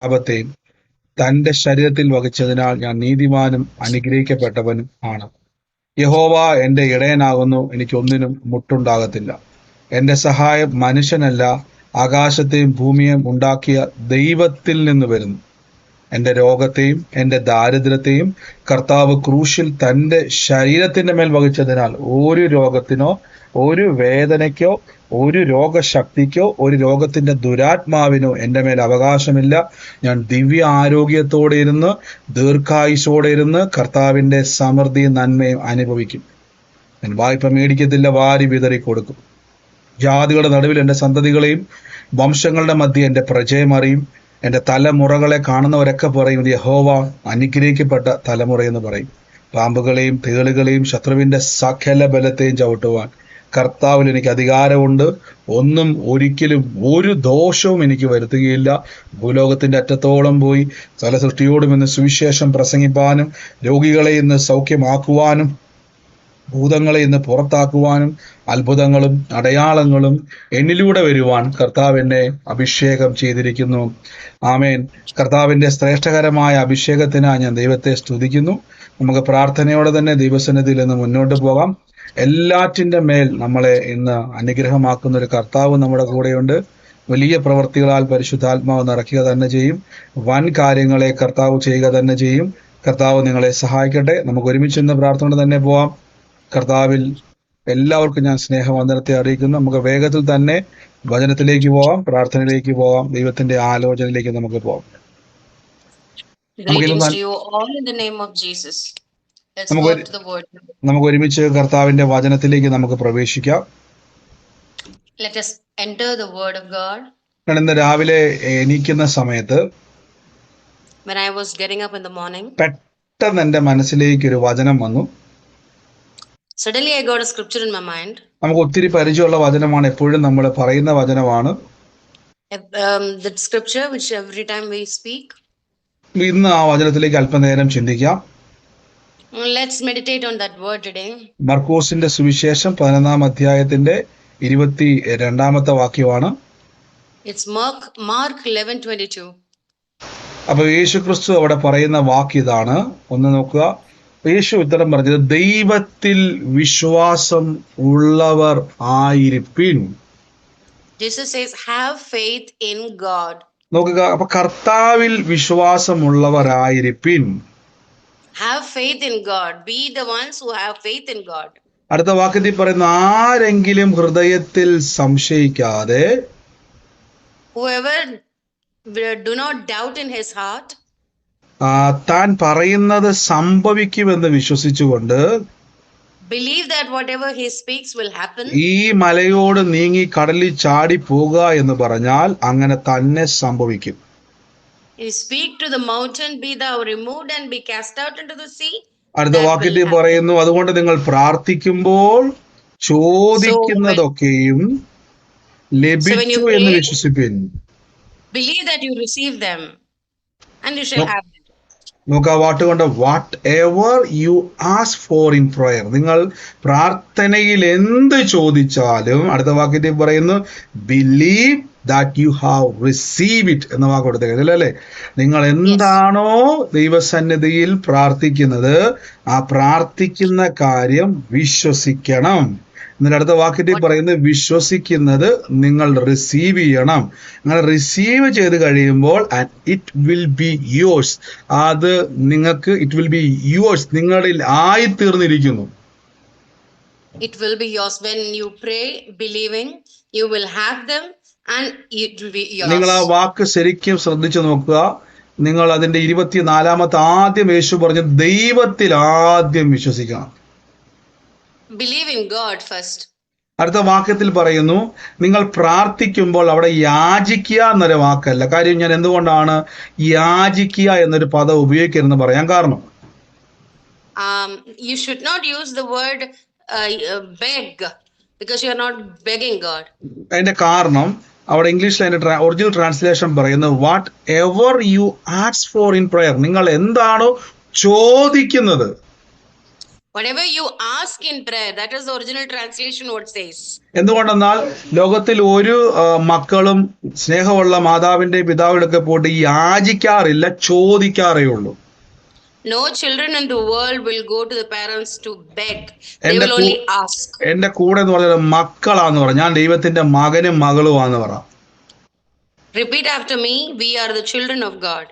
പാപത്തെയും തന്റെ ശരീരത്തിൽ വഹിച്ചതിനാൽ ഞാൻ നീതിമാനും അനുഗ്രഹിക്കപ്പെട്ടവനും ആണ്. യഹോവ എന്റെ ഇടയനാകുന്നു, എനിക്കൊന്നിനും മുട്ടുണ്ടാകത്തില്ല. എന്റെ സഹായം മനുഷ്യനല്ല, ആകാശത്തെയും ഭൂമിയെയും ഉണ്ടാക്കിയ ദൈവത്തിൽ നിന്ന് വരുന്നു. എന്റെ രോഗത്തെയും എന്റെ ദാരിദ്ര്യത്തെയും കർത്താവ് ക്രൂശിൽ തന്റെ ശരീരത്തിന്റെ മേൽ വഹിച്ചതിനാൽ ഒരു രോഗത്തിനോ ഒരു വേദനയ്ക്കോ ഒരു രോഗശക്തിക്കോ ഒരു രോഗത്തിന്റെ ദുരാത്മാവിനോ എന്റെ മേൽ അവകാശമില്ല. ഞാൻ ദിവ്യ ആരോഗ്യത്തോടെ ഇരുന്ന് ദീർഘായുസോടെ ഇരുന്ന് കർത്താവിന്റെ സമൃദ്ധിയും നന്മയും അനുഭവിക്കും. ഞാൻ വായ്പ മേടിക്കത്തില്ല, വാരി വിതറി കൊടുക്കും. ജാതികളുടെ നടുവിൽ എന്റെ സന്തതികളെയും വംശങ്ങളുടെ മധ്യ എന്റെ പ്രജയം അറിയും. എന്റെ തലമുറകളെ കാണുന്നവരൊക്കെ പറയും, ഇത് യഹോവ അനുഗ്രഹിക്കപ്പെട്ട തലമുറയെന്ന് പറയും. പാമ്പുകളെയും തേളുകളെയും ശത്രുവിന്റെ സകല ബലത്തെയും ചവിട്ടുവാൻ കർത്താവിൽ എനിക്ക് അധികാരമുണ്ട്. ഒന്നും ഒരിക്കലും ഒരു ദോഷവും എനിക്ക് വരുത്തുകയില്ല. ഭൂലോകത്തിന്റെ അറ്റത്തോളം പോയി സകല സൃഷ്ടിയോടും ഇന്ന് സുവിശേഷം പ്രസംഗിപ്പാനും രോഗികളെ ഇന്ന് സൗഖ്യമാക്കുവാനും ഭൂതങ്ങളെ ഇന്ന് പുറത്താക്കുവാനും അത്ഭുതങ്ങളും അടയാളങ്ങളും എന്നിലൂടെ വരുവാൻ കർത്താവ് എന്നെ അഭിഷേകം ചെയ്തിരിക്കുന്നു. ആമേൻ. കർത്താവിന്റെ ശ്രേഷ്ഠകരമായ അഭിഷേകത്തിനായി ഞാൻ ദൈവത്തെ സ്തുതിക്കുന്നു. നമുക്ക് പ്രാർത്ഥനയോടെ തന്നെ ദൈവസന്നിധിയിൽ നിന്ന് മുന്നോട്ട് പോകാം. എല്ലാറ്റിന്റെ മേൽ നമ്മളെ ഇന്ന് അനുഗ്രഹമാക്കുന്ന ഒരു കർത്താവ് നമ്മുടെ കൂടെയുണ്ട്. വലിയ പ്രവർത്തികളാൽ പരിശുദ്ധാത്മാവ് നിറയ്ക്കുക തന്നെ ചെയ്യും. വൻ കാര്യങ്ങളെ കർത്താവ് ചെയ്യുക തന്നെ ചെയ്യും. കർത്താവ് നിങ്ങളെ സഹായിക്കട്ടെ. നമുക്ക് ഒരുമിച്ച് ഇന്ന് പ്രാർത്ഥന തന്നെ പോവാം. കർത്താവിൽ എല്ലാവർക്കും ഞാൻ സ്നേഹവന്ദനത്തെ അറിയിക്കുന്നു. നമുക്ക് വേഗത്തിൽ തന്നെ വചനത്തിലേക്ക് പോവാം, പ്രാർത്ഥനയിലേക്ക് പോവാം, ദൈവത്തിന്റെ ആലോചനയിലേക്ക് നമുക്ക് പോവാം. നമുക്ക് ഒരുമിച്ച് കർത്താവിന്റെ വചനത്തിലേക്ക് നമുക്ക് പ്രവേശിക്കാം. ഇന്ന് രാവിലെ എണീക്കുന്ന സമയത്ത് പെട്ടെന്ന് എന്റെ മനസ്സിലേക്ക് ഒരു വചനം വന്നു. Suddenly I got a scripture in my mind. നമുക്ക് ഒത്തിരി പരിചയമുള്ള വചനമാണ്, എപ്പോഴും നമ്മൾ പറയുന്ന വചനമാണ്. That scripture which every time we speak. ഇന്ന് ആ വചനത്തിലേക്ക് അല്പനേരം ചിന്തിക്കാം. Let's meditate on that word today. മർക്കോസിന്റെ സുവിശേഷം 11-ാം അധ്യായത്തിന്റെ 22-ാമത്തെ വാക്യമാണ്. It's Mark 11:22. അപ്പൊ യേശുക്രിസ്തു അവിടെ പറയുന്ന വാക്യം ഇതാണ്. ഒന്ന് നോക്കുക. യേശു ഉത്തരം പറഞ്ഞത്, ദൈവത്തിൽ വിശ്വാസം ഉള്ളവർ ആയിരിപ്പിൻ. Jesus says, have faith in God. നോക്കുക. അപ്പൊ കർത്താവിൽ വിശ്വാസമുള്ളവരായിരിപ്പിൻ. Have faith in God. Be the ones who have faith in God. അടുത്ത വാക്യത്തിൽ പറയുന്ന, ആരെങ്കിലും ഹൃദയത്തിൽ സംശയിക്കാതെ, whoever do not doubt in his heart, താൻ പറയുന്നത് സംഭവിക്കുമെന്ന് വിശ്വസിച്ചുകൊണ്ട്, believe that whatever he speaks will happen. ഈ മലയോട് നീങ്ങി കടലിൽ ചാടി പോകുക എന്ന് പറഞ്ഞാൽ അങ്ങനെ തന്നെ സംഭവിക്കും. You speak to the mountain, be thou removed and be cast out into the sea. അടുത്ത വാക്യത്തിൽ പറയുന്നു, അതുകൊണ്ട് നിങ്ങൾ പ്രാർത്ഥിക്കുമ്പോൾ ചോദിക്കുന്നതൊക്കെയും ലഭിച്ചു എന്ന് വിശ്വസിപ്പിൻ. Believe that you receive them and you shall have them. നോക്കുക, വാട്ടുകൊണ്ട് whatever you ask for in prayer, നിങ്ങൾ പ്രാർത്ഥനയിൽ എന്ത് ചോദിച്ചാലും, അടുത്ത വാക്യത്തിൽ പറയുന്നു, believe that you have receive it എന്ന വാക്ക് കൊടുത്തേക്കുന്നത് അല്ലേ. നിങ്ങൾ എന്താണോ ദൈവസന്നിധിയിൽ പ്രാർത്ഥിക്കുന്നത്, ആ പ്രാർത്ഥിക്കുന്ന കാര്യം വിശ്വസിക്കണം. എന്നിട്ട് അടുത്ത വാക്യത്തിൽ പറയുന്നത്, വിശ്വസിക്കുന്നത് നിങ്ങൾ റിസീവ് ചെയ്യണം. അങ്ങനെ റിസീവ് ചെയ്ത് കഴിയുമ്പോൾ ഇറ്റ് വിൽ ബി യുവേഴ്സ്, അത് നിങ്ങൾക്ക് ഇറ്റ് വിൽ ബി യുവേഴ്സ്, നിങ്ങളിൽ ആയിത്തീർന്നിരിക്കുന്നു. It will be yours when you pray believing, you will have them and it will be yours. നിങ്ങൾ ആ വാക്ക് ശരിക്കും ശ്രദ്ധിച്ചു നോക്കുക. നിങ്ങൾ അതിന്റെ 24-ാമത്തെ ആദ്യം യേശു പറഞ്ഞു, ദൈവത്തിൽ ആദ്യം വിശ്വസിക്കണം. Believe in God first. അടുത്ത വാക്യത്തിൽ പറയുന്നു, നിങ്ങൾ പ്രാർത്ഥിക്കുമ്പോൾ അവിടെ യാചിക്കുക എന്നൊരു വാക്കല്ല. കാര്യം ഞാൻ എന്തുകൊണ്ടാണ് യാചിക്കുക എന്നൊരു പദം ഉപയോഗിക്കരുതെന്ന് പറയാൻ കാരണം, you should not use the word beg because you are not begging God. അതിന്റെ കാരണം അവിടെ ഇംഗ്ലീഷിൽ അതിന്റെ ഒറിജിനൽ ട്രാൻസ്ലേഷൻ പറയുന്നത്, whatever you ask for in prayer, നിങ്ങൾ എന്താണോ ചോദിക്കുന്നത്. Whatever you ask in prayer, that is the original translation what says. എന്തുകൊണ്ടെന്നാൽ ലോകത്തിൽ ഒരു മക്കളും സ്നേഹമുള്ള മാതാവിന്റെ പിതാവിനൊക്കെ പോയിട്ട് യാചിക്കാറില്ല, ചോദിക്കാറേ ഉള്ളൂ. No children in the world will go to the parents to beg. They എന്റെ will only ask. എന്റെ കൂടെ എന്ന് പറഞ്ഞത് മക്കളാന്ന് പറ. ഞാൻ ദൈവത്തിന്റെ മകനും മകളുമാന്ന് പറ. Repeat after me. We are the children of God.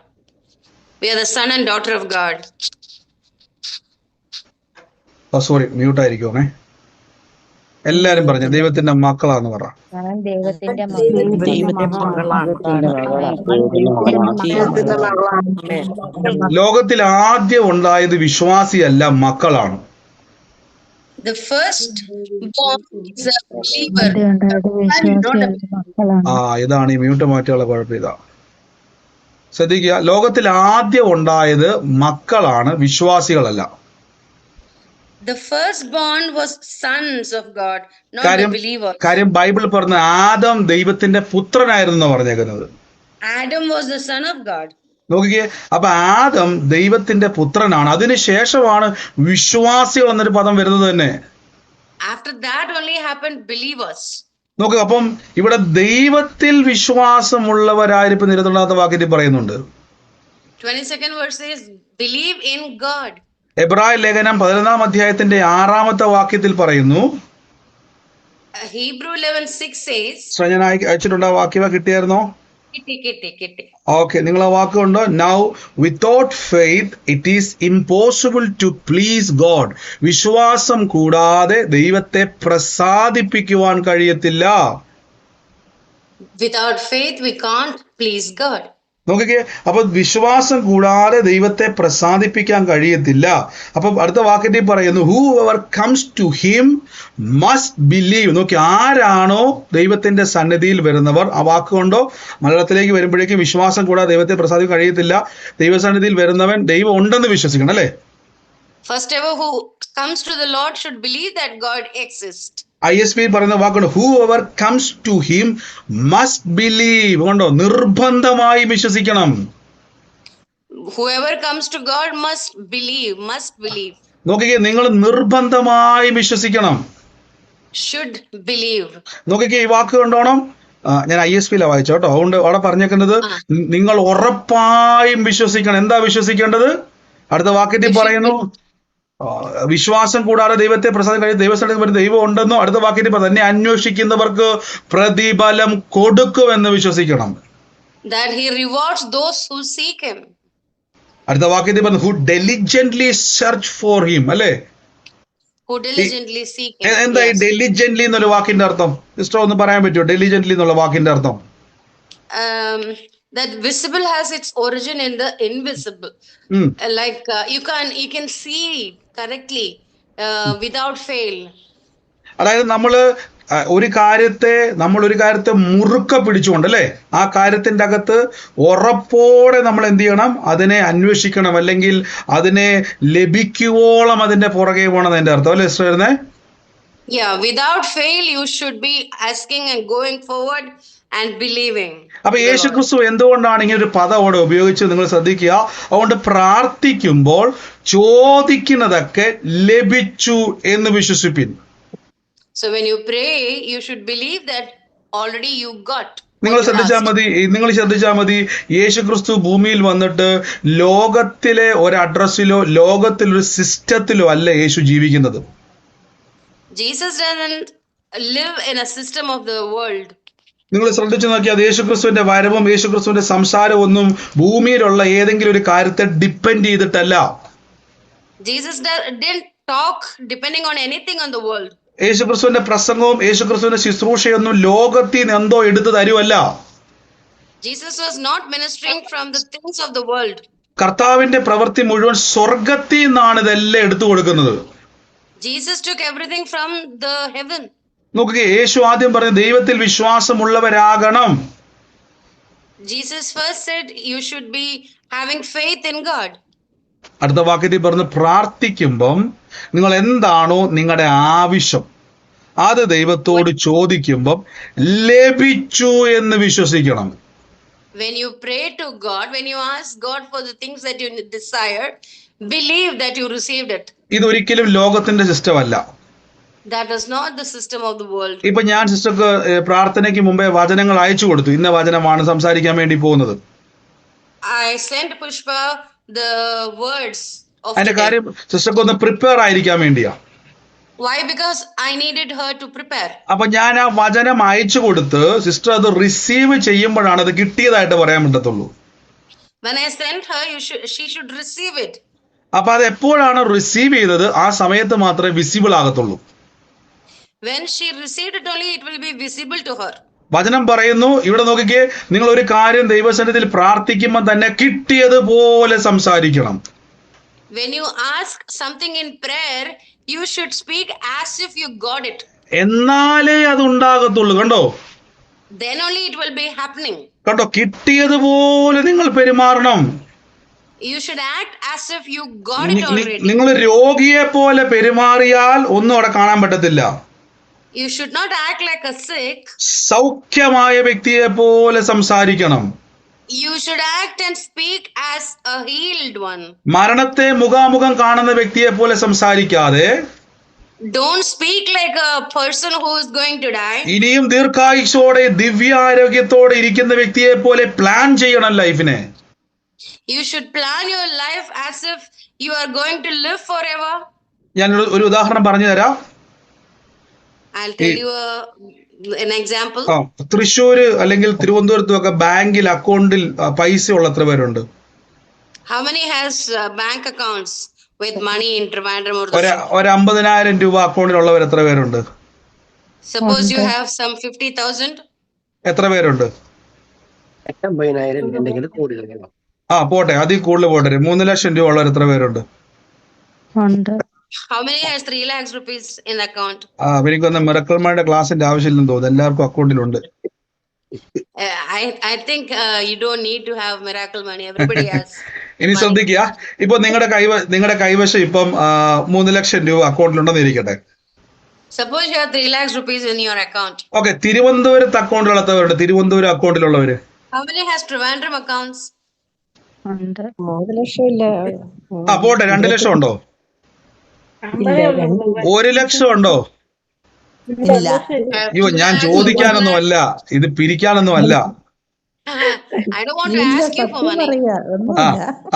We are the son and daughter of God. Sorry, മ്യൂട്ടായിരിക്കുമേ. എല്ലാരും പറഞ്ഞു ദൈവത്തിന്റെ മക്കളാന്ന് പറ. ഞാൻ ദൈവത്തിന്റെ ലോകത്തിൽ ആദ്യം ഉണ്ടായത് വിശ്വാസിയല്ല, മക്കളാണ്. The first born is a believer. ഇതാണ് ഈ മ്യൂട്ട് മാറ്റിയുള്ള കുഴപ്പം. ഇതാ ശ്രദ്ധിക്കുക, ലോകത്തിൽ ആദ്യം ഉണ്ടായത് മക്കളാണ്, വിശ്വാസികളല്ല. The firstborn was sons of God, not the believers. കാര്യം ബൈബിൾ പറഞ്ഞ ആദം ദൈവത്തിന്റെ പുത്രനായിരുന്നു പറഞ്ഞേക്കുന്നത്. Adam was the son of God. നോക്കിക്കേ, അപ്പൊ ആദം ദൈവത്തിന്റെ പുത്രനാണ്. അതിനുശേഷമാണ് വിശ്വാസികൾ എന്നൊരു പദം വരുന്നത് തന്നെ. After that only happened believers. നോക്കുക, അപ്പം ഇവിടെ ദൈവത്തിൽ വിശ്വാസമുള്ളവരായിരിക്കും നിരന്തരനാഥ വാക്യത്തിൽ പറയുന്നുണ്ട്. 22nd verse says, believe in God. എബ്രായ ലേഖനം 11-ാം അധ്യായത്തിന്റെ 6-ാമത്തെ വാക്യത്തിൽ പറയുന്നു. Hebrew 11:6 says, ഞാൻ അയച്ചിട്ടുണ്ട്. ആ വാക്യം കിട്ടിയായിരുന്നോ? കിട്ടി. ഓക്കെ, നിങ്ങൾ ആ വാക്കുണ്ടോ? Now without faith it is impossible to please God. വിശ്വാസം കൂടാതെ ദൈവത്തെ പ്രസാദിപ്പിക്കുവാൻ കഴിയത്തില്ല. Without faith we can't please God. നോക്കിക്കേ, അപ്പൊ വിശ്വാസം കൂടാതെ ദൈവത്തെ പ്രസാദിപ്പിക്കാൻ കഴിയത്തില്ല. അപ്പൊ അടുത്ത വാക്യത്തിൽ പറയുന്നു, whoever comes to him must believe. നോക്കി, ആരാണോ ദൈവത്തിന്റെ സന്നിധിയിൽ വരുന്നവർ, ആ വാക്കുകൊണ്ടോ മലയാളത്തിലേക്ക് വരുമ്പോഴേക്കും വിശ്വാസം കൂടാതെ ദൈവത്തെ പ്രസാദിക്കാൻ കഴിയത്തില്ല. ദൈവസന്നിധിയിൽ വരുന്നവൻ ദൈവം ഉണ്ടെന്ന് വിശ്വസിക്കണം, അല്ലേ? First ever who comes to the Lord should believe that God exists. ISP പറയുന്ന വാക്കുണ്ട്, whoever comes to him must believe. കണ്ടോ, നിർബന്ധമായി വിശ്വസിക്കണം. Whoever comes to God must believe. നോക്കിക്കേ, നിങ്ങൾ നിർബന്ധമായി വിശ്വസിക്കണം. Should believe. നോക്കിക്കേ, ഈ വാക്ക് കണ്ടോണം. ഞാൻ ISP-യിലാണ് വായിച്ചു കേട്ടോ. അതുകൊണ്ട് അവിടെ പറഞ്ഞേക്കുന്നത് നിങ്ങൾ ഉറപ്പായും വിശ്വസിക്കണം. എന്താ വിശ്വസിക്കേണ്ടത്? അടുത്ത വാക്യത്തിൽ പറയുന്നു, വിശ്വാസം കൂടാതെ ദൈവത്തെ പ്രസാദിക്കാൻ ദൈവസ്ഥലത്ത് ദൈവം ഉണ്ടെന്നോ. അടുത്ത വാക്യത്തിൽ തന്നെ അന്വേഷിക്കുന്നവർക്ക് പ്രതിഫലം കൊടുക്കുമെന്ന് വിശ്വസിക്കണം. That he rewards those who seek him. അടുത്ത വാക്യത്തിൽ പറഞ്ഞു, ഹു ഡെലിജന്റ്ലി സെർച്ച് ഫോർ ഹിം, അല്ലേ? Who diligently seek him. എന്താ ഈ ഡെലിജന്റ്ലി എന്നൊരു വാക്കിന്റെ അർത്ഥം? സിസ്റ്റർ ഒന്ന് പറയാൻ പറ്റുമോ ഡെലിജന്റ്ലി എന്നുള്ള വാക്കിന്റെ അർത്ഥം? That visible has its origin in the invisible. Like you can see correctly without fail. അതായത് നമ്മൾ ഒരു കാര്യത്തെ മുറുക്ക പിടിച്ചുകൊണ്ട്, അല്ലേ, ആ കാര്യത്തിന്റെ അകത്ത് ഉറപ്പോടെ നമ്മൾ എന്ത് ചെയ്യണം? അതിനെ അന്വേഷിക്കണം, അല്ലെങ്കിൽ അതിനെ ലഭിക്കുവോളം അതിന്റെ പുറകെ പോകണം എന്റെ അർത്ഥം, അല്ലേ സിസ്റ്റർ വരുന്നേ? Yeah, without fail you should be asking and going forward and believing. അപ്പൊ യേശുക്രിസ്തു എന്തുകൊണ്ടാണ് ഇങ്ങനെ ഒരു പദം അവിടെ ഉപയോഗിച്ചത് നിങ്ങൾ ശ്രദ്ധിക്കുക. അതുകൊണ്ട് പ്രാർത്ഥിക്കുമ്പോൾ ചോദിക്കുന്നതൊക്കെ ലഭിച്ചു എന്ന് വിശ്വസിപ്പിൻ. So when you pray you should believe that already you got. നിങ്ങൾ ശ്രദ്ധിച്ചാൽ മതി യേശുക്രിസ്തു ഭൂമിയിൽ വന്നിട്ട് ലോകത്തിലെ ഒരു അഡ്രസ്സിലോ ലോകത്തിലൊരു സിസ്റ്റത്തിലോ അല്ല യേശു ജീവിക്കുന്നത്. Jesus doesn't live in a system of the world. നിങ്ങൾ ശ്രദ്ധിച്ചു നോക്കിയാൽ യേശുക്രിസ്തുവിന്റെ വരവും യേശുക്രിസ്തുവിന്റെ സംസാരവും ഒന്നും ഭൂമിയിലുള്ള ഏതെങ്കിലും ഒരു കാര്യത്തെ depend ചെയ്തിട്ടല്ല. Jesus didn't talk depending on anything on the world. യേശുക്രിസ്തുവിന്റെ പ്രസംഗവും യേശുക്രിസ്തുവിന്റെ ശുശ്രൂഷയൊന്നും ലോകത്തിൽ നിന്ന് എന്തോ എടുത്തു തരുമല്ല. Jesus was not ministering from the things of the world. കർത്താവിന്റെ പ്രവൃത്തി മുഴുവൻ സ്വർഗത്തിൽ നിന്നാണ് ഇതെല്ലാം എടുത്തു കൊടുക്കുന്നത്. Jesus took everything from the heaven. നോക്കുക, യേശു ആദ്യം പറഞ്ഞു ദൈവത്തിൽ വിശ്വാസമുള്ളവരാകണം. Jesus first said you should be having faith in God. അടുത്ത വാക്യത്തിൽ പറഞ്ഞു പ്രാർത്ഥിക്കുമ്പം നിങ്ങൾ എന്താണോ നിങ്ങളുടെ ആവശ്യം അത് ദൈവത്തോട് ചോദിക്കുമ്പം ലഭിച്ചു എന്ന് വിശ്വസിക്കണം. When you pray to God, when you ask God for the things that you desire, believe that you received it. ഇതൊരിക്കലും ലോകത്തിന്റെ സിസ്റ്റം അല്ല. That is not the system of the world. ഇപ്പൊ ഞാൻ സിസ്റ്റർക്ക് പ്രാർത്ഥനയ്ക്ക് മുമ്പേ വചനങ്ങൾ അയച്ചു കൊടുത്തു, ഇന്ന വചനമാണ് സംസാരിക്കാൻ വേണ്ടി പോകുന്നത്. I sent Pushpa the words of അതിന്റെ today. കാര്യം സിസ്റ്റർക്ക് ഒന്ന് പ്രിപ്പയർ ആയിരിക്കാൻ വേണ്ടിയാ. Why? Because I needed her to prepare. അപ്പൊ ഞാൻ ആ വചനം അയച്ചു കൊടുത്ത് സിസ്റ്റർ അത് റിസീവ് ചെയ്യുമ്പോഴാണ് അത് കിട്ടിയതായിട്ട് പറയാൻ പറ്റത്തുള്ളൂ. When I sent her, she should receive it. അപ്പൊ അത് എപ്പോഴാണ് റിസീവ് ചെയ്തത് ആ സമയത്ത് മാത്രമേ visible ആകത്തുള്ളൂ. When she received it only, it will be visible to her. വചനം പറയുന്നു, ഇവിടെ നോക്കിക്കേ, നിങ്ങൾ ഒരു കാര്യം ദൈവസന്നിധിയിൽ പ്രാർത്ഥിക്കുമ്പോൾ തന്നെ കിട്ടിയതുപോലെ സംസാരിക്കണം. When you ask something in prayer, you should speak as if you got it. എന്നാലേ അത് ഉണ്ടാകത്തുള്ളൂ. കണ്ടോ, Then only it will be happening. കണ്ടോ, കിട്ടിയതുപോലെ നിങ്ങൾ പെരുമാറണം. You should act as if you got it already. നിങ്ങൾ രോഗിയെ പോലെ പെരുമാറിയാൽ ഒന്നും അവിടെ കാണാൻ പറ്റത്തില്ല. You should not act like a sick. സൗഖ്യമായ വ്യക്തിയെ പോലെ സംസാരിക്കണം. You should act and speak as a healed one. മരണത്തെ മുഖാമുഖം കാണുന്ന വ്യക്തിയെ പോലെ സംസാരിക്കാതെ, Don't speak like a person who is going to die. ഇനിയും ദീർഘായുസ്സോടെ ദിവ്യാരോഗ്യത്തോടെ ഇരിക്കുന്ന വ്യക്തിയെ പോലെ പ്ലാൻ ചെയ്യണം ലൈഫിനെ. You should plan your life as if you are going to live forever. ഞാൻ ഒരു ഉദാഹരണം പറഞ്ഞു തരാം. I'll tell you an example. Thrissur അല്ലെങ്കിൽ തിരുവനന്തപുരത്തും ഒക്കെ ബാങ്കിൽ അക്കൗണ്ടിൽ പൈസ ഉള്ള എത്ര പേരുണ്ട്? How many has bank accounts with money in Trivandrum or ഒരു 50,000 രൂപ അക്കൗണ്ടിലുള്ളവർ എത്ര പേരുണ്ട്? Suppose you have some 50,000. എത്ര പേരുണ്ട്? 80,000 കൂടുതൽ. പോട്ടെ, അതിൽ കൂടുതൽ പോട്ടെ. 3 ലക്ഷം രൂപ ഉള്ളവർ എത്ര പേരുണ്ട്? How many has 3 lakhs rupees in the account? എനിക്കൊന്ന് മിറക്കിൾമാരുടെ ക്ലാസിന്റെ ആവശ്യമില്ലെന്ന് തോന്നുന്നു, എല്ലാവർക്കും അക്കൗണ്ടിലുണ്ട്. I think you don't need to have miracle money. Everybody has. ഇനി ശ്രദ്ധിക്കുക, ഇപ്പൊ നിങ്ങളുടെ കൈവശം ഇപ്പം 3 ലക്ഷം രൂപ അക്കൗണ്ടിലുണ്ടെന്ന് ഇരിക്കട്ടെ. Suppose you have 3 lakhs rupees in your account. Okay, തിരുവനന്തപുരത്ത് അക്കൗണ്ടിലുള്ളവരുണ്ട്. Thiruvananthapuram അക്കൗണ്ടിലുള്ളവര് How many has Trivandrum accounts? 3 ലക്ഷം ഇല്ല. പോട്ടെ, 2 ലക്ഷം ഉണ്ടോ? 1 ലക്ഷം ഉണ്ടോ? അയ്യോ, ഞാൻ ചോദിക്കാനൊന്നും അല്ല, ഇത് പിരിക്കാനൊന്നും അല്ല. I don't want to ask you for money.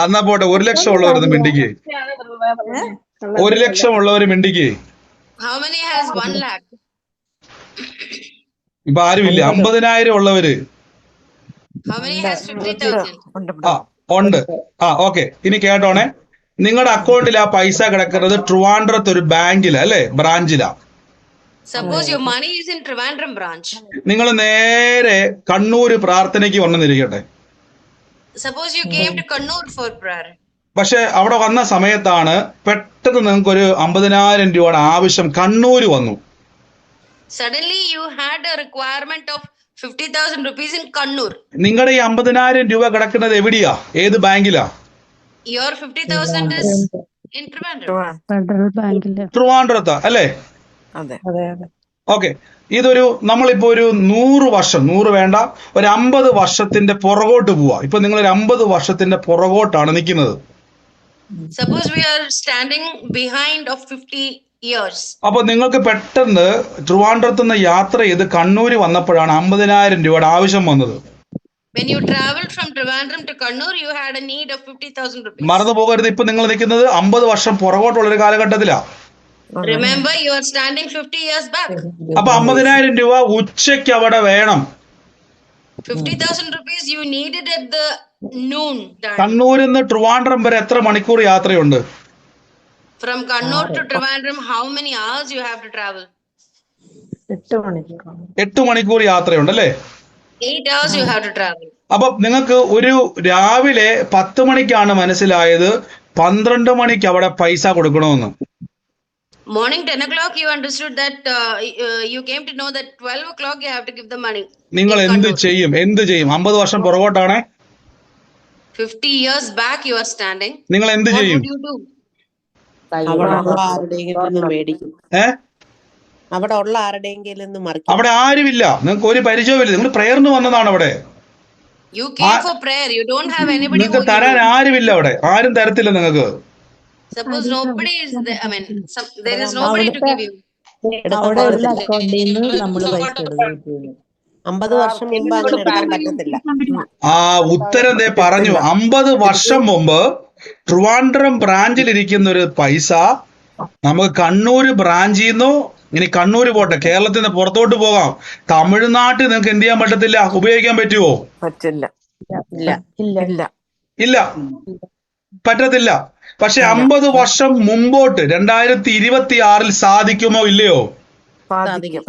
എന്നാ പോട്ടെ, 1 ലക്ഷം ഉള്ളവരൊന്ന് മിണ്ടിക്ക്. 1 ലക്ഷം ഉള്ളവര് മിണ്ടിക്ക്. How many has 1 lakh? ഇപ്പൊ ആരുമില്ല. 50,000 ഉള്ളവര്. How many has 50,000? ഉണ്ട്. ഓക്കെ, ഇനി കേട്ടോണേ, നിങ്ങളുടെ അക്കൗണ്ടിൽ ആ പൈസ കിടക്കുന്നത് ട്രിവാൻഡ്രത്ത് ഒരു ബാങ്കിലാ, അല്ലെ, ബ്രാഞ്ചിലാ. Suppose your money is in Trivandrum branch. നിങ്ങൾ നേരെ കണ്ണൂര് പ്രാർത്ഥനയ്ക്ക് വന്നെന്നിരിക്കട്ടെ. Suppose you came to Kannur for prayer. പക്ഷെ അവിടെ വന്ന സമയത്താണ് പെട്ടെന്ന് നിങ്ങൾക്ക് ഒരു 50,000 രൂപയുടെ ആവശ്യം കണ്ണൂര് വന്നു. Suddenly you had a requirement of 50,000 rupees in Kannur. നിങ്ങളുടെ ഈ 50,000 രൂപ കിടക്കുന്നത് എവിടെയാ, ഏത് ബാങ്കിലാ? Your 50,000 is in Trivandrum. ട്രിവാൻഡ്രത്താ, അല്ലേ? ഓക്കെ, ഇതൊരു നമ്മളിപ്പോ ഒരു 100 വർഷം, 100 വേണ്ട, ഒരു 50 വർഷത്തിന്റെ പുറകോട്ട് പോവാ. ഇപ്പൊ നിങ്ങൾ ഒരു 50 വർഷത്തിന്റെ പുറകോട്ടാണ് നിൽക്കുന്നത്. Suppose we are standing behind of 50 years. അപ്പൊ നിങ്ങൾക്ക് പെട്ടെന്ന് ട്രിവാൻഡ്രത്ത് നിന്ന് യാത്ര ചെയ്ത് കണ്ണൂര് വന്നപ്പോഴാണ് 50,000 രൂപയുടെ ആവശ്യം വന്നത്. When you traveled from Trivandrum to Kannur, you had a need of 50,000 rupees. മറന്നു പോകരുത്, ഇപ്പൊ നിങ്ങൾ നിൽക്കുന്നത് 50 വർഷം പുറകോട്ടുള്ള ഒരു കാലഘട്ടത്തിലാ. Remember, you are standing 50 years back. അപ്പൊ 50,000 രൂപ ഉച്ചയ്ക്ക് അവിടെ വേണം. 50,000 rupees you needed at the noon time. കണ്ണൂരിൽ നിന്ന് ട്രിവാൻഡ്രം വരെ എത്ര മണിക്കൂർ യാത്രയുണ്ട്? From Kannur to Trivandrum, how many hours you have to travel? 8 മണിക്കൂർ യാത്രയുണ്ട്, അല്ലേ? 8 hours you have to travel. അപ്പൊ നിങ്ങൾക്ക് ഒരു രാവിലെ 10 മണിക്കാണ് മനസ്സിലായത് 12 മണിക്ക് അവിടെ പൈസ കൊടുക്കണമെന്ന്. Morning 10 o'clock you understood that you came to know that 12 o'clock you have to give the money. നിങ്ങൾ എന്ത് ചെയ്യും? 50 വർഷം പുറകോട്ടാണേ. 50 years back you are standing. നിങ്ങൾ എന്ത് ചെയ്യും? What would you do? അവിടെ ഉള്ള ആരുടെയെങ്കിലും അവിടെ ആരുമില്ല, നിങ്ങൾക്ക് ഒരു പരിചയമില്ല, നിങ്ങൾ പ്രേയറിന് വന്നതാണ് അവിടെ. You came for prayer. You don't have anybody നിങ്ങൾക്ക് who തരാൻ you know. ആരുമില്ല അവിടെ, ആരും തരത്തില്ല നിങ്ങൾക്ക്. Suppose nobody is there, I mean, there is nobody to give you. അവിടെ ഉള്ള അക്കൗണ്ടിൽ നിന്ന് നമ്മൾ പൈസ എടുക്കും. 50 വർഷം മുമ്പ് അങ്ങനെ എടുക്കാൻ പറ്റത്തില്ല. ആ ഉത്തരം ദേ പറഞ്ഞു. 50 വർഷം മുമ്പ് ട്രിവാൻഡ്രം ബ്രാഞ്ചിൽ ഇരിക്കുന്ന ഒരു പൈസ നമുക്ക് കണ്ണൂര് ബ്രാഞ്ചിൽ നിന്നോ, ഇനി കണ്ണൂര് പോട്ടെ, കേരളത്തിൽ നിന്ന് പുറത്തോട്ട് പോകാം, തമിഴ്നാട്ടിൽ നിങ്ങൾക്ക് എന്ത് ചെയ്യാൻ പറ്റത്തില്ല, ഉപയോഗിക്കാൻ പറ്റുമോ? പറ്റില്ല. ഇല്ല ഇല്ല ഇല്ല ഇല്ല, പറ്റത്തില്ല. പക്ഷെ 50 വർഷം മുമ്പോട്ട് 2026 സാധിക്കുമോ ഇല്ലയോ? സാധിക്കും.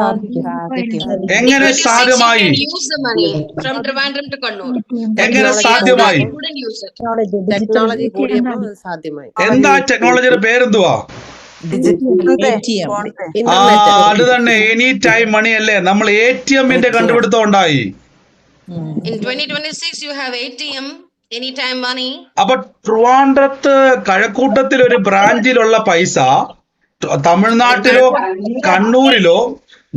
എങ്ങനെ 2026 സാധ്യമായി? you can use the money from Trivandrum to Kannur. എങ്ങനെ സാധ്യമായി? You couldn't use it. Technology കൂടിയപ്പോൾ അത് സാധ്യമായി. എന്താ ടെക്നോളജിയുടെ പേരെന്തുവാ? അത് തന്നെ, എനി ടൈം മണി അല്ലേ. നമ്മൾ ATM-ന്റെ കണ്ടുപിടുത്തം ഉണ്ടായി. In 2026 you have ATM, anytime money. അപ്പൊ ട്രിവാൻഡ്രത്ത് കഴക്കൂട്ടത്തിൽ ഒരു ബ്രാഞ്ചിലുള്ള പൈസ തമിഴ്നാട്ടിലോ കണ്ണൂരിലോ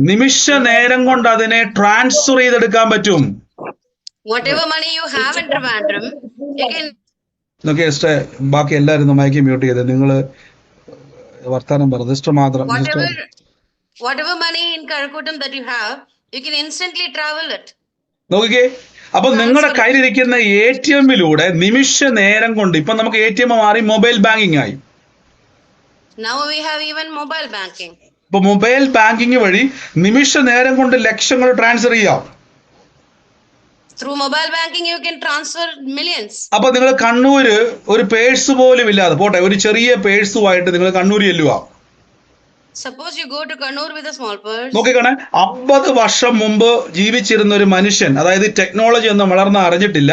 നിമിഷ നേരം കൊണ്ട് അതിനെ ട്രാൻസ്ഫർ ചെയ്തെടുക്കാൻ പറ്റും. Whatever money you have in Trivandrum, you can. നോക്കിയേ സിസ്റ്റർ, ബാക്കി എല്ലാവരും മൈക്ക് മ്യൂട്ട് ചെയ്ത് നിങ്ങള് വർത്താനം പറഞ്ഞു. സിസ്റ്റർ മാത്രം. Whatever money in Karakutam that you have, you can instantly travel it. നോക്കിക്കേ, അപ്പൊ നിങ്ങളുടെ കയ്യിലിരിക്കുന്ന ATM-ലൂടെ നിമിഷ നേരം കൊണ്ട്, ഇപ്പൊ നമുക്ക് ATM മാറി മൊബൈൽ ബാങ്കിങ് ആയി. Now we have even mobile banking. ഇപ്പൊ മൊബൈൽ ബാങ്കിങ് വഴി നിമിഷ നേരം കൊണ്ട് ലക്ഷങ്ങൾ ട്രാൻസ്ഫർ ചെയ്യാം. Through mobile banking you can transfer millions. അപ്പൊ നിങ്ങൾ കണ്ണൂര് ഒരു പേഴ്സ് പോലും ഇല്ലാതെ പോട്ടെ, ഒരു ചെറിയ പേഴ്സുമായിട്ട് നിങ്ങൾ കണ്ണൂര് ചെല്ലുക. Suppose you go to Kannur with a small purse. നോക്കിക്കണേ, 50 വർഷം മുമ്പ് ജീവിച്ചിരുന്ന ഒരു മനുഷ്യൻ, അതായത് ടെക്നോളജി ഒന്നും വളർന്ന് അറിഞ്ഞിട്ടില്ല,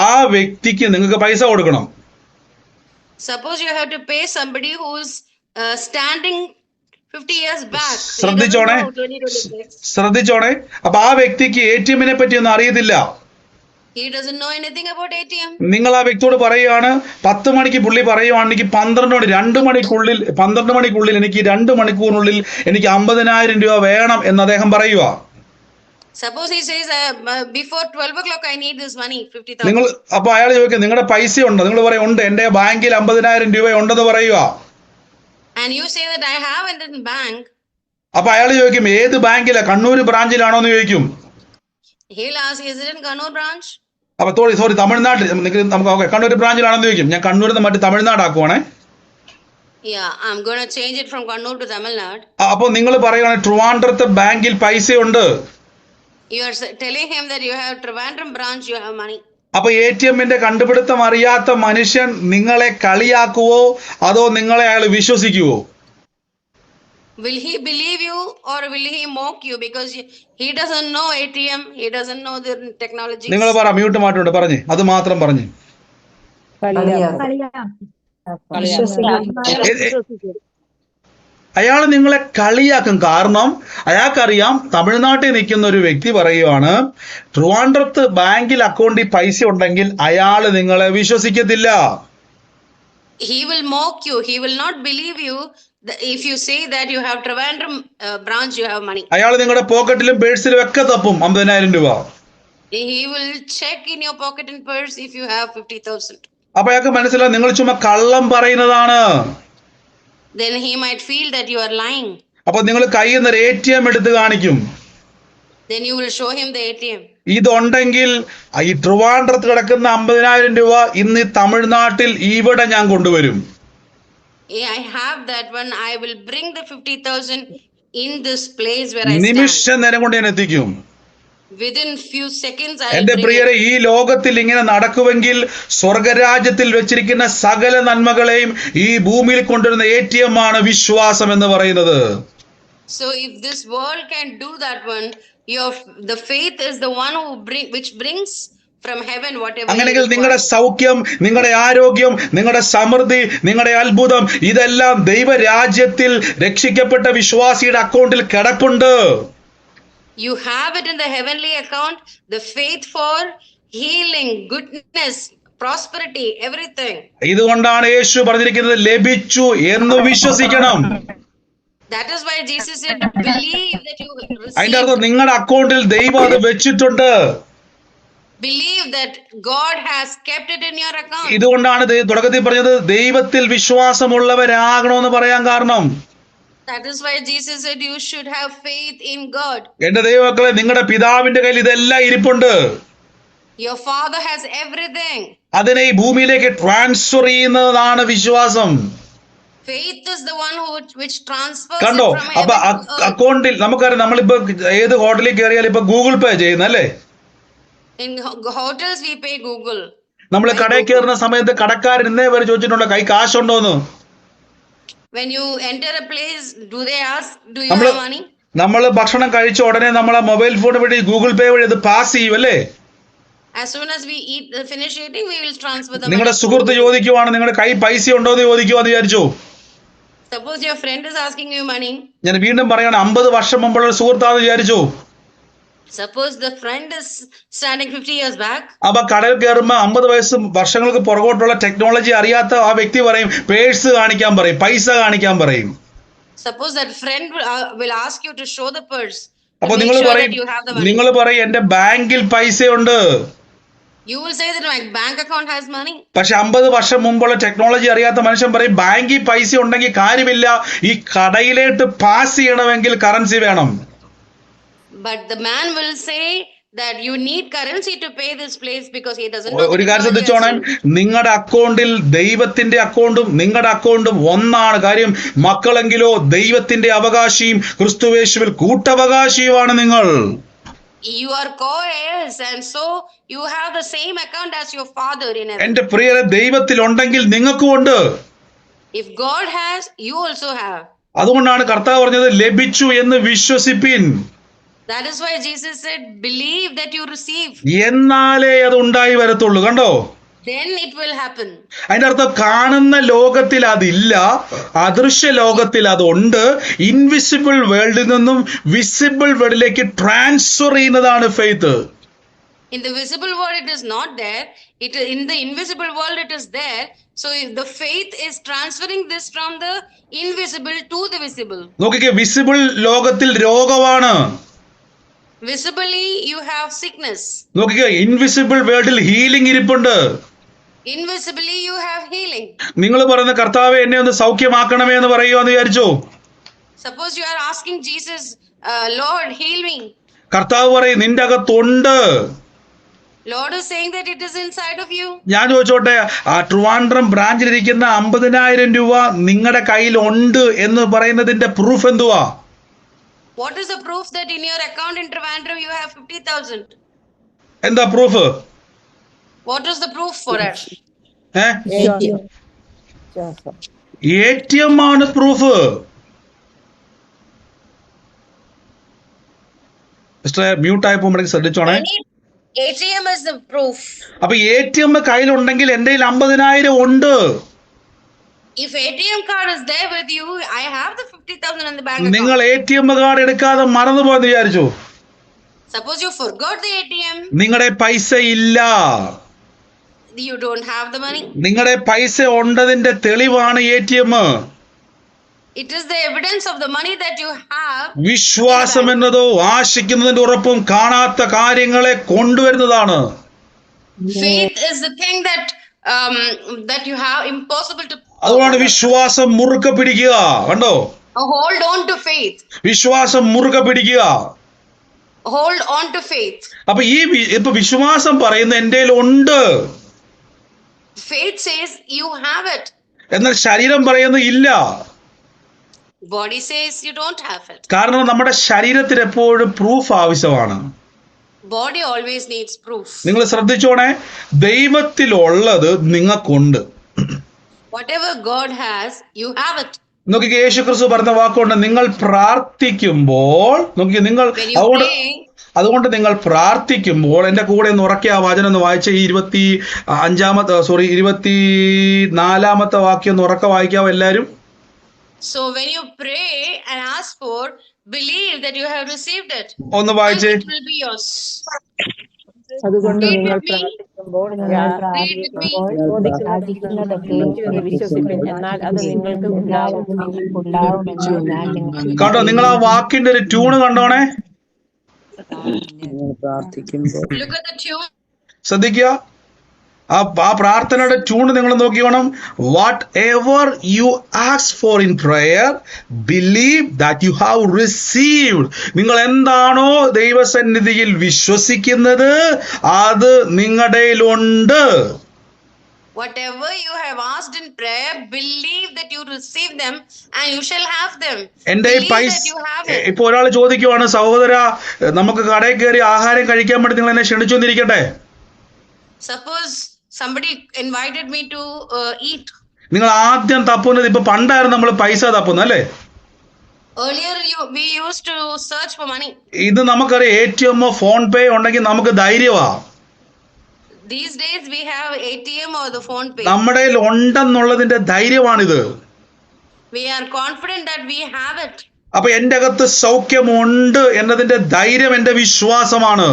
ആ വ്യക്തിക്ക് നിങ്ങൾക്ക് പൈസ കൊടുക്കണം. Suppose you have to pay somebody who's standing 50 years back. ശ്രദ്ധിച്ചോണേ, ശ്രദ്ധിച്ചോണേ. അപ്പൊ ആ വ്യക്തിക്ക് ATM-നെ പറ്റി ഒന്നും അറിയത്തില്ല. He doesn't know anything about ATM. നിങ്ങൾ ആ വ്യക്തിയോട് പറയുകയാണ്, 10 മണിക്ക് പുള്ളി പറയുവാണെങ്കിൽ 12 മണി 2 മണിക്കുള്ളിൽ 12 മണിക്കുള്ളിൽ എനിക്ക് 2 മണിക്കൂറിനുള്ളിൽ എനിക്ക് 50,000 രൂപ വേണം എന്ന് അദ്ദേഹം പറയുക. Suppose he says before 12 o'clock I need this money, 50,000. നിങ്ങൾ അപ്പൊ അയാൾ ചോദിക്കും, നിങ്ങളുടെ പൈസ ഉണ്ടോ? നിങ്ങൾ പറയും ഉണ്ട്, എന്റെ ബാങ്കിൽ 50,000 രൂപ ഉണ്ടെന്ന് പറയുക. And you say that I have it in bank. അപ്പൊ അയാൾ ചോദിക്കും, ഏത് ബാങ്കിലാ? കണ്ണൂർ ബ്രാഞ്ചിലാണോ എന്ന് ചോദിക്കും. He'll ask, is it in Kannur branch? അപ്പൊ സോറി തമിഴ്നാട്ടിൽ നമുക്ക് ഓക്കെ കണ്ണൂർ ബ്രാഞ്ചിലാണെന്ന് ചോദിക്കും. ഞാൻ കണ്ണൂരിൽ നിന്ന് മറ്റു തമിഴ്നാടാക്കുവാണേ. Yeah, I'm going to change it from Kannur to Tamil Nadu. അപ്പൊ നിങ്ങൾ പറയുകയാണ് ട്രിവാൻഡ്രത്ത് ബാങ്കിൽ പൈസയുണ്ട്. You are telling him that you have Trivandrum branch, you have money. അപ്പൊ ATM-ന്റെ കണ്ടുപിടുത്തം അറിയാത്ത മനുഷ്യൻ നിങ്ങളെ കളിയാക്കുവോ അതോ നിങ്ങളെ അയാൾ വിശ്വസിക്കുവോ? Will he believe you or will he mock you because he doesn't know ATM, he doesn't know the technology? നിങ്ങൾ പറ, മ്യൂട്ട് മാറ്റുണ്ട്, പറഞ്ഞ് അത് മാത്രം പറഞ്ഞ്. അയാൾ നിങ്ങളെ കളിയാക്കും. കാരണം അയാൾക്കറിയാം, തമിഴ്നാട്ടിൽ നിൽക്കുന്ന ഒരു വ്യക്തി പറയുവാണ് ട്രിവാൻഡ്രത്ത് ബാങ്കിൽ അക്കൗണ്ടിൽ പൈസ ഉണ്ടെങ്കിൽ അയാൾ നിങ്ങളെ വിശ്വസിക്കത്തില്ല. He will mock you, he will not believe you if you say that you have Trivandrum branch, you have money. അയാൾ നിങ്ങളുടെ പോക്കറ്റിലും പേഴ്സിലും ഒക്കെ തപ്പും 50,000 രൂപ. He will check in your pocket and purse if you have 50,000. അപ്പൊ അയാൾക്ക് മനസ്സിലാവും നിങ്ങൾ ചുമ്മാ കള്ളം പറയുന്നതാണ്. Then he might feel that you are lying. അപ്പൊ നിങ്ങൾ കയ്യിൽ നിന്ന് ATM എടുത്ത് കാണിക്കും. Then you will show him the ATM. ഇതുണ്ടെങ്കിൽ ഈ ട്രിവാൻഡ്രത്ത് കിടക്കുന്ന 50,000 രൂപ ഇന്ന് തമിഴ്നാട്ടിൽ ഇവിടെ ഞാൻ കൊണ്ടുവരും. I have that one. I will bring the 50,000 in this place where I Nimisha stand. നേരം കൊണ്ട് ഞാൻ എത്തിക്കും. Within few seconds I will എന്റെ bring പ്രിയരെ, it. ഈ ലോകത്തിൽ ഇങ്ങനെ നടക്കുമെങ്കിൽ സ്വർഗരാജ്യത്തിൽ വെച്ചിരിക്കുന്ന സകല നന്മകളെയും ഈ ഭൂമിയിൽ കൊണ്ടുവരുന്ന ATM ആണ് വിശ്വാസം എന്ന് പറയുന്നത്. So if this world can do that one, the faith is the one which brings from heaven whatever. അങ്ങനെയെങ്കിൽ നിങ്ങളുടെ സൗഖ്യം, നിങ്ങളുടെ ആരോഗ്യം, നിങ്ങളുടെ സമൃദ്ധി, നിങ്ങളുടെ അത്ഭുതം ഇതെല്ലാം ദൈവരാജ്യത്തിൽ രക്ഷിക്കപ്പെട്ട വിശ്വാസിയുടെ അക്കൗണ്ടിൽ കിടപ്പുണ്ട്. You have it in the heavenly account, the faith for healing, goodness, prosperity, everything. ഇതുകൊണ്ടാണ് യേശു പറഞ്ഞിരിക്കുന്നത് ലഭിച്ചു എന്ന് വിശ്വസിക്കണം. That is why Jesus said, believe that you അതിന്റെ receive. അർത്ഥം നിങ്ങളുടെ അക്കൗണ്ടിൽ ദൈവം അത് വെച്ചിട്ടുണ്ട്. believe that God has kept it in your account. ഇതുകൊണ്ടാണ് തുടക്കത്തിൽ പറഞ്ഞത് ദൈവത്തിൽ വിശ്വാസമുള്ളവരാകണമെന്ന് പറയാൻ കാരണം. That is why Jesus said you should have faith in God. എന്റെ ദൈവമക്കളെ, നിങ്ങളുടെ പിതാവിന്റെ കയ്യിൽ ഇതെല്ലാം ഇരിപ്പുണ്ട്. Your father has everything. അതിനെ ഈ ഭൂമിയിലേക്ക് ട്രാൻസ്ഫർ ചെയ്യുന്നതാണ് വിശ്വാസം. Faith is the one which transfers കണ്ടോ? it from അപ്പൊ heaven to earth. അക്കൗണ്ടിൽ നമുക്കറിയാം, നമ്മളിപ്പോ ഏത് ഹോട്ടലിൽ കയറിയാലും ഇപ്പൊ ഗൂഗിൾ പേ ചെയ്യുന്നല്ലേ. In hotels we pay Google. നമ്മൾ കടയിൽ കയറുന്ന സമയത്ത് കടക്കാരൻ ഇന്നേ വരെ ചോദിച്ചിട്ടുണ്ടോ കൈ കാശുണ്ടോന്ന്. When you enter a place, do they ask, do you നമ്മള് have money? നമ്മൾ ഭക്ഷണം കഴിച്ച ഉടനെ നമ്മളെ മൊബൈൽ ഫോൺ വഴി ഗൂഗിൾ പേ വഴി അത് പാസ് ചെയ്യും അല്ലേ. As soon as we finish eating, we will transfer the നിങ്ങളുടെ money. സുഹൃത്ത് ചോദിക്കുവാണ് നിങ്ങളുടെ കൈ പൈസ ഉണ്ടോ എന്ന് ചോദിക്കുവാന്ന് വിചാരിച്ചു. Suppose your friend is asking you money. ഞാൻ വീണ്ടും പറയാണ്, 50 വർഷം മുമ്പുള്ള ഒരു സുഹൃത്താന്ന് വിചാരിച്ചു. Suppose the friend is standing 50 years back. അപ്പൊ കടയിൽ കയറുമ്പോ 50 വർഷങ്ങൾക്ക് പുറകോട്ടുള്ള ടെക്നോളജി അറിയാത്ത ആ വ്യക്തി പറയും പേഴ്സ് കാണിക്കാൻ പറയും, പൈസ കാണിക്കാൻ പറയും. Suppose that friend will ask you to show the purse. അപ്പൊ To make നിങ്ങൾ sure പറയും that you have the money. നിങ്ങൾ പറയും എന്റെ ബാങ്കിൽ പൈസയുണ്ട്. You will say that my bank account has money. പക്ഷെ 50 വർഷം മുമ്പുള്ള ടെക്നോളജി അറിയാത്ത മനുഷ്യൻ പറയും ബാങ്കിൽ പൈസ ഉണ്ടെങ്കിൽ കാര്യമില്ല, ഈ കടയിലേട്ട് പാസ് ചെയ്യണമെങ്കിൽ കറൻസി വേണം. But the man will say that you need currency to pay this place because he doesn't know. ഒരു കാര്യം ശ്രദ്ധിച്ചോണേ, നിങ്ങളുടെ അക്കൗണ്ടിൽ ദൈവത്തിന്റെ അക്കൗണ്ടും നിങ്ങളുടെ അക്കൗണ്ടും ഒന്നാണ്. കാര്യം മക്കളെങ്കിലോ ദൈവത്തിന്റെ അവകാശിയും ക്രിസ്തുവേശുവിൽ കൂട്ടവകാശിയുമാണ് നിങ്ങൾ. You are co-heirs and so you have the same account as your father in heaven. എന്റെ പ്രിയരെ, ദൈവത്തിൽ ഉണ്ടെങ്കിൽ നിങ്ങൾക്കും ഉണ്ട്. If God has, you also have. അതുകൊണ്ടാണ് കർത്താവ് പറഞ്ഞത് ലഭിച്ചു എന്ന് വിശ്വസിപ്പിൻ. That is why Jesus said, believe that you receive. എന്നാലേ അത് ഉണ്ടായി വരത്തുള്ളൂ. കണ്ടോ? Then it will happen. അതിന്റെ അർത്ഥം കാണുന്ന ലോകത്തിൽ അതില്ല, അദൃശ്യ ലോകത്തിൽ അതുണ്ട്. ഇൻവിസിബിൾ വേൾഡിൽ നിന്നും വിസിബിൾ വേൾഡിലേക്ക് ട്രാൻസ്ഫർ ചെയ്യുന്നതാണ് faith. In the visible world it is not there. In the invisible world it is there. So if the faith is transferring this from the invisible to the visible. നോക്കിക്കേ, visible ലോകത്തിൽ രോഗമാണ്. Visibly you have sickness. നോക്കിക്കേ, invisible വേൾഡിൽ healing ഇരിപ്പുണ്ട്. Invisibly you have healing. നിങ്ങൾ പറയുന്ന കർത്താവെ എന്നെ ഒന്ന് സൗഖ്യമാക്കണമേ എന്ന് പറയുവാന്ന് വിചാരിച്ചു. Suppose you are asking Jesus, Lord, heal me. കർത്താവ് പറയും നിന്റെ അകത്തുണ്ട്. Lord is saying that it is inside of you. ഞാൻ ചോദിച്ചോട്ടെ, ആ ട്രിവാൻഡ്രം ബ്രാഞ്ചിലിരിക്കുന്ന 50,000 രൂപ നിങ്ങളുടെ കയ്യിൽ ഉണ്ട് എന്ന് പറയുന്നതിന്റെ പ്രൂഫ് എന്തുവാ? What is the proof that in your account in Trivandrum you have 50,000? എന്താ proof? What is the proof for it? ATM ആണ് proof. മ്യൂട്ടായി പോകുമ്പോഴേക്ക് ശ്രദ്ധിച്ചോണേ. ATM is the proof. അപ്പൊ ATM കയ്യിലുണ്ടെങ്കിൽ എന്റെ 50,000 ഉണ്ട്. If ATM card is there with you, I have the 50,000 in the bank account. നിങ്ങൾ ATM card എടുക്കാതെ മറന്നുപോയെന്ന് വിചാരിച്ചു. Suppose you forgot the ATM. നിങ്ങളുടെ പൈസ ഇല്ല. You don't have the money. നിങ്ങളുടെ പൈസ ഉണ്ടതിന്റെ തെളിവാണ് ATM. It is the evidence of the money that you have. വിശ്വാസം എന്നതോ ആശിക്കുന്നതിന്റെ ഉറപ്പും കാണാത്ത കാര്യങ്ങളെ കൊണ്ടുവരുന്നതാണ്. Faith is the thing that you have impossible to. അതുകൊണ്ടാണ് വിശ്വാസം മുറുകെ പിടിക്കുക. കണ്ടോ? Hold on to faith. വിശ്വാസം മുറുകെ പിടിക്കുക. Hold on to faith. അപ്പൊ ഇപ്പൊ വിശ്വാസം പറയുന്ന എന്റെ ഉണ്ട്. Faith says you have it. എന്നാൽ ശരീരം പറയുന്നത് ഇല്ല. Body says you don't have it. കാരണം നമ്മുടെ ശരീരത്തിന് എപ്പോഴും പ്രൂഫ് ആവശ്യമാണ്. Body always needs proof. നിങ്ങൾ ശ്രദ്ധിച്ചോണേ, ദൈവത്തിലുള്ളത് നിങ്ങൾക്കുണ്ട്. Whatever God has, you have it. നോക്കി, യേശുക്രിസ്തു പറഞ്ഞ വാക്കുണ്ട്, നിങ്ങൾ പ്രാർത്ഥിക്കുമ്പോൾ നോക്കി നിങ്ങൾ അതുകൊണ്ട് നിങ്ങൾ പ്രാർത്ഥിക്കുമ്പോൾ എന്റെ കൂടെ ഒന്ന് ഉറക്കെ ആ വചനം ഒന്ന് വായിച്ച ഈ 24-ാമത്തെ വാക്യം ഒന്ന് ഉറക്കെ വായിക്കാവോ എല്ലാരും? So when you pray and ask for, believe that you have received it. ഒന്ന് വായിച്ചേ. It will be yours. അതുകൊണ്ട് Read നിങ്ങൾ with me. പ്രാർത്ഥിക്കുമ്പോൾ വിശ്വസിപ്പിൻ, എന്നാൽ അത് നിങ്ങൾക്ക് കണ്ടോ? നിങ്ങൾ ആ വാക്കിന്റെ ഒരു tune കണ്ടോണേ. Look at the tune. ശ്രദ്ധിക്കുക, ആ പ്രാർത്ഥനയുടെ ട്യൂൺ നിങ്ങൾ നോക്കിക്കോണം. Whatever you ask for in prayer believe that you have received. നിങ്ങൾ എന്താണോ ദൈവസന്നിധിയിൽ വിശ്വസിക്കുന്നത് അത് നിങ്ങളുടെയിലുണ്ട്. Whatever you have asked in prayer, believe that you receive them and you shall have them. എന്റെ ഈ Believe പൈസ that you have it. ഇപ്പൊ ഒരാൾ ചോദിക്കുവാണ്, സഹോദര നമുക്ക് കടയിൽ കയറി ആഹാരം കഴിക്കാൻ വേണ്ടി നിങ്ങൾ എന്നെ ക്ഷണിച്ചു എന്നിരിക്കട്ടെ. Suppose somebody invited me to eat. നിങ്ങൾ ആദ്യം തപ്പുന്നത്, ഇപ്പൊ പണ്ടായിരുന്നു നമ്മൾ പൈസ തപ്പുന്നത് അല്ലേ? Earlier we used to search for money. ഇത് നമുക്കറിയാം, ATM ഫോൺ പേ ഉണ്ടെങ്കിൽ നമുക്ക് ധൈര്യമാ. These days we have ATM or the phone pay. നമ്മുടെ കയ്യിൽ ഉണ്ടെന്നുള്ളതിന്റെ ധൈര്യമാണിത്. We are confident that we have it. അപ്പൊ എന്റെ അകത്ത് സൗഖ്യമുണ്ട് എന്നതിന്റെ ധൈര്യം എന്റെ വിശ്വാസമാണ്.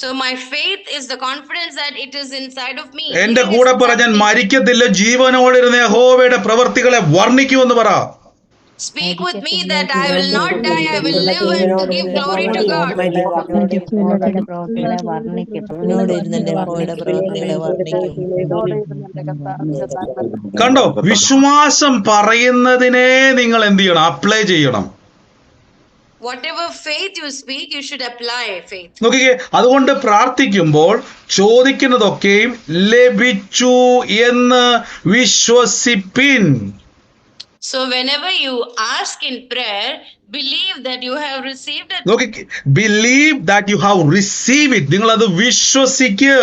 So my faith is the confidence that it is inside of me. എന്റെ കൂടെ പറ, ഞാൻ മരിക്കത്തില്ല, ജീവനോടിരുന്ന യഹോവയുടെ പ്രവൃത്തികളെ വർണ്ണിക്കുമെന്ന് പറ. Speak with me that I will not die, I will live and to give glory to God. കണ്ടോ, വിശ്വാസം പറയുന്നതിനെ നിങ്ങൾ എന്ത് ചെയ്യണം? അപ്ലൈ ചെയ്യണം. Whatever faith you speak, you should apply faith. നോക്കിക്കേ, അതുകൊണ്ട് പ്രാർത്ഥിക്കുമ്പോൾ ചോദിക്കുന്നതൊക്കെയും ലഭിച്ചു എന്ന് വിശ്വസിപ്പിൻ. So whenever you ask in prayer, believe that you have received it. നോക്കിക്കേ, believe that you have receive it. നിങ്ങൾ അത് വിശ്വസിക്കുക.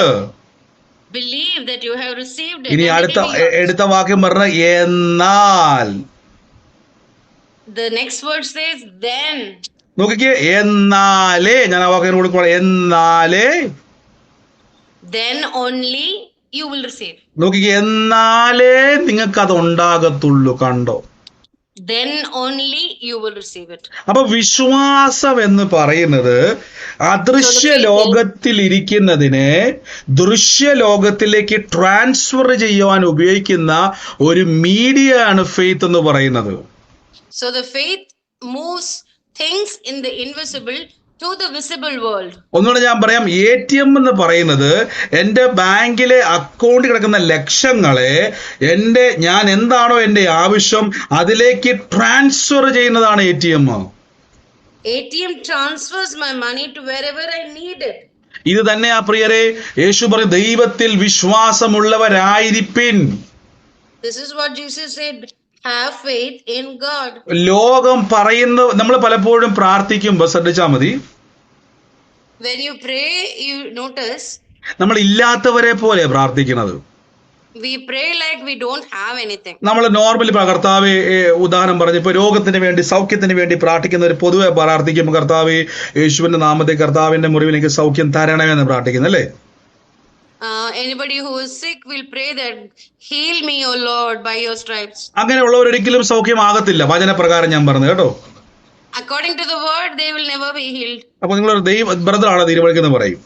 Believe that you have received it. ഇനി അടുത്ത വാക്യം പറഞ്ഞ എന്നാൽ. The next word says then. നോക്കിക്കേ, എന്നാലേ, ഞാൻ ആ വാക്കിന് കൊടുക്കണം, എന്നാലേ. Then only you will receive. നോക്കിക്കേ, എന്നാലേ നിങ്ങൾക്ക് അത് ഉണ്ടാകത്തുള്ളൂ. കണ്ടോ? Then only you will receive it. അപ്പൊ വിശ്വാസം എന്ന് പറയുന്നത് അദൃശ്യ ലോകത്തിൽ ഇരിക്കുന്നതിനെ ദൃശ്യ ലോകത്തിലേക്ക് ട്രാൻസ്ഫർ ചെയ്യുവാൻ ഉപയോഗിക്കുന്ന ഒരു മീഡിയ ആണ് ഫെയ്ത്ത് എന്ന് പറയുന്നത്. So the faith moves things in the invisible to the visible world. ഒന്നുകൂടെ ഞാൻ പറയാം, ATM എന്ന് പറയുന്നത് എൻ്റെ ബാങ്കിലെ അക്കൗണ്ടിൽ കിടക്കുന്ന ലക്ഷങ്ങളെ ഞാൻ എന്താണോ എൻ്റെ ആവശ്യം അതിലേക്ക് ട്രാൻസ്ഫർ ചെയ്യുന്നതാണ് ATM. ATM transfers my money to wherever I need it. ഇത് തന്നെയാ പ്രിയരെ യേശു പറയും, ദൈവത്തിൽ വിശ്വാസമുള്ളവരായിരിപ്പിൻ. This is what Jesus said. Have faith in God. ലോകം പറയുന്ന, നമ്മൾ പലപ്പോഴും പ്രാർത്ഥിക്കുമ്പോൾ ശ്രദ്ധിച്ചാൽ മതി, When you pray, you notice നമ്മൾ ഇല്ലാത്തവരെ പോലെ പ്രാർത്ഥിക്കുന്നത്. we pray like we don't have anything. നമ്മൾ നോർമലി കർത്താവെ, ഉദാഹരണം പറഞ്ഞു, ഇപ്പൊ രോഗത്തിന് വേണ്ടി സൗഖ്യത്തിന് വേണ്ടി പ്രാർത്ഥിക്കുന്നവർ പൊതുവെ പ്രാർത്ഥിക്കുമ്പോൾ കർത്താവെ യേശുവിന്റെ നാമത്തെ കർത്താവിന്റെ മുറിവിൽ എനിക്ക് സൗഖ്യം തരണമെന്ന് പ്രാർത്ഥിക്കുന്നു അല്ലേ? Anybody who is sick will pray that heal me, O Lord, by your stripes. അങ്ങനെയുള്ളവരൊരിക്കലും സൗഖ്യമാകത്തില്ല, വചനപ്രകാരം ഞാൻ പറഞ്ഞു കേട്ടോ. According to the word, they will never be healed. അപ്പൊ നിങ്ങളൊരു ബ്രദറാണ് തീരുമാനിക്കുന്നത് പറയും.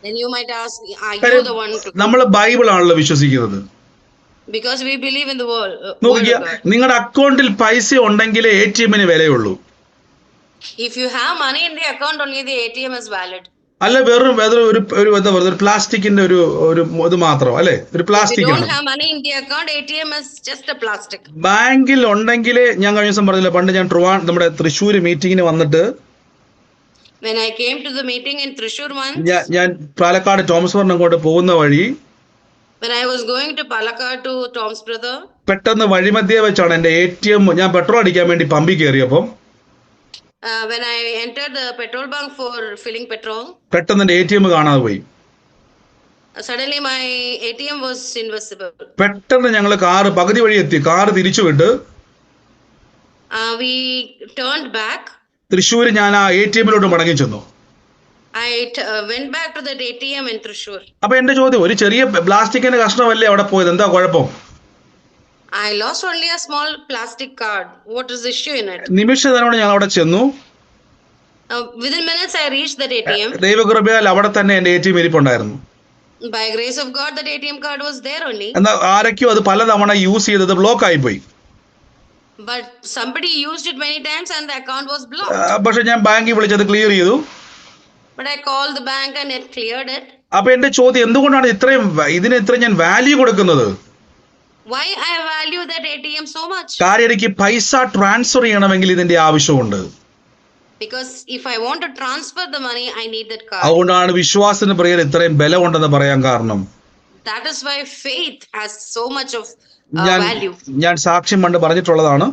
Then you might ask me, are you the one to? നമ്മൾ Bible ആണല്ലോ വിശ്വസിക്കുന്നത്. Because we believe in the word. Nokia, Word of God. നിങ്ങളുടെ അക്കൗണ്ടിൽ പൈസ ഉണ്ടെങ്കിലേ ATM-ന് വിലയുള്ളൂ. If you have money in the account, only the ATM is valid. അല്ല, വെറും ഒരു പ്ലാസ്റ്റിക്കിന്റെ ഒരു ഇത് മാത്രം അല്ലെ, ഒരു If you പ്ലാസ്റ്റിക് ആണ്. don't have money in the account, ATM is just a plastic. ബാങ്കിൽ ഉണ്ടെങ്കിലേ, ഞാൻ കഴിഞ്ഞ ദിവസം പറഞ്ഞില്ല, പണ്ട് ഞാൻ നമ്മുടെ തൃശ്ശൂർ മീറ്റിങ്ങിന് വന്നിട്ട് When I came to the meeting in Thrissur once, ഞാൻ പാലക്കാട് ടോമസ് വർണ്ണം കൊണ്ട് പോകുന്ന വഴി, when I was going to Palakkad to Tom's brother, പെട്ടെന്ന് വഴിമധ്യേ വെച്ചാണ് എന്റെ ATM, ഞാൻ പെട്രോൾ അടിക്കാൻ വേണ്ടി പമ്പിൽ കയറിയപ്പം when I entered the petrol bunk for filling petrol, പെട്ടെന്ന് എന്റെ ATM കാണാതെ പോയി. suddenly my ATM was invisible. പെട്ടെന്ന് ഞങ്ങൾ പകുതി വഴി എത്തി, കാറ് തിരിച്ചു വിട്ട് We turned back. തൃശ്ശൂർ ഞാൻ ആ ATM-ലോട്ട് മടങ്ങി ചെന്നു. I went back to that ATM in Thrissur. അപ്പൊ എന്റെ ചോദ്യം, ഒരു ചെറിയ പ്ലാസ്റ്റിക്കിന്റെ കഷ്ണമല്ലേ അവിടെ പോയത്, എന്താ കുഴപ്പം? I lost only a small plastic card. What is the issue in it? നിമിഷത്തിനോട് ഞാൻ അവിടെ ചെന്നു. Within minutes I reached that ATM. ദൈവകൃപയാൽ അവിടെ തന്നെ എന്റെ ATM ഇരിപ്പുണ്ടായിരുന്നു. By grace of God, that ATM card was there only. എന്നാൽ ആരൊക്കെയോ അത് പലതവണ യൂസ് ചെയ്തത് ബ്ലോക്ക് ആയിപ്പോയി. But somebody used it many times and the account was blocked. പക്ഷെ ഞാൻ ബാങ്കിൽ വിളിച്ചത് ക്ലിയർ ചെയ്തു. But I called the bank and it cleared it. അപ്പൊ എന്റെ ചോദ്യം, എന്തുകൊണ്ടാണ് ഇതിന് ഇത്രയും ഞാൻ വാല്യൂ കൊടുക്കുന്നത്? Why I value that ATM so much? കാര്യം എനിക്ക് പൈസ ട്രാൻസ്ഫർ ചെയ്യണമെങ്കിൽ ഇതിന്റെ ആവശ്യമുണ്ട്. Because if I want to transfer the money, I need that card. അതുകൊണ്ടാണ് വിശ്വാസത്തിന് പ്രിയർ ഇത്രയും ബലമുണ്ടെന്ന് പറയാൻ കാരണം. That is why faith has so much of value. ഞാൻ സാക്ഷ്യം പണ്ട് പറഞ്ഞിട്ടുള്ളതാണ്.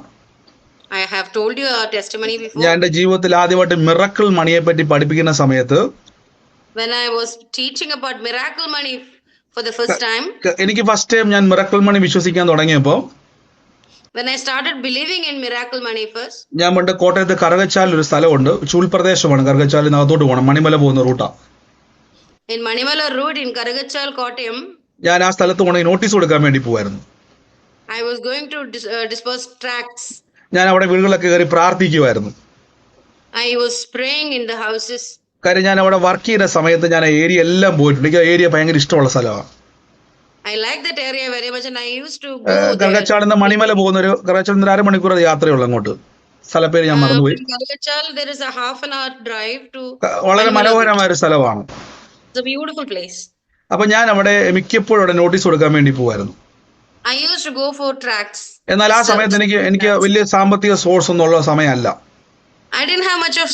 I have told you a testimony before. ഞാൻ എന്റെ ജീവിതത്തിൽ ആദ്യമായിട്ട് മിറക്കിൾ മണിയെ പറ്റി പഠിപ്പിക്കുന്ന സമയത്ത്, When I was teaching about miracle money for the first time, എനിക്ക് ഫസ്റ്റ് ടൈം ഞാൻ മിറക്കിൾ മണി വിശ്വസിക്കാൻ തുടങ്ങിയപ്പോ, when I started believing in miracle money first, ഞാൻ പണ്ട് കോട്ടയത്ത് കറുകച്ചാലിൽ ഒരു സ്ഥലമുണ്ട്, ചൂൽപ്രദേശമാണ്, കറുകച്ചാലിനകത്തോട്ട് പോകണം, മണിമല പോകുന്ന റൂട്ടാ. in Manimala Road in Karagachal, Kottayam, ഞാൻ ആ സ്ഥലത്ത് പോകണമെങ്കിൽ നോട്ടീസ് കൊടുക്കാൻ വേണ്ടി പോവായിരുന്നു. I was going to disperse tracts. ഞാൻ അവിടെ വീടുകളൊക്കെ കയറി പ്രാർത്ഥിക്കുമായിരുന്നു. I was praying in the houses. കാര്യം ഞാൻ അവിടെ വർക്ക് ചെയ്യുന്ന സമയത്ത് ഞാൻ ആ ഏരിയ എല്ലാം പോയിട്ടുണ്ട്. എനിക്ക് ആ ഏരിയ ഭയങ്കര ഇഷ്ടമുള്ള സ്ഥലമാണ്. I like that area very much and I used to go there. കറുകച്ചാലിൽ നിന്ന് മണിമല പോകുന്ന കറുകച്ചാലിൽ നിന്ന് 1.5 മണിക്കൂർ യാത്രയുള്ളൂ അങ്ങോട്ട്. സ്ഥലപ്പേര് ഞാൻ മറന്നുപോയി. In Karagachal, there is a half an hour drive to. വളരെ മനോഹരമായ ഒരു സ്ഥലമാണ്. It's a beautiful place. അപ്പൊ ഞാൻ അവിടെ മിക്കപ്പോഴും അവിടെ നോട്ടീസ് കൊടുക്കാൻ വേണ്ടി പോവായിരുന്നു. I used to go for tracts. എന്നാൽ ആ സമയത്ത് എനിക്ക് വലിയ സാമ്പത്തിക സോഴ്സ് ഒന്നും ഉള്ള സമയമല്ല. I didn't have much of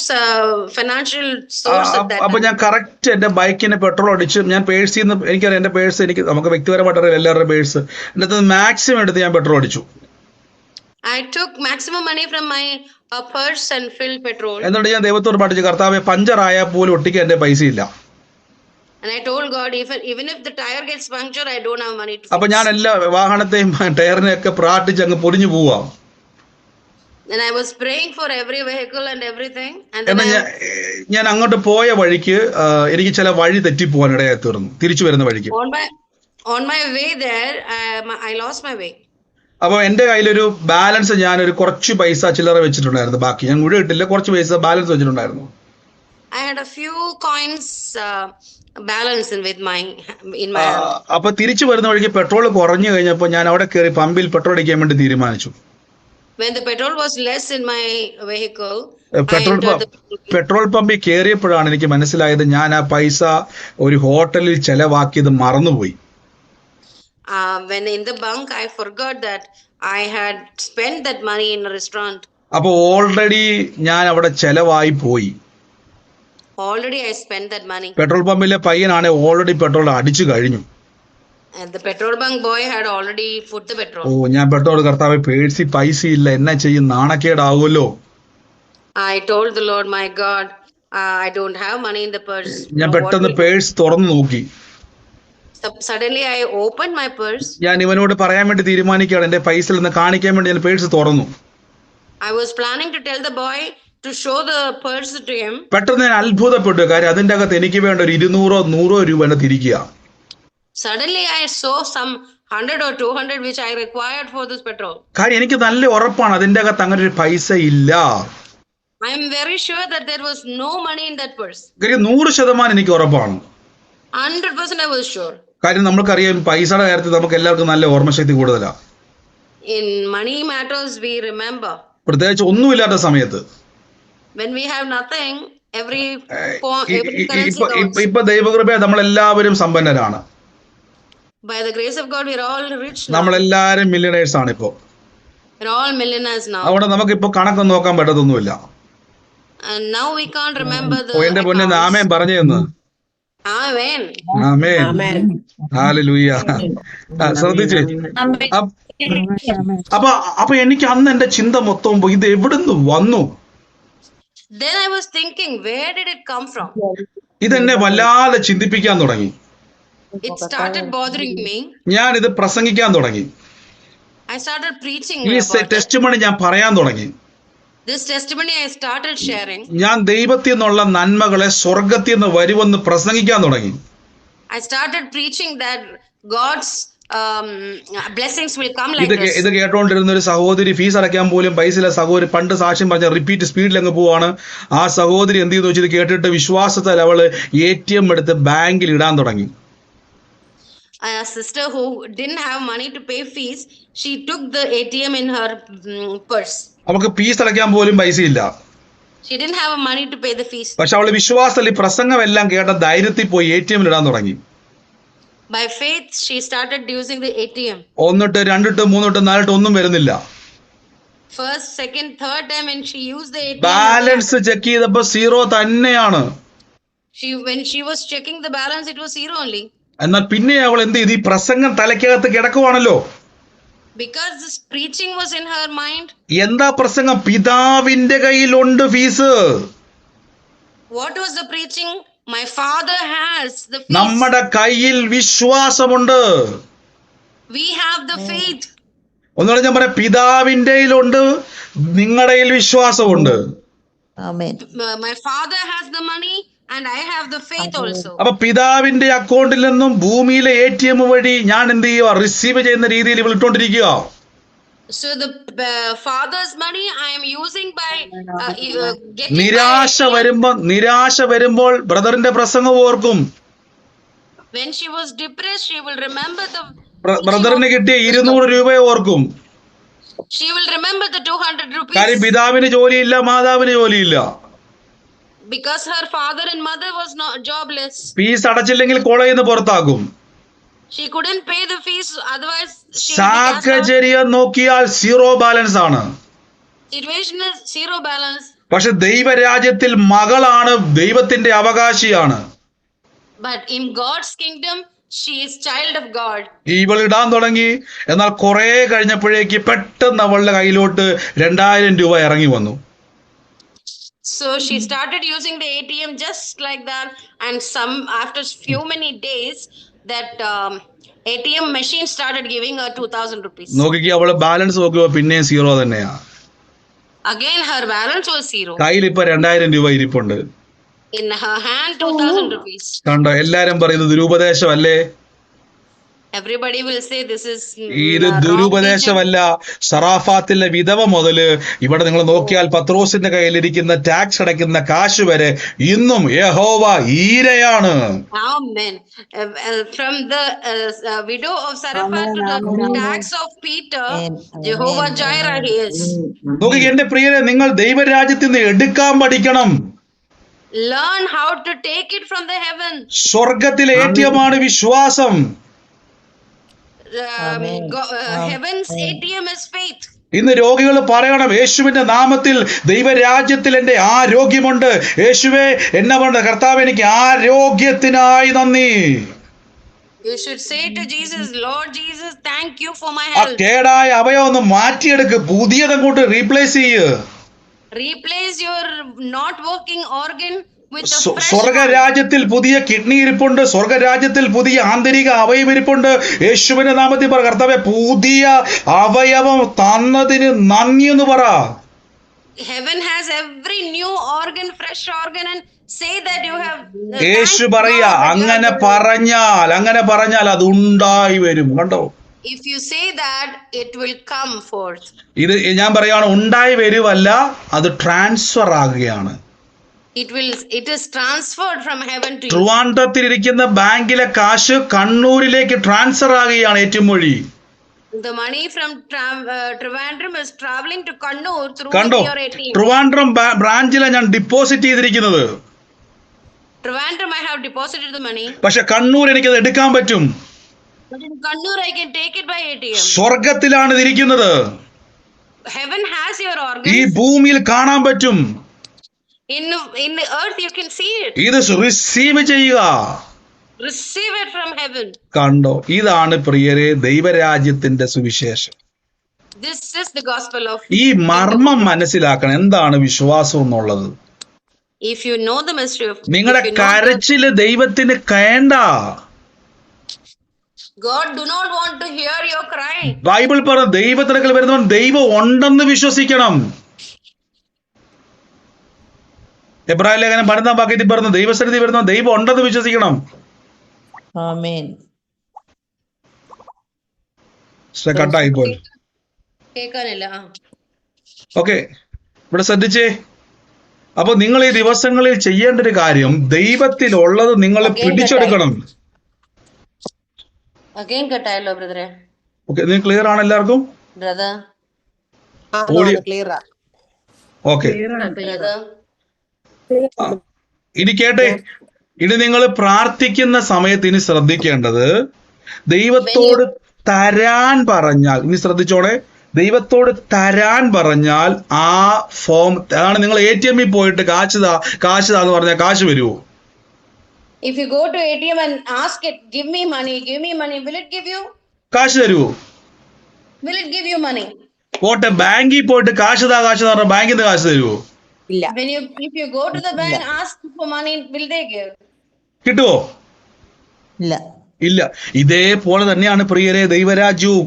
financial source at that അപ്പൊ time. ഞാൻ കറക്റ്റ് എന്റെ ബൈക്കിന് പെട്രോൾ അടിച്ച് ഞാൻ പേഴ്സിൽ നിന്ന്, എനിക്കറിയാം എന്റെ പേഴ്സ്, നമുക്ക് വ്യക്തിപരമായിട്ട് അറിയാം എല്ലാവരുടെ പേഴ്സ്, എന്റെ മാക്സിമം എടുത്ത് ഞാൻ പെട്രോൾ അടിച്ചു. I took maximum money from my purse and filled petrol. എന്നിട്ട് ഞാൻ ദൈവത്തോട് പഠിച്ചു, കർത്താവെ പഞ്ചർ ആയാൽ പോലും ഒട്ടിക്കാൻ എന്റെ പൈസ ഇല്ല. And I told God, even if the tire gets punctured, I don't have money to അപ്പൊ fix. ഞാൻ എല്ലാ വാഹനത്തെയും ടയറിനെയൊക്കെ പ്രാർത്ഥിച്ച് അങ്ങ് പൊടിഞ്ഞു പോവാ. And I was praying for every vehicle and everything. And then എന്നാൽ ഞാൻ അങ്ങോട്ട് പോയ വഴിക്ക് എനിക്ക് ചില വഴി തെറ്റിപ്പോവാൻ ഇടയായി തീർന്നു, തിരിച്ചു വരുന്ന വഴിക്ക്. on my way there, I lost my way. അപ്പൊ എന്റെ കയ്യിലൊരു ബാലൻസ്, ഞാനൊരു കുറച്ച് പൈസ ചില്ലറ വെച്ചിട്ടുണ്ടായിരുന്നു. ബാക്കി ഞാൻ മുഴുവൻ ഇട്ടില്ല, കുറച്ച് പൈസ ബാലൻസ് വെച്ചിട്ടുണ്ടായിരുന്നു. I had a few coins balance in my hand. അപ്പൊ തിരിച്ചു വരുന്ന വഴിക്ക് പെട്രോൾ കുറഞ്ഞു കഴിഞ്ഞപ്പോൾ ഞാൻ അവിടെ കയറി പമ്പിൽ പെട്രോൾ അടിക്കാൻ വേണ്ടി തീരുമാനിച്ചു. When the petrol was less in my vehicle, petrol പമ്പിൽ കയറിയപ്പോഴാണ് എനിക്ക് മനസ്സിലായത് ഞാൻ ആ പൈസ ഒരു ഹോട്ടലിൽ ചെലവാക്കിയത് മറന്നുപോയി. When in the bunk, I forgot that I had spent that money in a restaurant. അപ്പൊ ഓൾറെഡി ഞാൻ അവിടെ ചെലവായി പോയി. Already I spent that money. Petrol പമ്പിലെ പയ്യനാണ് ഓൾറെഡി പെട്രോൾ അടിച്ചു കഴിഞ്ഞു. And the petrol bunk boy had already put the petrol. ഞാൻ പെട്രോൾ, കർത്താവേ പേഴ്സിൽ പൈസ ഇല്ല, എന്നാ ചെയ്യും, നാണക്കേടാവുമല്ലോ. I told the Lord, my God, I don't have money in the purse. ഞാൻ പെട്ടെന്ന് പേഴ്സ് തുറന്നു നോക്കി. Suddenly I opened my purse. ഞാൻ ഇവനോട് പറയാൻ വേണ്ടി തീരുമാനിക്കുകയാണ്, എന്റെ പൈസ നിന്ന് കാണിക്കാൻ വേണ്ടി ഞാൻ പേഴ്സ് തുറന്നു. I was planning to tell the boy to show the purse to him. പെട്ടെന്ന് ഞാൻ അത്ഭുതപ്പെട്ടു, കാര്യം അതിന്റെ അകത്ത് എനിക്ക് വേണ്ട ഒരു 200-100 രൂപ തിരിക്കുക. Suddenly I saw some 100 or 200 which I required for this petrol. കാര്യം എനിക്ക് നല്ല ഉറപ്പാണ് അതിന്റെ അകത്ത് അങ്ങനെ ഒരു പൈസ ഇല്ല. I am very sure that there was no money in that purse. കാര്യം 100% എനിക്ക് ഉറപ്പാണ്. 100% I was sure. കാര്യം നമുക്കറിയാം പൈസയുടെ കാര്യത്തിൽ നമുക്ക് എല്ലാവർക്കും നല്ല ഓർമ്മശക്തി കൂടുതലാണ്. In money matters we remember. പ്രത്യേകിച്ച് ഒന്നുമില്ലാത്ത സമയത്ത്. When we have nothing, every currency counts. ഇപ്പൊ ദൈവകൃപയാൽ നമ്മളെല്ലാവരും സമ്പന്നരാണ്. By the grace of God, we are all rich now. നമ്മളെല്ലാരും മില്യണേഴ്സ് ആണ് ഇപ്പോ. We are all millionaires now. അവിടെ നമുക്കിപ്പോ കണക്കൊന്നും നോക്കാൻ പറ്റത്തൊന്നുമില്ല. And now we can't remember the എന്റെ പൊന്നെ ആമേൻ പറഞ്ഞു തന്നു. Amen. ആമേൻ. ഹല്ലേലൂയ. ശ്രദ്ധിച്ചേ. അപ്പൊ എനിക്ക് അന്ന് എന്റെ ചിന്ത മൊത്തം ഇത് എവിടുന്ന് വന്നു? Then I was thinking, where did it come from? ഇതെന്നെ വല്ലാതെ ചിന്തിപ്പിക്കാൻ തുടങ്ങി. It started bothering me. ഞാൻ ഇത് പ്രസംഗിക്കാൻ തുടങ്ങി. I started preaching ഈ ടെസ്റ്റിമണി ഞാൻ പറയാൻ തുടങ്ങി. This testimony I started sharing. ഞാൻ ദൈവത്തിൽ നിന്നുള്ള നന്മകളെ സ്വർഗത്തിൽ നിന്ന് വരുമെന്ന് പ്രസംഗിക്കാൻ തുടങ്ങി. I started preaching that God's blessings will come like this. ഇത് കേട്ടോണ്ടിരുന്ന ഒരു സഹോദരി ഫീസ് അടയ്ക്കാൻ പോലും പൈസയില്ല. സഹോദരി പണ്ട് സാക്ഷ്യം പറഞ്ഞ റിപ്പീറ്റ് സ്പീഡിൽ അങ്ങ് പോവാണ്. ആ സഹോദരി എന്ത് ചെയ്തു വെച്ചത് കേട്ടിട്ട് വിശ്വാസത്താൽ അവള് ATM എടുത്ത് ബാങ്കിൽ ഇടാൻ തുടങ്ങി. A sister who didn't have money to pay fees, she took the ATM in her purse. അവൾക്ക് ഫീസ് അടയ്ക്കാൻ പോലും പൈസ ഇല്ല. She didn't have money to pay the fees. പക്ഷെ അവള് വിശ്വാസത്തിൽ ഈ പ്രസംഗമെല്ലാം കേട്ട ധൈര്യത്തിൽ പോയി ATM ഇടാൻ തുടങ്ങി. By faith, she started using the ATM. 1 ഇട്ട് 2 ഇട്ട് 3 ഇട്ട് 4 ഇട്ട് ഒന്നും വരുന്നില്ല. First, second, third time when she used the ATM. Balance check ചെയ്തപ്പോ 0 തന്നെയാണ്. When she was checking the balance, it was 0 only. എന്നാൽ പിന്നെ അവൾ എന്ത് ചെയ്തു? ഈ പ്രസംഗം തലയ്ക്കകത്ത് കിടക്കുവാണല്ലോ. Because this preaching was in her mind. എന്താ പ്രസംഗം? പിതാവിന്റെ കയ്യിലുണ്ട് fees. What was the preaching? My father has the fees. നമ്മുടെ കയ്യിൽ വിശ്വാസമുണ്ട്. We have the faith. ഒന്നുകൂടെ ഞാൻ പറയാം, പിതാവിന്റെ കയ്യിലുണ്ട്, നിങ്ങളുടെ കയ്യിൽ വിശ്വാസമുണ്ട്. ആമേൻ. My father has the money and I have the faith also. അപ്പൊ പിതാവിന്റെ അക്കൗണ്ടിൽ നിന്നും ഭൂമിയിലെ ATM വഴി ഞാൻ എന്ത് ചെയ്യുക? റിസീവ് ചെയ്യുന്ന രീതിയിൽ ഇവൾ ഇട്ടോണ്ടിരിക്കുക. So the father's money I am using by getting. നിരാശ വരുമ്പോൾ ബ്രദറിന്റെ പ്രസംഗം ഓർക്കും. When she was depressed, she will remember the. ബ്രദറിന് കിട്ടിയ 200 രൂപയെ ഓർക്കും. She will remember the 200 rupees. കാര്യം പിതാവിന് ജോലിയില്ല, മാതാവിന് ജോലിയില്ല. Because her father and mother was not jobless. Fees അടച്ചില്ലെങ്കിൽ കോളേജിൽ നിന്ന് പുറത്താക്കും. She couldn't pay the fees, otherwise she would be cast out. സാഹചര്യം നോക്കിയാൽ 0 ബാലൻസ് ആണ്. Situation is 0 balance. പക്ഷെ ദൈവരാജ്യത്തിൽ മകളാണ്, ദൈവത്തിന്റെ അവകാശിയാണ്. But in God's kingdom, she is child of God. ഇവൾ ഇടാൻ തുടങ്ങി. എന്നാൽ കുറെ കഴിഞ്ഞപ്പോഴേക്ക് പെട്ടെന്ന് അവളുടെ കയ്യിലോട്ട് 2000 രൂപ ഇറങ്ങി വന്നു. So she started using the ATM just like that, and after few many days, that ATM machine started giving her 2000 rupees. നോക്കിക്ക്, അവള് ബാലൻസ് നോക്കുമ്പോ പിന്നെയും 0 തന്നെയാ. Again her balance was 0. കയ്യിൽ ഇപ്പൊ 2000 രൂപ ഇരിപ്പുണ്ട്. In her hand 2000 rupees. കണ്ടോ, എല്ലാരും പറയുന്നത് ദുരുപദേശമല്ലേ? Everybody will say this is ഇത് ദുരുപദേശമല്ല. സറാഫാത്തിലെ വിധവ മുതല് ഇവിടെ നിങ്ങൾ നോക്കിയാൽ പത്രോസിന്റെ കയ്യിലിരിക്കുന്ന ടാക്സ് അടയ്ക്കുന്ന കാശ് വരെ ഇന്നും യഹോവ ഈരയാണ്. Amen. From the widow of Zarephath to the tax of Peter, Jehovah Jireh he is. നോക്കി എന്റെ പ്രിയരെ, നിങ്ങൾ ദൈവരാജ്യത്തിൽ നിന്ന് എടുക്കാൻ പഠിക്കണം. Learn how to take it from the heaven. സ്വർഗത്തിലെ ATM-ആണ് വിശ്വാസം. Heaven's ATM is faith. ഇന്ന് രോഗികൾ പറയണം, യേശുവിന്റെ നാമത്തിൽ ദൈവരാജ്യത്തിൽ എന്റെ ആരോഗ്യമുണ്ട്. യേശുവേ എന്നാ പറഞ്ഞ കർത്താവ്, എനിക്ക് ആരോഗ്യത്തിനായി നന്ദി. You should say to Jesus, Lord Jesus, thank you for my ആ health. കേടായ അവയവം ഒന്ന് മാറ്റിയെടുക്ക്, പുതിയതങ്ങോട്ട് റീപ്ലേസ് ചെയ്യ്. Replace your not working organ with a fresh one. സ്വർഗരാജ്യത്തിൽ പുതിയ കിഡ്നി ഇരിപ്പുണ്ട്. സ്വർഗരാജ്യത്തിൽ പുതിയ ആന്തരിക അവയവം ഇരിപ്പുണ്ട്. യേശുവിന്റെ നാമത്തിൽ പറ, കർത്താവേ പുതിയ അവയവം തന്നതിന് നന്ദി എന്ന് പറ. Heaven has every new organ, fresh organ, and say that you have. യേശു പറയാ, അങ്ങനെ പറഞ്ഞാൽ അത് ഉണ്ടായി വരും. കണ്ടോ, If you say that, it will come forth. ഇത് ഞാൻ പറയാണ്, ഉണ്ടായി വരുവല്ല, അത് ട്രാൻസ്ഫർ ആകുകയാണ്. It is transferred from heaven to you. ട്രിവാൻഡ്രത്തിലിരിക്കുന്ന ബാങ്കിലെ കാശ് കണ്ണൂരിലേക്ക് ട്രാൻസ്ഫർ ആകുകയാണ് ATM വഴി. The money from Trivandrum is traveling to Kannur through കണ്ടോ, your ATM. ട്രിവാൻഡ്രം ബ്രാഞ്ചിലാണ് ഞാൻ ഡിപ്പോസിറ്റ് ചെയ്തിരിക്കുന്നത്. Trivandrum I have deposited the money. പക്ഷെ കണ്ണൂർ എനിക്കത് എടുക്കാൻ പറ്റും. But in Kannur I can take it by ATM. സ്വർഗത്തിലാണ് ഇതിരിക്കുന്നത്. Heaven has your ഈ organs. ഭൂമിയിൽ കാണാൻ പറ്റും. In the earth you can see it. ഇത് റിസീവ് ചെയ്യുക. Receive it from heaven. കണ്ടോ, ഇതാണ് പ്രിയരെ ദൈവരാജ്യത്തിന്റെ സുവിശേഷം. This is the gospel of. ഈ മർമ്മം മനസ്സിലാക്കണം, എന്താണ് വിശ്വാസം എന്നുള്ളത്. If you know the mystery of. നിങ്ങളുടെ if you know the- കരച്ചില് ദൈവത്തിന് കേണ്ട. God do not want to hear your cry. Bible പറഞ്ഞ ദൈവത്തിനക്കൽ വരുന്നവൻ ദൈവം ഉണ്ടെന്ന് വിശ്വസിക്കണം. എബ്രായ ലേഖനം 12-ാം വാക്യത്തിൽ പറഞ്ഞ ദൈവസന്നിധി വരുന്നവൻ ദൈവം ഉണ്ടെന്ന് വിശ്വസിക്കണം. ആമേൻ. കട്ടായിപ്പോൾ. കേൾക്കാനില്ല. ഓക്കെ, ഇവിടെ ശ്രദ്ധിച്ചേ. അപ്പൊ നിങ്ങൾ ഈ ദിവസങ്ങളിൽ ചെയ്യേണ്ട ഒരു കാര്യം, ദൈവത്തിലുള്ളത് നിങ്ങൾ പിടിച്ചെടുക്കണം. Again കട്ടായല്ലോ ബ്രദറെ. ഓക്കെ, നിങ്ങൾ ക്ലിയർ ആണ് എല്ലാവർക്കും? ബ്രദർ. Okay, brother. ആ, ഇനി കേട്ടെ, ഇനി നിങ്ങൾ പ്രാർത്ഥിക്കുന്ന സമയത്ത് ഇനി ശ്രദ്ധിക്കേണ്ടത്, ദൈവത്തോട് തരാൻ പറഞ്ഞാൽ, ഇനി ശ്രദ്ധിച്ചോടെ, ദൈവത്തോട് തരാൻ പറഞ്ഞാൽ ആ ഫോം ആണ്. നിങ്ങൾ ATM-ൽ പോയിട്ട് കാശ് താ എന്ന് പറഞ്ഞാൽ കാശ് വരുമോ? If you go to ATM and ask it, give me money, will it give you? കാശ് തരുമോ? Will it give you money? പോട്ടെ, ബാങ്കിൽ പോയിട്ട് കാശ് താ പറഞ്ഞാൽ ബാങ്കിൽ നിന്ന് കാശ് തരുമോ? ഇല്ല. If you go to the bank, ask for money, will they give? കിട്ടുവോ? ഇല്ല. ഇല്ല. ഇതേപോലെ തന്നെയാണ് പ്രിയരെ ദൈവരാജ്യവും.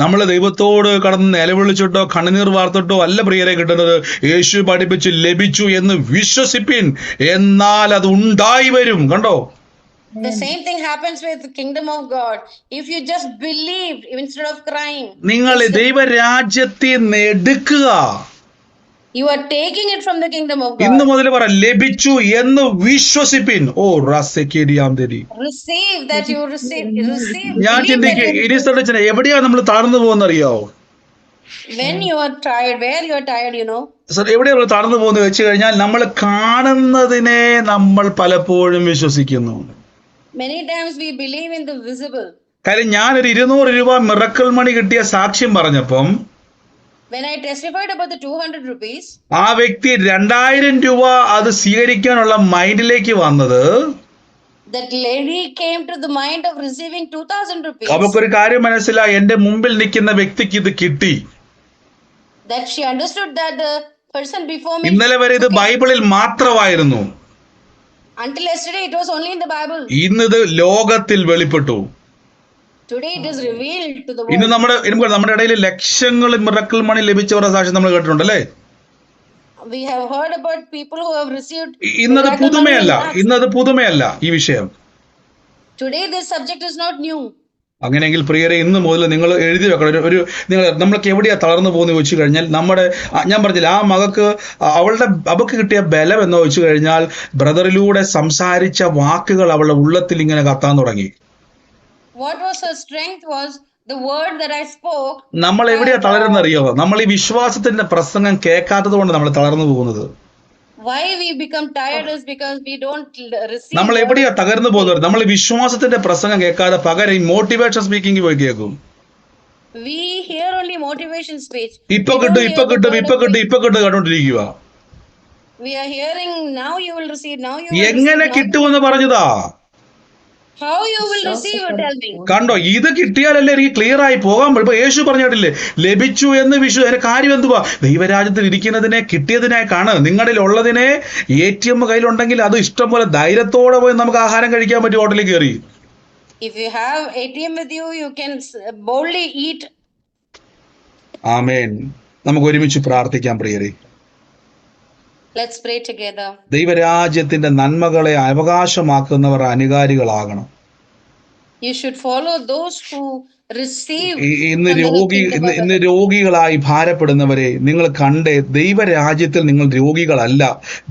നമ്മൾ ദൈവത്തോട് കടന്ന് നിലവിളിച്ചിട്ടോ കണ്ണുനീർ വാർത്തിട്ടോ അല്ല പ്രിയരെ കിട്ടുന്നത്. യേശു പഠിപ്പിച്ച് ലഭിച്ചു എന്ന് വിശ്വസിപ്പിൻ, എന്നാൽ അത് ഉണ്ടായി വരും. കണ്ടോ? The same thing happens with the kingdom of God. If you just believe instead of crying, നിങ്ങൾ ദൈവരാജ്യത്തിൽ നിന്ന് എടുക്കുക. you are taking it from the kingdom of ഇന്ന് God. മുതൽ പറ, ലഭിച്ചു എന്ന് വിശ്വസിപ്പിൻ. ഓ റസെക്കേരിയാംതെരി. Receive that you receive. ഞാൻ Believe ചിന്തിക്കുക, that ഇനി ശ്രദ്ധിച്ചാൽ എവിടെയാണ് നമ്മൾ തളർന്നു പോകുന്നറിയാവോ? when you are tired, where you are tired, you know. Sir, എവിടെയാണ് നമ്മൾ തളർന്നു പോകുന്നത് വെച്ച് കഴിഞ്ഞാൽ, നമ്മൾ കാണുന്നതിനെ നമ്മൾ പലപ്പോഴും വിശ്വസിക്കുന്നു. Many times we believe in the visible. കാര്യം ഞാനൊരു 200 രൂപ മിറക്കിൾ മണി കിട്ടിയ സാക്ഷ്യം പറഞ്ഞപ്പം When I testified about the 200 rupees, ആ വ്യക്തി 2000 രൂപ അത് സ്വീകരിക്കാനുള്ള മൈൻഡിലേക്ക് വന്നത്, that lady came to the mind of receiving 2000 rupees. അവക്കൊരു കാര്യം മനസ്സിലായി, എന്റെ മുമ്പിൽ നിൽക്കുന്ന വ്യക്തിക്ക് ഇത് കിട്ടി. That she understood that the person before me. ഇന്നലെ വരെ ഇത് ബൈബിളിൽ മാത്രമായിരുന്നു, Until yesterday, it was only in the Bible. ഇന്നിത് ലോകത്തിൽ വെളിപ്പെട്ടു. Today, it is revealed to the ഇന്ന് world. നമ്മുടെ ഇടയിൽ ലക്ഷങ്ങൾ മിറക്കിൾ മണി ലഭിച്ചവരുടെ സാക്ഷ്യം നമ്മൾ കേട്ടിട്ടുണ്ട് അല്ലേ? We have heard about people who have received. ഇന്നത് miracle money പുതുമയല്ല, in lakhs. ഇന്നത് പുതുമയല്ല ഈ വിഷയം. Today, this subject is not new. അങ്ങനെയെങ്കിൽ പ്രിയരെ, ഇന്ന് മുതൽ നിങ്ങൾ എഴുതി വെക്കണം. നമ്മൾക്ക് എവിടെയാ തളർന്നു പോകുന്ന ചോദിച്ചു കഴിഞ്ഞാൽ, ഞാൻ പറഞ്ഞില്ല, ആ മകക്ക് അവൾക്ക് കിട്ടിയ ബലം എന്ന് ചോദിച്ചു കഴിഞ്ഞാൽ, ബ്രദറിലൂടെ സംസാരിച്ച വാക്കുകൾ അവളുടെ ഉള്ളത്തിൽ ഇങ്ങനെ കത്താൻ തുടങ്ങി. What was her strength was the word that I spoke. നമ്മൾ എവിടെയാ തളരുന്നറിയോ? നമ്മൾ ഈ വിശ്വാസത്തിന്റെ പ്രസംഗം കേൾക്കാത്തത് കൊണ്ട് നമ്മൾ തളർന്നു പോകുന്നത്. Why we become tired is because we don't receive. നമ്മൾ എവിടെയാ തകർന്നു പോകുന്നത്? നമ്മൾ വിശ്വാസത്തിന്റെ പ്രസംഗം കേൾക്കാതെ പകരം ഈ മോട്ടിവേഷൻ സ്പീക്കിംഗ് പോയി കേൾക്കും. We hear only motivation speech. ഇപ്പൊ We don't കിട്ടും, hear ഇപ്പൊ the കിട്ടും, word ഇപ്പൊ of കിട്ടും, faith. ഇപ്പൊ കിട്ടും കണ്ടോണ്ടിരിക്കുക. We are hearing, now you will receive, now you will എങ്ങനെ receive. കിട്ടുമെന്ന് പറഞ്ഞതാ? How you will receive it, tell me. കണ്ടോ? ഇത് കിട്ടിയാലല്ലേ എനിക്ക് ക്ലിയർ ആയി പോകാൻ പറ്റും. ഇപ്പൊ യേശു പറഞ്ഞിട്ടില്ലേ, ലഭിച്ചു എന്ന് അതിന്റെ കാര്യം എന്തുവാ? ദൈവരാജ്യത്തിൽ ഇരിക്കുന്നതിനെ കിട്ടിയതിനായി കാണുക. നിങ്ങളിൽ ഉള്ളതിനെ ATM കയ്യിലുണ്ടെങ്കിൽ അത് ഇഷ്ടം പോലെ ധൈര്യത്തോടെ പോയി നമുക്ക് ആഹാരം കഴിക്കാൻ പറ്റും ഹോട്ടലിൽ കയറി. If you have ATM with you, you can boldly eat. ആമേൻ. നമുക്ക് ഒരുമിച്ച് പ്രാർത്ഥിക്കാം പ്രിയരെ. Let's pray together. ദൈവരാജ്യത്തിന്റെ നന്മകളെ അവകാശമാക്കുന്നവർ അനുകാരികളാകണം. You should follow those who receive. ഇന്ന് രോഗികളായി ഭാരപ്പെടുന്നവരെ നിങ്ങൾ കണ്ടേ, ദൈവരാജ്യത്തിൽ നിങ്ങൾ രോഗികളല്ല.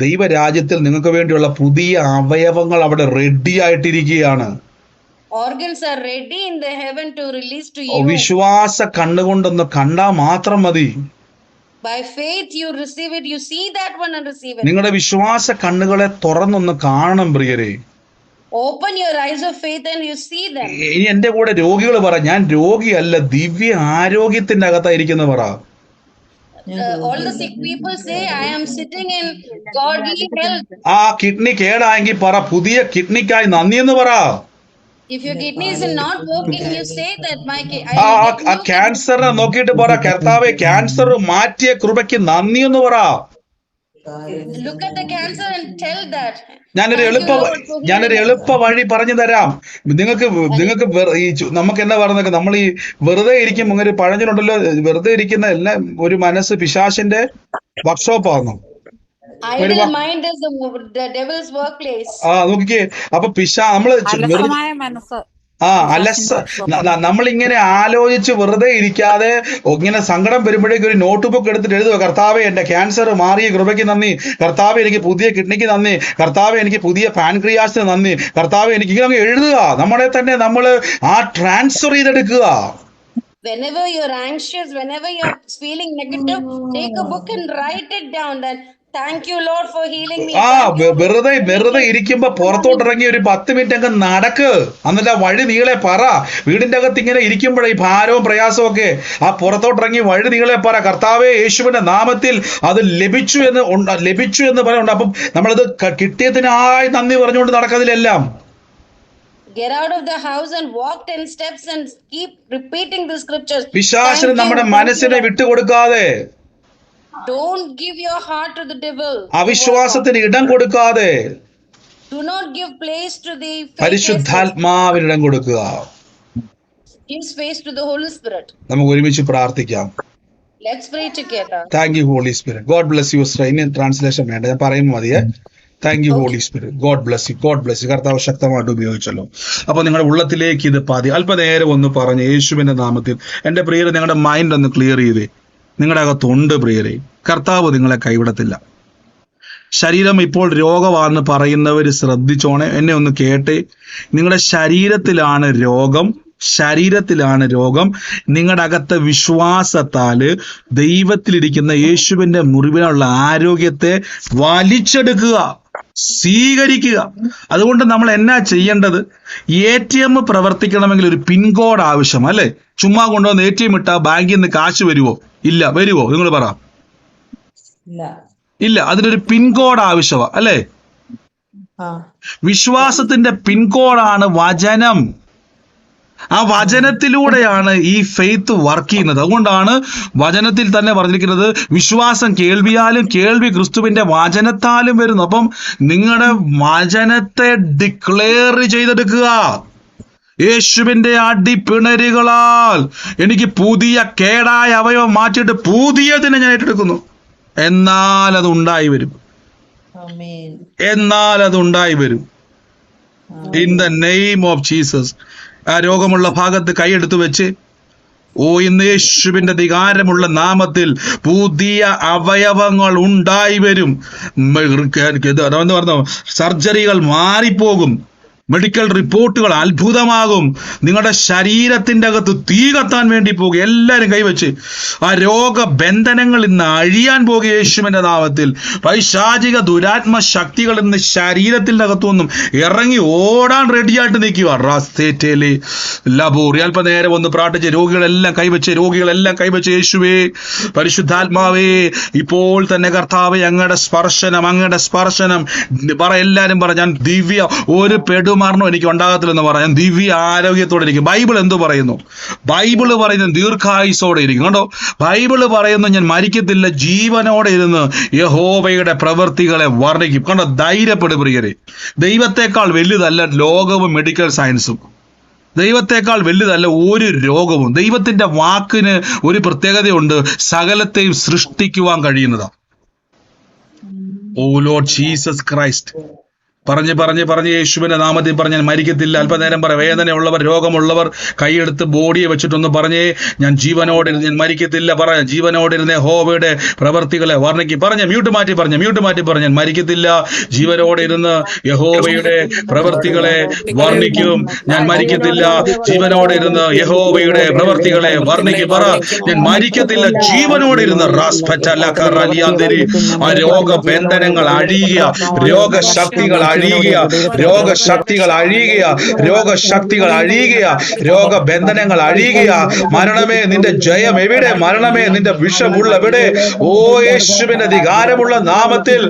ദൈവരാജ്യത്തിൽ നിങ്ങൾക്ക് വേണ്ടിയുള്ള പുതിയ അവയവങ്ങൾ അവിടെ ready ആയിട്ടിരിക്കുകയാണ്. Organs are ready in the heaven to release to you. വിശ്വാസ കണ്ണുകൊണ്ടൊന്ന് കണ്ടാ മാത്രം മതി. By faith you receive it. You see that one and receive it. നിങ്ങളുടെ വിശ്വാസ കണ്ണുകളെ തുറന്നൊന്ന് കാണണം പ്രിയരെ. Open your eyes of faith and you see them. ഇനി എന്റെ കൂടെ രോഗികൾ പറ, ഞാൻ രോഗിയല്ല, ദിവ്യ ആരോഗ്യത്തിന്റെ അകത്തായിരിക്കുന്ന പറ. All the sick people say, I am sitting in godly health. ആ കിഡ്നി കേടായെങ്കിൽ പറ, പുതിയ കിഡ്നിക്കായി നന്ദി എന്ന് പറ. If your kidney is not working, you say that ആ ക്യാൻസറിനെ നോക്കിയിട്ട് പറ, കർത്താവേ ക്യാൻസർ മാറ്റിയ കൃപയ്ക്ക് നന്ദി എന്ന് പറ. Look at the cancer and tell that. ഞാനൊരു എളുപ്പ വഴി പറഞ്ഞു തരാം. നിങ്ങൾക്ക് നമുക്ക് എന്നാ പറഞ്ഞൊക്കെ, നമ്മൾ ഈ വെറുതെ ഇരിക്കും, അങ്ങനെ പഴഞ്ഞിട്ടുണ്ടല്ലോ, വെറുതെ ഇരിക്കുന്ന എല്ലാം ഒരു മനസ്സ് പിശാചിന്റെ വർക്ക്ഷോപ്പാണ്. Idle mind is the devil's workplace. നോക്കിക്കേ, അപ്പൊ നമ്മള് നമ്മളിങ്ങനെ ആലോചിച്ച് വെറുതെ ഇരിക്കാതെ ഇങ്ങനെ സങ്കടം വരുമ്പോഴേക്കും ഒരു നോട്ട് ബുക്ക് എടുത്തിട്ട് എഴുതുക, കർത്താവേ എന്റെ ക്യാൻസർ മാറിയ കൃപയ്ക്ക് നന്ദി, കർത്താവേ എനിക്ക് പുതിയ കിഡ്നിക്ക് നന്ദി, കർത്താവേ എനിക്ക് പുതിയ പാൻക്രിയാസിന് നന്ദി, കർത്താവേ എനിക്ക് ഇങ്ങനെ എഴുതുക. നമ്മളെ തന്നെ നമ്മൾ ട്രാൻസ്ഫർ ചെയ്തെടുക്കുക. Whenever you're anxious, whenever you're feeling negative, take a book and write it down that Thank you, Lord, for healing me. ആ Thank you for വെറുതെ ഇരിക്കുമ്പോ പുറത്തോട്ടിറങ്ങി ഒരു 10 മിനിറ്റ് അങ്ങ് നടക്ക്. എന്നിട്ട് ആ വഴി നീളെ പറ. വീടിന്റെ അകത്ത് ഇങ്ങനെ ഇരിക്കുമ്പോഴേ ഈ ഭാരവും പ്രയാസവും ഒക്കെ ആ പുറത്തോട്ടിറങ്ങി വഴി നീളെ പറ. കർത്താവേ, യേശുവിന്റെ നാമത്തിൽ അത് ലഭിച്ചു എന്ന് പറയുന്നുണ്ട്. അപ്പം നമ്മളത് കിട്ടിയതിനായി നന്ദി പറഞ്ഞുകൊണ്ട് നടക്കതിലെല്ലാം. Get out of the house and walk 10 steps and keep repeating the scriptures. പിശാചിന് നമ്മുടെ മനസ്സിനെ വിട്ടുകൊടുക്കാതെ, Don't give your heart to the devil. അവിശ്വാസത്തിന് ഇടം കൊടുക്കാതെ Do not give place to the faithlessness. പരിശുദ്ധാത്മാവിന് ഇടം കൊടുക്കുക. Give space to the Holy Spirit. നമുക്ക് ഒരുമിച്ച് പ്രാർത്ഥിക്കാം. Let's pray together. Thank you holy spirit. God bless you. Indian translation വേണ്ട, ഞാൻ പറയുമ്പോൾ മതിയേ. Thank you holy spirit. God bless you. God bless you. കർത്താവ് ശക്തമായിട്ട് ഉപയോഗിച്ചല്ലോ. അപ്പൊ നിങ്ങളുടെ ഉള്ളത്തിലേക്ക് ഇത് അല്പനേരം ഒന്ന് പറഞ്ഞ് യേശുവിന്റെ നാമത്തിൽ. എന്റെ പ്രിയരെ, നിങ്ങളുടെ മൈൻഡ് ഒന്ന് ക്ലിയർ ചെയ്തേ. നിങ്ങളുടെ അകത്തുണ്ട് പ്രിയരെ, കർത്താവ് നിങ്ങളെ കൈവിടത്തില്ല. ശരീരം ഇപ്പോൾ രോഗമാണെന്ന് പറയുന്നവർ ശ്രദ്ധിച്ചോണേ, എന്നെ ഒന്ന് കേട്ടെ. നിങ്ങളുടെ ശരീരത്തിലാണ് രോഗം. നിങ്ങളുടെ അകത്തെ വിശ്വാസത്താല് ദൈവത്തിലിരിക്കുന്ന യേശുവിന്റെ മുറിവിനുള്ള ആരോഗ്യത്തെ വലിച്ചെടുക്കുക, സ്വീകരിക്കുക. അതുകൊണ്ട് നമ്മൾ എന്നാ ചെയ്യേണ്ടത്? ATM പ്രവർത്തിക്കണമെങ്കിൽ ഒരു പിൻകോഡ് ആവശ്യം, അല്ലെ? ചുമ്മാ കൊണ്ടുവന്ന് ATM ഇട്ടാ ബാങ്കിൽ നിന്ന് കാശ് വരുവോ? ഇല്ല. വരുവോ? നിങ്ങൾ പറ. ഇല്ല. അതിനൊരു പിൻകോഡ് ആവശ്യമാ, അല്ലെ? വിശ്വാസത്തിന്റെ പിൻകോഡാണ് വചനം. ആ വചനത്തിലൂടെയാണ് ഈ ഫെയ്ത്ത് വർക്ക് ചെയ്യുന്നത്. അതുകൊണ്ടാണ് വചനത്തിൽ തന്നെ പറഞ്ഞിരിക്കുന്നത്, വിശ്വാസം കേൾവിയാലും കേൾവി ക്രിസ്തുവിന്റെ വചനത്താലും വരുന്നു. അപ്പം നിങ്ങളുടെ വചനത്തെ ഡിക്ലെയർ ചെയ്തെടുക്കുക. യേശുവിന്റെ അടിപ്പിണരുകളാൽ എനിക്ക് പുതിയ കേടായ അവയവം മാറ്റിയിട്ട് പുതിയതിനെ ഞാൻ ഏറ്റെടുക്കുന്നു. എന്നാൽ അത് ഉണ്ടായി വരും. In the name of Jesus. ആ രോഗമുള്ള ഭാഗത്ത് കൈയെടുത്ത് വെച്ച്, ഇന്ന് യേശുവിന്റെ അധികാരമുള്ള നാമത്തിൽ പുതിയ അവയവങ്ങൾ ഉണ്ടായി വരും. പറഞ്ഞു, സർജറികൾ മാറിപ്പോകും. മെഡിക്കൽ റിപ്പോർട്ടുകൾ അത്ഭുതമാകും. നിങ്ങളുടെ ശരീരത്തിന്റെ അകത്ത് തീ കത്താൻ വേണ്ടി പോകും. എല്ലാവരും കൈവച്ച് ആ രോഗബന്ധനങ്ങൾ ഇന്ന് അഴിയാൻ പോകുക യേശുവിന്റെ നാമത്തിൽ. പൈശാചിക ദുരാത്മ ശക്തികൾ ഇന്ന് ശരീരത്തിന്റെ അകത്തുനിന്നും ഇറങ്ങി ഓടാൻ റെഡിയായിട്ട് നിൽക്കുക. അല്പനേരം ഒന്ന് പ്രാർത്ഥിച്ച് രോഗികളെല്ലാം കൈവച്ച് യേശുവേ, പരിശുദ്ധാത്മാവേ, ഇപ്പോൾ തന്നെ കർത്താവേ, അങ്ങയുടെ സ്പർശനം പറ. എല്ലാരും പറ, ഞാൻ ദിവ്യ ഒരു മരണം എനിക്ക് ഉണ്ടാകത്തില്ലെന്ന് പറയാൻ ദിവ്യ ആരോഗ്യത്തോടെ ഇരിക്കും. ബൈബിൾ എന്തു പറയുന്നു? ബൈബിള് പറയുന്നത് ദീർഘായുസോടെ ഇരിക്കും. കണ്ടോ, ബൈബിള് പറയുന്നു ഞാൻ മരിക്കത്തില്ല, ജീവനോടെ ഇരുന്ന് യഹോവയുടെ പ്രവൃത്തികളെ വർണ്ണിക്കും. കണ്ടോ, ധൈര്യപ്പെടും പ്രിയരെ. ദൈവത്തെക്കാൾ വലുതല്ല ലോകവും മെഡിക്കൽ സയൻസും. ദൈവത്തെക്കാൾ വലുതല്ല ഒരു രോഗവും. ദൈവത്തിന്റെ വാക്കിന് ഒരു പ്രത്യേകതയുണ്ട്, സകലത്തെയും സൃഷ്ടിക്കുവാൻ കഴിയുന്നതാ. ഓ ലോർഡ് ജീസസ് ക്രൈസ്റ്റ്, പറഞ്ഞ് യേശുവിന്റെ നാമത്തിൽ പറഞ്ഞ് ഞാൻ മരിക്കത്തില്ല. അല്പനേരം പറ. വേദനയുള്ളവർ, രോഗമുള്ളവർ കൈയെടുത്ത് ബോഡിയെ വെച്ചിട്ടൊന്ന് പറഞ്ഞേ, ഞാൻ ജീവനോടിരുന്ന് ഞാൻ മരിക്കത്തില്ല. പറയാം, ജീവനോടിരുന്ന് യഹോവയുടെ പ്രവൃത്തികളെ വർണ്ണിക്കും. മ്യൂട്ട് മാറ്റി പറഞ്ഞ് ഞാൻ മരിക്കത്തില്ല, ജീവനോടെ ഇരുന്ന് യഹോവയുടെ പ്രവൃത്തികളെ വർണ്ണിക്കും. ഞാൻ മരിക്കത്തില്ല, ജീവനോടെ ഇരുന്ന് യഹോവയുടെ പ്രവൃത്തികളെ വർണ്ണിക്കും. പറ, ഞാൻ മരിക്കത്തില്ല, ജീവനോടെ ഇരുന്ന്. ആ രോഗബന്ധനങ്ങൾ അഴിയുക, രോഗശക്തികൾ അഴിയുക, രോഗബന്ധനങ്ങൾ അഴിയുക. മരണമേ, നിന്റെ ജയം എവിടെ? മരണമേ, നിന്റെ വിഷമുള്ള എവിടെ? ഓ യേശുവിന്റെ അധികാരമുള്ള നാമത്തിൽ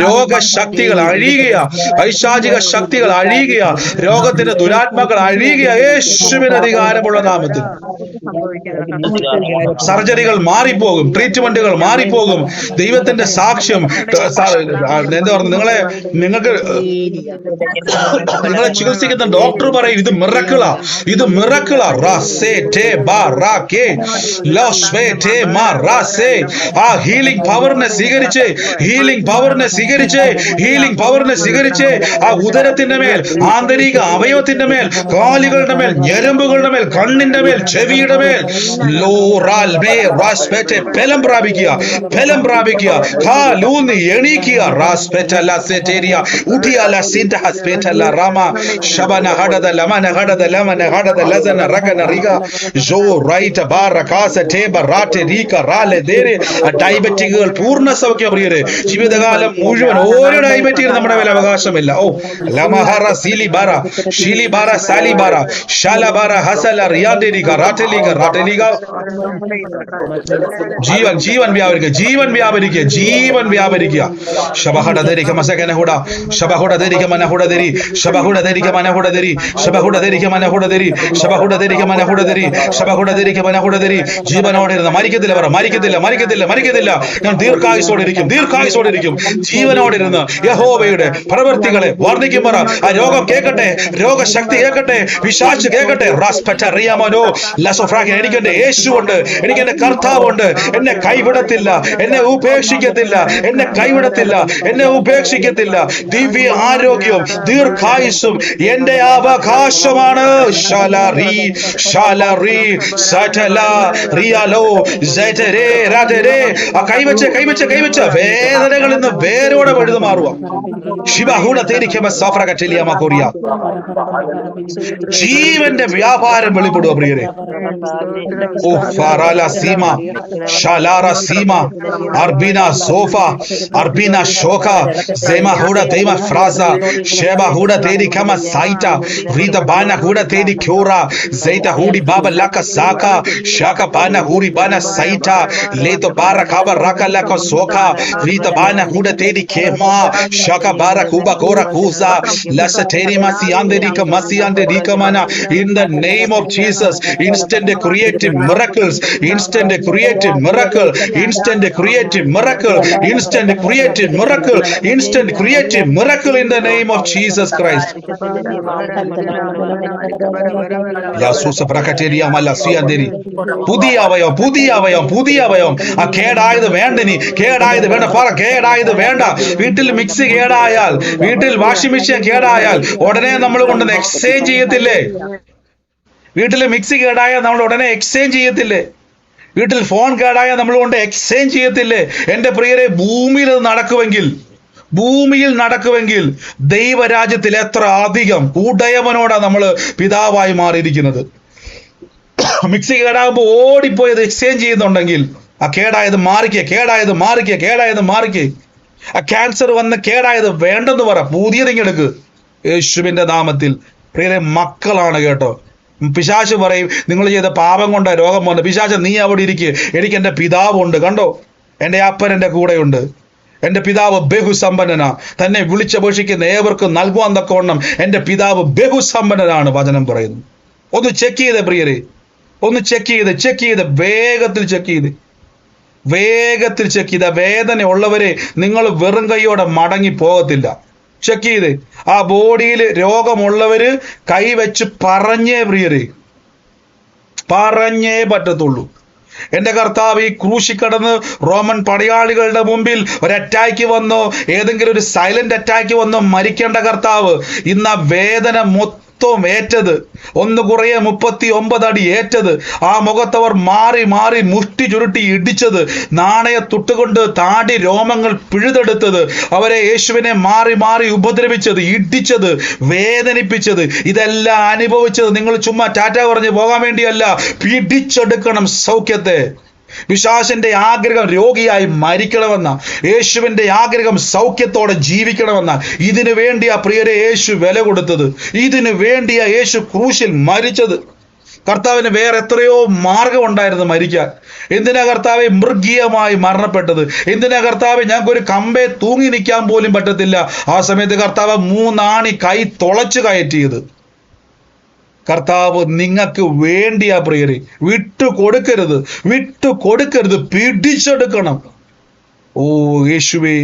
രോഗശക്തികൾ അഴിയുക, പൈശാചിക ശക്തികൾ അഴിയുക, രോഗത്തിന്റെ ദുരാത്മാക്കൾ അഴിയുക യേശുവിന്റെ അധികാരമുള്ള നാമത്തിൽ. സർജറികൾ മാറിപ്പോകും, ട്രീറ്റ്മെന്റുകൾ മാറിപ്പോകും. ദൈവത്തിന്റെ സാക്ഷ്യം എന്താ പറഞ്ഞു, നിങ്ങൾക്ക് നിങ്ങളെ ചികിത്സിക്കുന്ന ഡോക്ടർ പറയും ഇത് മിറക്കിളാ. ആ ഹീലിംഗ് പവറിനെ സ്വീകരിച്ച് ആ ഉദരത്തിന്റെ മേൽ, ആന്തരിക അവയവത്തിന്റെ മേൽ, കാലുകളുടെ മേൽ, ഞരമ്പുകളുടെ മേൽ, കണ്ണിന്റെ മേൽ, ചെവിയുടെ മേൽ ബലം പ്രാപിക്കുക. കാലൂന്നി എണീക്കുക. ഉഠിയ Riala Sinta Haspetala Rama Shabana Hadada Lamana Hadada Lamana Hadada Lazana Ragana Riga Jo Right Barakasa Teba Rate Rika Rale Dere ഡയബറ്റിക്കുകൾ പൂർണ്ണ സൗഖ്യം പ്രിയരെ. ജീവിതകാലം മുഴുവൻ ഓരോ ഡയബറ്റിക്കും നമ്മുടെ മേലെ അവകാശമില്ല. ഓ ലമഹറ സിലിബാര ഷിലിബാര സാലിബാര ഷാലബാര ഹസല റിയാദരിക റാറ്റലിക റാറ്റലിക ജീവൻ ജീവൻ വ്യാപരിക്കുക, ജീവൻ വ്യാപരിക്കുക, ജീവൻ വ്യാപരിക്കുക. ശബഹട ധരിക മസകനഹുട ശബഹുട ധരിക മനഹുട ധരി ശബഹുട ധരിക മനഹുട ധരി ശബഹുട ധരിക മനഹുട ധരി ശബഹുട ധരിക മനഹുട ധരി ശബഹുട ധരിക മനഹുട ധരി. ജീവനോടെ ഇരുന്ന് മരിക്കത്തില്ല, പറ മരിക്കത്തില്ല, മരിക്കത്തില്ല, മരിക്കത്തില്ല. ഞാൻ ദീർഘായുസോടെ ഇരിക്കും, ദീർഘായുസോടെ ഇരിക്കും. ജീവനോടെ ഇരുന്ന് യഹോവയുടെ പ്രവൃത്തികളെ വർണ്ണിക്കും. പറ ആ രോഗം കേൾക്കട്ടെ, രോഗശക്തി കേൾക്കട്ടെ, പിശാച് കേൾക്കട്ടെ. റിയാമനോ ലസോഫ്രാഗ എനിക്ക് എന്റെ യേശുവുണ്ട്, എനിക്ക് എന്റെ കർത്താവുണ്ട്. എന്നെ കൈവിടത്തില്ല, എന്നെ ഉപേക്ഷിക്കത്തില്ല, എന്നെ കൈവിടത്തില്ല, എന്നെ ഉപേക്ഷിക്കത്തില്ല. ദിവ്യ ആരോഗ്യവും ദീർഘായുസ്സും എന്റെ അവകാശമാണ്. ശാലറി ശാലറി സറ്റല റിയാലോ സറ്റരേ രാതരേ. ആ കൈവച്ച് കൈവച്ച് കൈവച്ച് വേദനകളിൽ നിന്ന് വേരോടെ പഴുതു മാറുക. ശിവഹൂട തേരിക്കുമ്പോ സഫ്രക ചെലിയാമ കൊറിയ. ജീവന്റെ വ്യാപാരം വെളിപ്പെടുക പ്രിയരെ. ഓ ഫറാല സീമ ഷാലാറ സീമ അർബിന സോഫ അർബിന ഷോക സേമ ഹൂട തേമ ഫ്രാസ ഷേബ ഹൂട തേരി കമ സൈറ്റ വ്രീത ബാന ഹൂട തേരി ക്യൂറ സൈറ്റ ഹൂടി ബാബ ലക സാക ഷാക ബാന ഹൂരി ബാന സൈറ്റ ലേതോ ബാര ഖബ റക ലക സോക വ്രീത ബാന ഹൂട തേരി ഖേമ ഷാക ബാര കുബ കോറ കൂസ ലസ തേരി മസി ആന്തരിക മസി ആന്തരിക മന. In the name of Jesus, instant creative miracles, instant creative miracle, instant creative miracle, instant creative miracle, instant creative miracle in the name of Jesus Christ. പുതിയ അവയം, പുതിയ അവയം, പുതിയ അവയം. ആ കേടായത് വേണ്ട, നീ കേടായത് വേണ്ട, പറ കേടായത് വേണ്ട. വീട്ടിൽ മിക്സി കേടായാൽ, വീട്ടിൽ വാഷിംഗ് മെഷീൻ കേടായാൽ ഉടനെ നമ്മൾ കൊണ്ടുവന്ന് എക്സ്ചേഞ്ച് ചെയ്യത്തില്ലേ? വീട്ടിൽ മിക്സി കേടായാൽ നമ്മൾ ഉടനെ എക്സ്ചേഞ്ച് ചെയ്യത്തില്ലേ? വീട്ടിൽ ഫോൺ കേടായാൽ നമ്മൾ കൊണ്ട് എക്സ്ചേഞ്ച് ചെയ്യത്തില്ലേ? എന്റെ പ്രിയരെ, ഭൂമിയിൽ നടക്കുമെങ്കിൽ, ഭൂമിയിൽ നടക്കുമെങ്കിൽ ദൈവരാജ്യത്തിൽ എത്ര അധികം ഉടയവനോടാ നമ്മൾ പിതാവായി മാറിയിരിക്കുന്നത്. മിക്സി കേടാകുമ്പോൾ ഓടിപ്പോയത് എക്സ്ചേഞ്ച് ചെയ്യുന്നുണ്ടെങ്കിൽ ആ കേടായത് മാറിക്കുക, കേടായത് മാറിക്കുക, കേടായത് മാറിക്കുക. ആ ക്യാൻസർ വന്ന് കേടായത് വേണ്ടെന്ന് പറ, പുതിയതിങ്ങെടുക്ക് യേശുവിന്റെ നാമത്തിൽ. പ്രിയരെ, മക്കളാണ് കേട്ടോ. പിശാച് പറയും നിങ്ങൾ ചെയ്ത പാപം കൊണ്ടാ രോഗം വന്നത്. പിശാച് നീ അവിടെ ഇരിക്കുക, എനിക്ക് എൻ്റെ പിതാവുണ്ട്, കണ്ടോ, എൻ്റെ അപ്പൻ എൻ്റെ കൂടെയുണ്ട്. എൻ്റെ പിതാവ് ബഹുസമ്പന്നനാ, തന്നെ വിളിച്ചപേക്ഷിക്കുന്ന ഏവർക്കും നൽകുവാൻ തക്കവണ്ണം എൻ്റെ പിതാവ് ബഹുസമ്പന്നനാണ് വചനം പറയുന്നു. ഒന്ന് ചെക്ക് ചെയ്തേ പ്രിയരെ, ഒന്ന് ചെക്ക് ചെയ്ത് വേഗത്തിൽ ചെക്ക് ചെയ്ത്, വേഗത്തിൽ ചെക്ക് ചെയ്ത. വേദന ഉള്ളവരെ നിങ്ങൾ വെറും കൈയോടെ മടങ്ങി പോകത്തില്ല. ചെക്ക് ചെയ്ത് ആ ബോഡിയിൽ രോഗമുള്ളവര് കൈവച്ച് പറഞ്ഞേ പ്രിയരെ, പറഞ്ഞേ പറ്റത്തുള്ളൂ. എന്റെ കർത്താവ് ഈ ക്രൂശിൽ കടന്ന് റോമൻ പടയാളികളുടെ മുമ്പിൽ ഒരു അറ്റാക്ക് വന്നോ, ഏതെങ്കിലും ഒരു സൈലന്റ് അറ്റാക്ക് വന്നോ മരിക്കേണ്ട കർത്താവ് ഇന്ന് ആ വേദന മൊത്തം ഏറ്റത്, ഒന്ന് കുറയെ 39 അടി ഏറ്റത്, ആ മുഖത്തവർ മാറി മാറി മുഷ്ടി ചുരുട്ടി ഇടിച്ചത്, നാണയത്തുട്ടുകൊണ്ട് താടി രോമങ്ങൾ പിഴുതെടുത്തത്, അവരെ യേശുവിനെ മാറി മാറി ഉപദ്രവിച്ചത്, ഇടിച്ചത്, വേദനിപ്പിച്ചത്, ഇതെല്ലാം അനുഭവിച്ചത് നിങ്ങൾ ചുമ്മാ ടാറ്റ പറഞ്ഞ് പോകാൻ വേണ്ടിയല്ല. പിടിച്ചെടുക്കണം സൗഖ്യത്തെ. പിശാചിന്റെ ആഗ്രഹം രോഗിയായി മരിക്കണമെന്ന, യേശുവിന്റെ ആഗ്രഹം സൗഖ്യത്തോടെ ജീവിക്കണമെന്ന. ഇതിനു വേണ്ടിയാ പ്രിയരെ യേശു വില കൊടുത്തത്, ഇതിനു വേണ്ടിയാ യേശു ക്രൂശിൽ മരിച്ചത്. കർത്താവിന് വേറെ എത്രയോ മാർഗം ഉണ്ടായിരുന്നു മരിക്കാൻ. എന്തിനാ കർത്താവെ മൃഗീയമായി മരണപ്പെട്ടത്? എന്തിനാ കർത്താവെ ഞങ്ങൾക്കൊരു കമ്പേ തൂങ്ങി നിൽക്കാൻ പോലും പറ്റത്തില്ല? ആ സമയത്ത് കർത്താവ് 3 ആണി കൈ തുളച്ചു കയറ്റിയത്. കർത്താവ് നിങ്ങൾക്ക് വേണ്ടിയാ പ്രിയരെ. വിട്ടുകൊടുക്കരുത്, വിട്ടുകൊടുക്കരുത്, പിടിച്ചെടുക്കണം. ഓ യേശുവേ,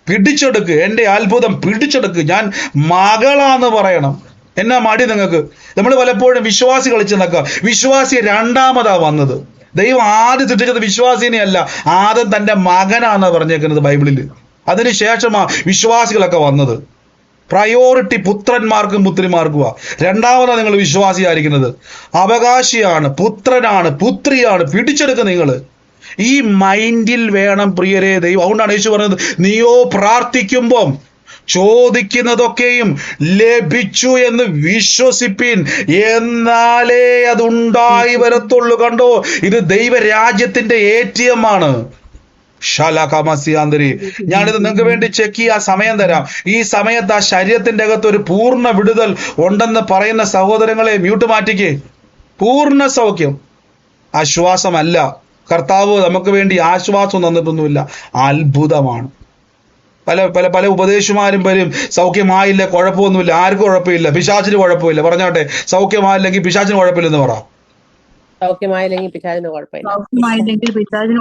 പിടിച്ചെടുക്ക്, എൻ്റെ അത്ഭുതം പിടിച്ചെടുക്ക്, ഞാൻ മകളാന്ന് പറയണം. എന്നാ മടി നിങ്ങൾക്ക്? നമ്മൾ പലപ്പോഴും വിശ്വാസി കളിച്ച് നടക്കുക. വിശ്വാസി രണ്ടാമതാ വന്നത്. ദൈവം ആദ്യം സൃഷ്ടിച്ചത് വിശ്വാസിനെ അല്ല, ആദ്യം തൻ്റെ മകനാന്ന് പറഞ്ഞേക്കുന്നത് ബൈബിളിൽ. അതിനുശേഷമാ വിശ്വാസികളൊക്കെ വന്നത്. പ്രയോറിറ്റി പുത്രന്മാർക്കും പുത്രിമാർക്കുമാ. രണ്ടാമതാണ് നിങ്ങൾ വിശ്വാസിയായിരിക്കുന്നത്. അവകാശിയാണ്, പുത്രനാണ്, പുത്രിയാണ്. പിടിച്ചെടുക്കുക നിങ്ങൾ. ഈ മൈൻഡിൽ വേണം പ്രിയരെ ദൈവം. അതുകൊണ്ടാണ് യേശു പറഞ്ഞത്, നീയോ പ്രാർത്ഥിക്കുമ്പം ചോദിക്കുന്നതൊക്കെയും ലഭിച്ചു എന്ന് വിശ്വസിപ്പിൻ, എന്നാലേ അതുണ്ടായി വരത്തുള്ളൂ. കണ്ടോ, ഇത് ദൈവരാജ്യത്തിന്റെ ATM ആണ്. ശാലാകാമസിയാന്തരി. ഞാനിത് നിങ്ങൾക്ക് വേണ്ടി ചെക്ക് ചെയ്യാൻ സമയം തരാം. ഈ സമയത്ത് ആ ശരീരത്തിന്റെ അകത്ത് ഒരു പൂർണ്ണ വിടുതൽ ഉണ്ടെന്ന് പറയുന്ന സഹോദരങ്ങളെ മ്യൂട്ട് മാറ്റിക്കേ. പൂർണ്ണ സൗഖ്യം. ആശ്വാസമല്ല, കർത്താവ് നമുക്ക് വേണ്ടി ആശ്വാസം തന്നിട്ടൊന്നുമില്ല, അത്ഭുതമാണ്. പല പല പല ഉപദേശമാരും വരും, സൗഖ്യമായില്ല, കുഴപ്പമൊന്നുമില്ല. ആർക്കും കുഴപ്പമില്ല, പിശാചിന് കുഴപ്പമില്ല. പറഞ്ഞാട്ടെ, സൗഖ്യമായില്ലെങ്കിൽ പിശാചിന് കുഴപ്പമില്ലെന്ന് പറ. സൗഖ്യമായില്ലെങ്കിൽ പിശാചിന്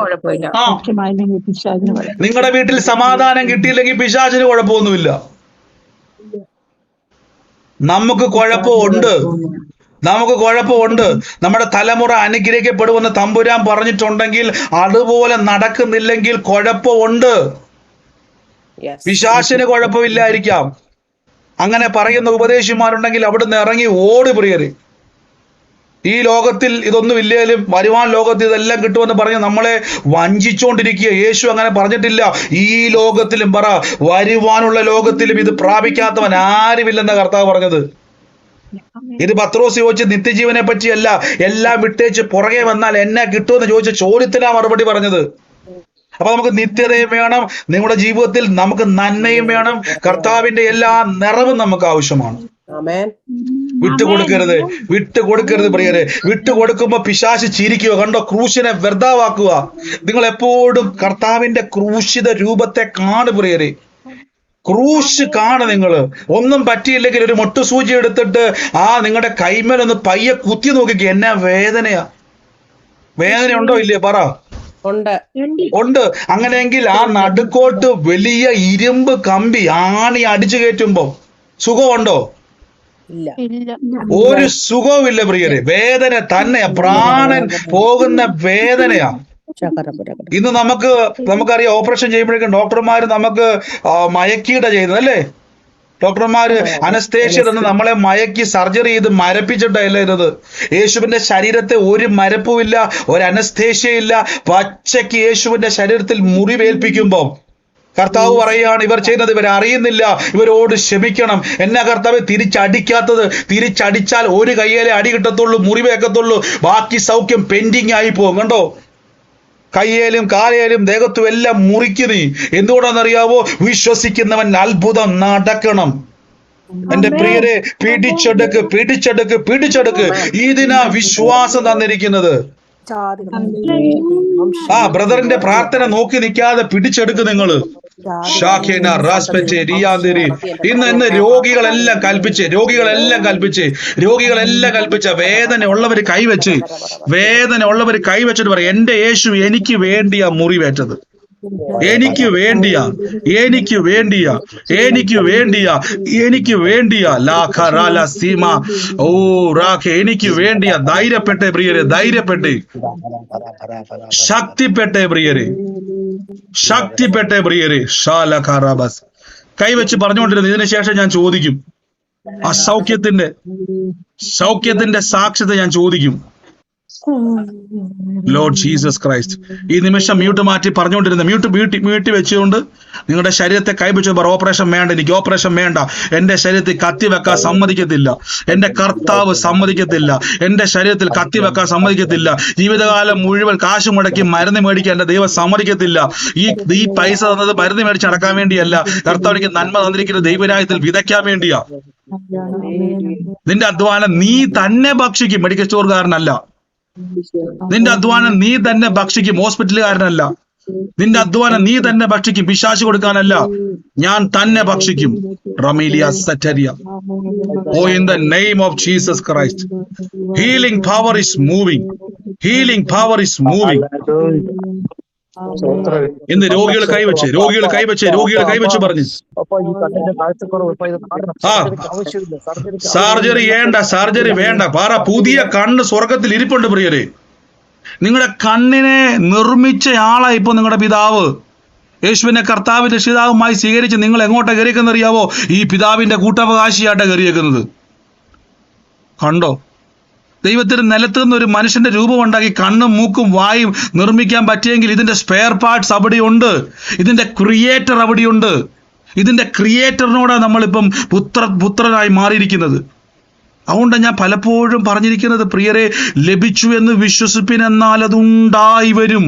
കുഴപ്പമില്ല. നിങ്ങളുടെ വീട്ടിൽ സമാധാനം കിട്ടിയില്ലെങ്കിൽ പിശാചിന് കുഴപ്പമൊന്നുമില്ല. നമുക്ക് കുഴപ്പമുണ്ട്, നമുക്ക് കുഴപ്പമുണ്ട്. നമ്മുടെ തലമുറ അനുഗ്രഹിക്കപ്പെടുമെന്ന് തമ്പുരാൻ പറഞ്ഞിട്ടുണ്ടെങ്കിൽ അതുപോലെ നടക്കുന്നില്ലെങ്കിൽ കുഴപ്പമുണ്ട്. പിശാചിന് കുഴപ്പമില്ലായിരിക്കാം. അങ്ങനെ പറയുന്ന ഉപദേശിമാരുണ്ടെങ്കിൽ അവിടുന്ന് ഇറങ്ങി ഓടി പ്രിയര്. ഈ ലോകത്തിൽ ഇതൊന്നും ഇല്ലേലും വരുവാൻ ലോകത്തിൽ ഇതെല്ലാം കിട്ടുമെന്ന് പറഞ്ഞ് നമ്മളെ വഞ്ചിച്ചുകൊണ്ടിരിക്കുക. യേശു അങ്ങനെ പറഞ്ഞിട്ടില്ല. ഈ ലോകത്തിലും പറ, വരുവാനുള്ള ലോകത്തിലും ഇത് പ്രാപിക്കാത്തവൻ ആരുമില്ലെന്ന കർത്താവ് പറഞ്ഞത്. ഇത് പത്രോസ് ചോദിച്ച് നിത്യജീവനെ പറ്റിയല്ല, എല്ലാം വിട്ടേച്ച് പുറകെ വന്നാൽ എന്നെ കിട്ടുമെന്ന് ചോദിച്ച ചോദ്യത്തിനാ മറുപടി പറഞ്ഞത്. അപ്പൊ നമുക്ക് നിത്യതയും വേണം, നിങ്ങളുടെ ജീവിതത്തിൽ നമുക്ക് നന്മയും വേണം, കർത്താവിന്റെ എല്ലാ നിറവും നമുക്ക് ആവശ്യമാണ്. വിട്ടുകൊടുക്കരുത്, വിട്ടുകൊടുക്കരുത് പ്രിയരെ. വിട്ടുകൊടുക്കുമ്പോ പിശാച് ചിരിക്കുക. കണ്ടോ, ക്രൂശിനെ വ്യർത്ഥമാക്കുക. നിങ്ങൾ എപ്പോഴും കർത്താവിന്റെ ക്രൂശിത രൂപത്തെ കാണു പ്രിയരെ. ക്രൂശ് കാണു. നിങ്ങള് ഒന്നും പറ്റിയില്ലെങ്കിൽ ഒരു മൊട്ടുസൂചി എടുത്തിട്ട് നിങ്ങളുടെ കൈമേലൊന്ന് പയ്യെ കുത്തി നോക്കിക്കുക. എന്നാ വേദനയാ. വേദന ഉണ്ടോ ഇല്ലേ പറ? ഉണ്ട്. അങ്ങനെയെങ്കിൽ ആ നടുക്കോട്ട് വലിയ ഇരുമ്പ് കമ്പി ആണി അടിച്ചു കയറ്റുമ്പോ സുഖമുണ്ടോ? ഒരു സുഖവുമില്ല പ്രിയരെ. വേദന തന്നെ, പ്രാണൻ പോകുന്ന വേദനയാ. ഇന്ന് നമുക്കറിയാം, ഓപ്പറേഷൻ ചെയ്യുമ്പോഴേക്കും ഡോക്ടർമാർ നമുക്ക് മയക്കിയുടെ ചെയ്യുന്നത് അല്ലേ? ഡോക്ടർമാര് അനസ്തേഷ്യ തന്ന് നമ്മളെ മയക്കി സർജറി ചെയ്ത് മരപ്പിച്ചിട്ടല്ല ഇരുന്നത്. യേശുവിന്റെ ശരീരത്തെ ഒരു മരപ്പുമില്ല, ഒരു അനസ്തേഷ്യയില്ല. പച്ചയ്ക്ക് യേശുവിന്റെ ശരീരത്തിൽ മുറിവേൽപ്പിക്കുമ്പോ കർത്താവ് പറയുകയാണ്, ഇവർ ചെയ്യുന്നത് ഇവർ അറിയുന്നില്ല, ഇവരോട് ക്ഷമിക്കണം. എന്നാ കർത്താവ് തിരിച്ചടിക്കാത്തത്? തിരിച്ചടിച്ചാൽ ഒരു കയ്യിലെ അടി കിട്ടത്തുള്ളൂ, മുറിവേക്കത്തുള്ളൂ. ബാക്കി സൗഖ്യം പെൻഡിങ് ആയി പോകും. കണ്ടോ, കയ്യേലും കാലേലും ദേഹത്തും എല്ലാം മുറിക്കുന്നീ. എന്തുകൊണ്ടാണെന്നറിയാവോ? വിശ്വസിക്കുന്നവൻ അത്ഭുതം നടക്കണം. എന്റെ പ്രിയരെ, പിടിച്ചെടുക്ക്, പിടിച്ചെടുക്ക്, പിടിച്ചെടുക്ക്. ഇതിനാ വിശ്വാസം തന്നിരിക്കുന്നത്. ബ്രദറിന്റെ പ്രാർത്ഥന നോക്കി നിൽക്കാതെ പിടിച്ചെടുക്ക് നിങ്ങള്. ഇന്ന് രോഗികളെല്ലാം കൽപ്പിച്ച് വേദന ഉള്ളവര് കൈവച്ചിട്ട് പറയും, എന്റെ യേശു എനിക്ക് വേണ്ടിയാ മുറിവേറ്റത്, എനിക്ക് വേണ്ടിയാ സീമ. ഓ റാഖെ, എനിക്ക് വേണ്ടിയാ. ധൈര്യപ്പെട്ടെ പ്രിയരെ, ധൈര്യപ്പെട്ടെ, ശക്തിപ്പെട്ടെ പ്രിയരെ. ഷാലഖാറാബസ് കൈവച്ച് പറഞ്ഞുകൊണ്ടിരുന്നത്. ഇതിനുശേഷം ഞാൻ ചോദിക്കും, ആ സൗഖ്യത്തിന്റെ സാക്ഷ്യത ഞാൻ ചോദിക്കും. Lord Jesus Christ. ഈ നിമിഷം മ്യൂട്ട് മാറ്റി പറഞ്ഞുകൊണ്ടിരുന്ന മ്യൂട്ട് വെച്ചുകൊണ്ട് നിങ്ങളുടെ ശരീരത്തെ കൈവച്ച് പറ, ഓപ്പറേഷൻ വേണ്ട, എനിക്ക് ഓപ്പറേഷൻ വേണ്ട, എന്റെ ശരീരത്തിൽ കത്തി വെക്കാൻ സമ്മതിക്കത്തില്ല, എന്റെ കർത്താവ് സമ്മതിക്കത്തില്ല, എന്റെ ശരീരത്തിൽ കത്തി വെക്കാൻ സമ്മതിക്കത്തില്ല. ജീവിതകാലം മുഴുവൻ കാശ് മുടക്കി മരുന്ന് മേടിക്കാൻ എന്റെ ദൈവം സമ്മതിക്കത്തില്ല. ഈ പൈസ തന്നത് മരുന്ന് മേടിച്ച് അടക്കാൻ വേണ്ടിയല്ല, കർത്താവ് എനിക്ക് നന്മ തന്നിരിക്കുന്ന ദൈവരാജ്യത്തിൽ വിതയ്ക്കാൻ വേണ്ടിയാ. നിന്റെ അധ്വാനം നീ തന്നെ ഭക്ഷിക്കും, മെഡിക്കൽ സ്റ്റോറുകാരനല്ല. നിന്റെ അധ്വാനം നീ തന്നെ ഭക്ഷിക്കും, ഹോസ്പിറ്റലുകാരനല്ല. നിന്റെ അധ്വാനം നീ തന്നെ ഭക്ഷിക്കും, പിശാച് കൊടുക്കാനല്ല, ഞാൻ തന്നെ ഭക്ഷിക്കും. റമീലിയ സറ്റരിയ. Oh, in the name of Jesus Christ, healing power is moving, healing power is moving. ഇന്ന് രോഗികൾ കൈവച്ച് പറഞ്ഞു, സർജറി വേണ്ട പാറ. പുതിയ കണ്ണ് സ്വർഗത്തിൽ ഇരിപ്പുണ്ട് പ്രിയരെ. നിങ്ങളുടെ കണ്ണിനെ നിർമ്മിച്ച ആളാ ഇപ്പൊ നിങ്ങളുടെ പിതാവ്. യേശുവിനെ കർത്താവിന്റെ രക്ഷിതാവുമായി സ്വീകരിച്ച് നിങ്ങൾ എങ്ങോട്ടാ കയറിയെന്ന് അറിയാവോ? ഈ പിതാവിന്റെ കൂട്ടവകാശിയായിട്ടാ കയറിയേക്കുന്നത്. കണ്ടോ, ദൈവത്തിന് നിലത്ത് നിന്ന് ഒരു മനുഷ്യന്റെ രൂപമുണ്ടാക്കി കണ്ണും മൂക്കും വായും നിർമ്മിക്കാൻ പറ്റിയെങ്കിൽ ഇതിന്റെ സ്പെയർ പാർട്സ് അവിടെയുണ്ട്, ഇതിന്റെ ക്രിയേറ്റർ അവിടെയുണ്ട്. ഇതിന്റെ ക്രിയേറ്ററിനോടാണ് നമ്മളിപ്പം പുത്രനായി മാറിയിരിക്കുന്നത്. അതുകൊണ്ടാണ് ഞാൻ പലപ്പോഴും പറഞ്ഞിരിക്കുന്നത്, പ്രിയരെ, ലഭിച്ചു എന്ന് വിശ്വസിപ്പിൻ, എന്നാൽ അത് ഉണ്ടായി വരും.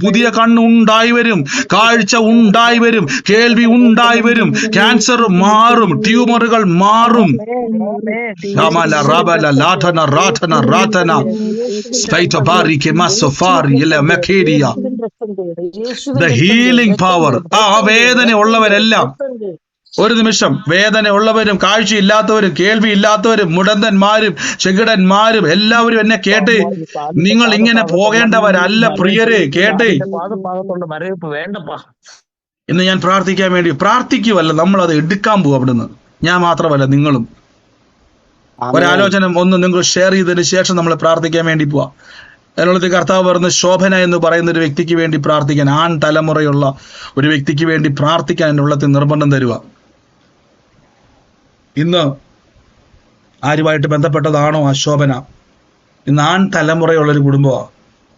പുതിയ കണ്ണ് ഉണ്ടായി വരും, കാഴ്ച ഉണ്ടായി വരും, കേൾവി ഉണ്ടായി വരും, ക്യാൻസർ മാറും, ട്യൂമറുകൾ മാറും. Healing power. ആ വേദന ഉള്ളവരെല്ലാം, ഒരു നിമിഷം, വേദന ഉള്ളവരും കാഴ്ചയില്ലാത്തവരും കേൾവി ഇല്ലാത്തവരും മുടന്തന്മാരും ചെകിടന്മാരും എല്ലാവരും എന്നെ കേട്ടേ. നിങ്ങൾ ഇങ്ങനെ പോകേണ്ടവരല്ല പ്രിയരെ, കേട്ടേ. ഇന്ന് ഞാൻ പ്രാർത്ഥിക്കാൻ വേണ്ടി പ്രാർത്ഥിക്കുവല്ല, നമ്മൾ അത് എടുക്കാൻ പോകും അവിടുന്ന്. ഞാൻ മാത്രമല്ല, നിങ്ങളും. ഒരാലോചന ഒന്ന് നിങ്ങൾ ഷെയർ ചെയ്തതിന് ശേഷം നമ്മൾ പ്രാർത്ഥിക്കാൻ വേണ്ടി പോവാം. അതിനുള്ളത് കർത്താവ് പറഞ്ഞ് ശോഭന എന്ന് പറയുന്ന ഒരു വ്യക്തിക്ക് വേണ്ടി പ്രാർത്ഥിക്കാൻ, ആൺ തലമുറയുള്ള ഒരു വ്യക്തിക്ക് വേണ്ടി പ്രാർത്ഥിക്കാൻ എൻ്റെ ഉള്ളത്തിൽ നിർബന്ധം തരുക. ഇന്ന് ആരുമായിട്ട് ബന്ധപ്പെട്ടതാണോ ആ ശോഭന? ഇന്ന് ആൺ തലമുറയുള്ളൊരു കുടുംബമാണ്.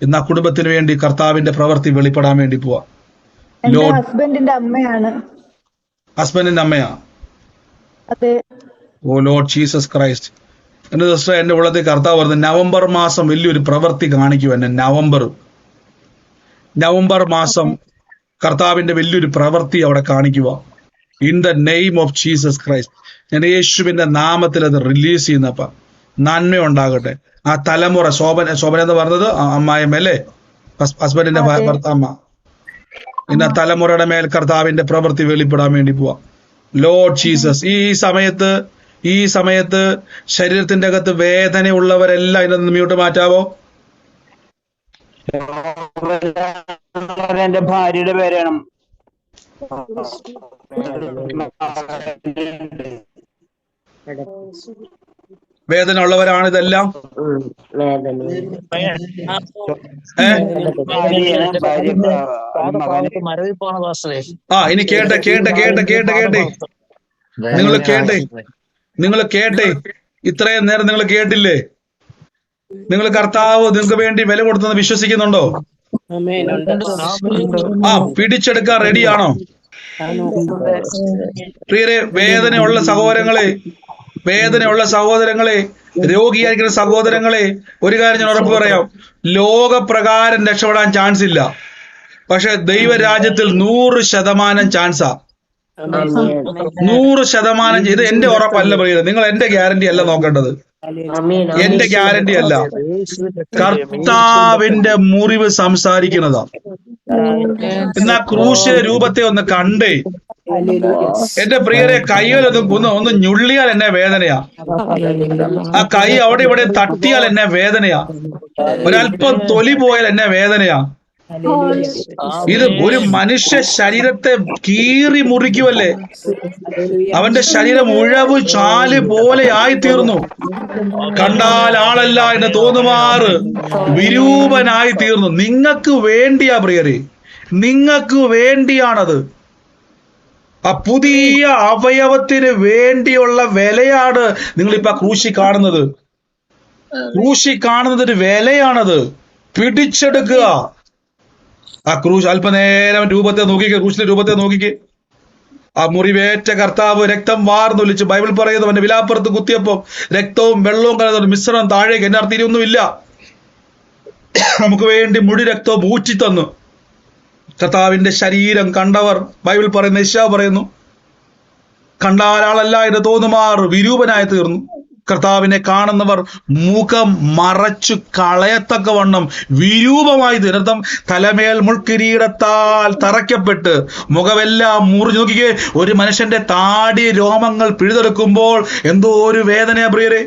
ഇന്ന് ആ കുടുംബത്തിന് വേണ്ടി കർത്താവിന്റെ പ്രവൃത്തി വെളിപ്പെടാൻ വേണ്ടി പോവാ. ഹസ്ബൻഡിന്റെ അമ്മയാണ്. ഹസ്ബൻഡിന്റെ അമ്മയാ? അതെ. ഓ ലോർഡ് ജീസസ് ക്രൈസ്റ്റ്. എന്റെ സിസ്റ്റർ, എന്റെ ഉള്ളത്തിൽ കർത്താവ് പറഞ്ഞു നവംബർ മാസം വലിയൊരു പ്രവൃത്തി കാണിക്കും എന്നെ. നവംബർ മാസം കർത്താവിന്റെ വലിയൊരു പ്രവൃത്തി അവിടെ കാണിക്കുക. In the name of Jesus Christ. ഞാൻ യേശുവിന്റെ നാമത്തിൽ അത് റിലീസ് ചെയ്യുന്നപ്പ നന്മ ഉണ്ടാകട്ടെ. ആ തലമുറ, ശോഭന എന്ന് പറഞ്ഞത് അമ്മായിയമ്മ അല്ലേ, ഹസ്ബൻഡിന്റെ ഭർത്താമ്മ. ഇന്ന് ആ തലമുറയുടെ മേൽ കർത്താവിന്റെ പ്രവൃത്തി വെളിപ്പെടാൻ വേണ്ടി പോവാ. ലോർഡ് ജീസസ്, ഈ സമയത്ത് ശരീരത്തിന്റെ അകത്ത് വേദനയുള്ളവരെല്ലാം ഇതിനൊന്ന് മ്യൂട്ട് മാറ്റാവോ? എന്റെ ഭാര്യയുടെ പേരാണ്. വേദന ഉള്ളവരാണ് ഇതെല്ലാം. ഇനി കേട്ടെ നിങ്ങൾ കേട്ടെ. ഇത്രയും നേരം നിങ്ങൾ കേട്ടില്ലേ? നിങ്ങൾ കർത്താവ് നിങ്ങൾക്ക് വേണ്ടി വില കൊടുത്തെന്ന് വിശ്വസിക്കുന്നുണ്ടോ? പിടിച്ചെടുക്കാൻ റെഡിയാണോ? പ്രിയരെ, വേദനയുള്ള സഹോദരങ്ങളെ, രോഗിയായിരിക്കുന്ന സഹോദരങ്ങളെ, ഒരു കാര്യം ഞാൻ ഉറപ്പ് പറയാം, ലോകപ്രകാരം രക്ഷപ്പെടാൻ ചാൻസ് ഇല്ല. പക്ഷെ ദൈവരാജ്യത്തിൽ 100% ചാൻസാ. 100%. ഇത് എന്റെ ഉറപ്പല്ല പ്രിയരെ, നിങ്ങൾ എന്റെ ഗ്യാരണ്ടി അല്ല നോക്കേണ്ടത്. എന്റെ ഗ്യാരണ്ടി അല്ല, കർത്താവിന്റെ മുറിവ് സംസാരിക്കുന്നതാ. ഇന്ന് ആ ക്രൂശ് രൂപത്തെ ഒന്ന് കണ്ടേ. എന്റെ പ്രിയരെ, കൈകളൊന്ന് ഞുള്ളിയാൽ എന്നെ വേദനയാ. ആ കൈ അവിടെ ഇവിടെ തട്ടിയാൽ എന്നെ വേദനയാ. ഒരല്പം തൊലി പോയാൽ എന്നെ വേദനയാ. ഇത് ഒരു മനുഷ്യ ശരീരത്തെ കീറി മുറിക്കുമല്ലേ. അവന്റെ ശരീരം ഉഴവ് ചാല് പോലെ ആയിത്തീർന്നു. കണ്ടാൽ ആളല്ല എന്ന് തോന്നുമാറ് വിരൂപനായി തീർന്നു. നിങ്ങൾക്ക് വേണ്ടിയാ പ്രിയരെ, നിങ്ങൾക്ക് വേണ്ടിയാണത്. ആ പുതിയ അവയവത്തിന് വേണ്ടിയുള്ള വിലയാണ് നിങ്ങളിപ്പോ ക്രൂശി കാണുന്നത്. ഒരു വിലയാണത്. പിടിച്ചെടുക്കുക ആ ക്രൂശ്. അല്പനേരം ക്രൂശിന്റെ രൂപത്തെ നോക്കിക്കേ. ആ മുറിവേറ്റ കർത്താവ് രക്തം വാർന്നൊലിച്ച്, ബൈബിൾ പറയുന്നു അവന്റെ വിലാപ്പുറത്ത് കുത്തിയപ്പോ രക്തവും വെള്ളവും കലർന്ന മിശ്രണം താഴേക്ക്. എന്റെ അർത്ഥം ഇനിയൊന്നുമില്ല, നമുക്ക് വേണ്ടി മുടി രക്തവും ഊറ്റി തന്നു. കർത്താവിന്റെ ശരീരം കണ്ടവർ, ബൈബിൾ പറയുന്ന യെശയ്യാവ് പറയുന്നു, കണ്ടാലാളല്ല എന്ന് തോന്നുമാറ് വിരൂപനായി തീർന്നു. കർത്താവിനെ കാണുന്നവർ മുഖം മറച്ചു കളയത്തക്കവണ്ണം വിരൂപമായി തീർത്തും തലമേൽ മുൾക്കിരീടത്താൽ തറയ്ക്കപ്പെട്ട് മുഖമെല്ലാം മുറിഞ്ഞു. നോക്കിക്കേ, ഒരു മനുഷ്യന്റെ താടി രോമങ്ങൾ പിഴുതെടുക്കുമ്പോൾ എന്തോ ഒരു വേദനയാ പ്രിയരെ.